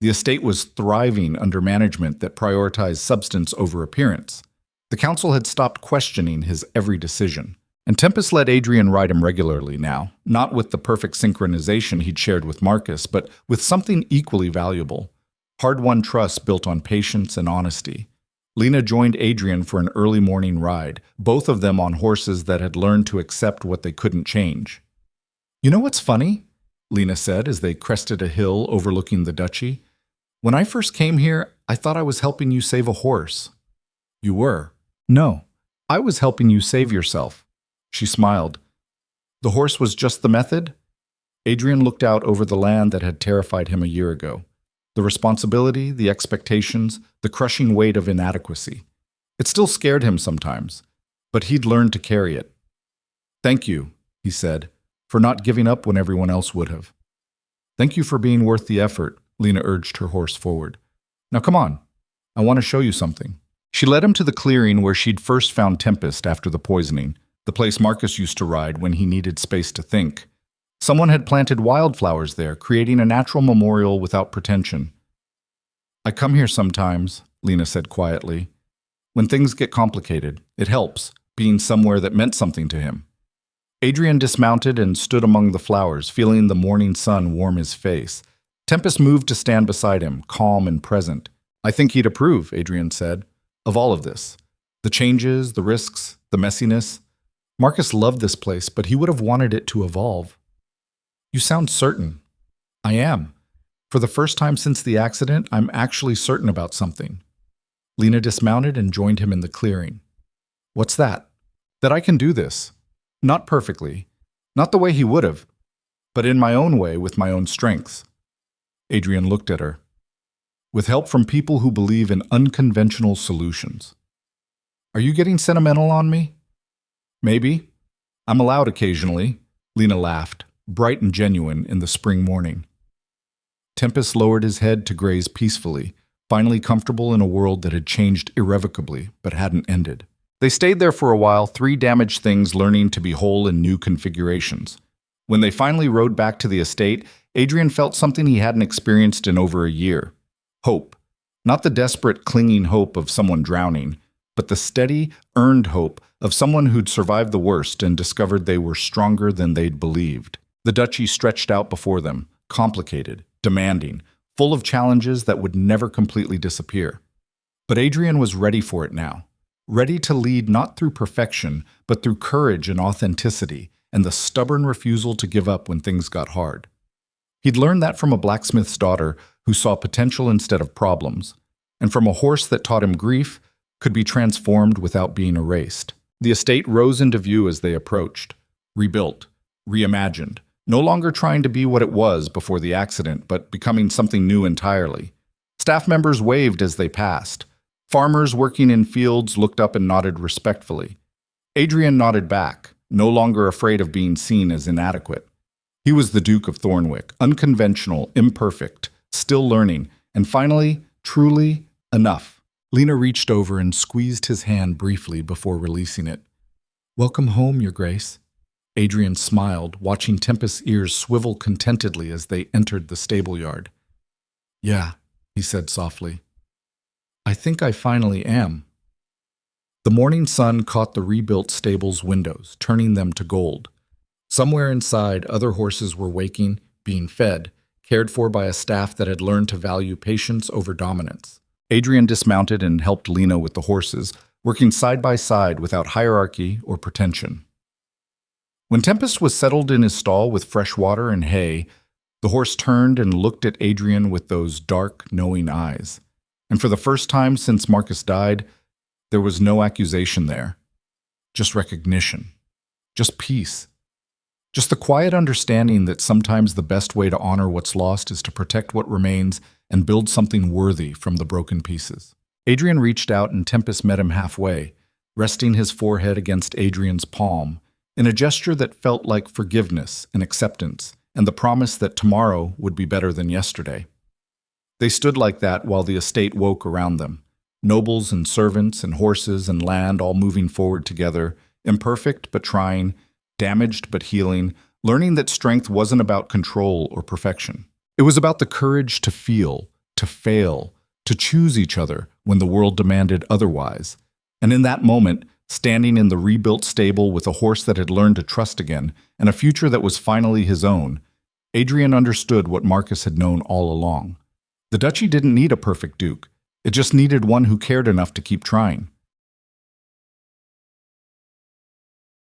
The estate was thriving under management that prioritized substance over appearance. The council had stopped questioning his every decision, and Tempest let Adrian ride him regularly now, not with the perfect synchronization he'd shared with Marcus, but with something equally valuable: hard-won trust built on patience and honesty. Lena joined Adrian for an early morning ride, both of them on horses that had learned to accept what they couldn't change. "You know what's funny?" Lena said as they crested a hill overlooking the duchy. "When I first came here, I thought I was helping you save a horse." "You were." "No, I was helping you save yourself." She smiled. "The horse was just the method?" Adrian looked out over the land that had terrified him a year ago. The responsibility, the expectations, the crushing weight of inadequacy. It still scared him sometimes, but he'd learned to carry it. "Thank you," he said, "for not giving up when everyone else would have." "Thank you for being worth the effort," Lena urged her horse forward. "Now come on, I want to show you something." She led him to the clearing where she'd first found Tempest after the poisoning, the place Marcus used to ride when he needed space to think. Someone had planted wildflowers there, creating a natural memorial without pretension. "I come here sometimes," Lena said quietly. "When things get complicated, it helps, being somewhere that meant something to him." Adrian dismounted and stood among the flowers, feeling the morning sun warm his face. Tempest moved to stand beside him, calm and present. "I think he'd approve," Adrian said, "of all of this. The changes, the risks, the messiness. Marcus loved this place, but he would have wanted it to evolve." "You sound certain." "I am. For the first time since the accident, I'm actually certain about something." Lena dismounted and joined him in the clearing. "What's that?" "That I can do this. Not perfectly. Not the way he would have. But in my own way with my own strengths." Adrian looked at her. with help from people who believe in unconventional solutions. Are you getting sentimental on me? Maybe. I'm allowed occasionally, Lena laughed, bright and genuine in the spring morning. Tempest lowered his head to graze peacefully, finally comfortable in a world that had changed irrevocably but hadn't ended. They stayed there for a while, three damaged things learning to be whole in new configurations. When they finally rode back to the estate, Adrian felt something he hadn't experienced in over a year. Hope. Not the desperate, clinging hope of someone drowning, but the steady, earned hope of someone who'd survived the worst and discovered they were stronger than they'd believed. The duchy stretched out before them, complicated, demanding, full of challenges that would never completely disappear. But Adrian was ready for it now, ready to lead not through perfection, but through courage and authenticity, and the stubborn refusal to give up when things got hard. He'd learned that from a blacksmith's daughter who saw potential instead of problems, and from a horse that taught him grief could be transformed without being erased. The estate rose into view as they approached, rebuilt, reimagined, no longer trying to be what it was before the accident, but becoming something new entirely. Staff members waved as they passed. Farmers working in fields looked up and nodded respectfully. Adrian nodded back, no longer afraid of being seen as inadequate. He was the Duke of Thornwick, unconventional, imperfect, still learning, and finally, truly, enough. Lena reached over and squeezed his hand briefly before releasing it. "Welcome home, Your Grace." Adrian smiled, watching Tempest's ears swivel contentedly as they entered the stable yard. "Yeah," he said softly. "I think I finally am." The morning sun caught the rebuilt stable's windows, turning them to gold. Somewhere inside, other horses were waking, being fed, cared for by a staff that had learned to value patience over dominance. Adrian dismounted and helped Lena with the horses, working side by side without hierarchy or pretension. When Tempest was settled in his stall with fresh water and hay, the horse turned and looked at Adrian with those dark, knowing eyes. And for the first time since Marcus died, there was no accusation there. Just recognition. Just peace. Just the quiet understanding that sometimes the best way to honor what's lost is to protect what remains and build something worthy from the broken pieces. Adrian reached out and Tempest met him halfway, resting his forehead against Adrian's palm, in a gesture that felt like forgiveness and acceptance, and the promise that tomorrow would be better than yesterday. They stood like that while the estate woke around them, nobles and servants and horses and land all moving forward together, imperfect but trying, damaged but healing, learning that strength wasn't about control or perfection. It was about the courage to feel, to fail, to choose each other when the world demanded otherwise. And in that moment, standing in the rebuilt stable with a horse that had learned to trust again, and a future that was finally his own, Adrian understood what Marcus had known all along. The duchy didn't need a perfect duke. It just needed one who cared enough to keep trying.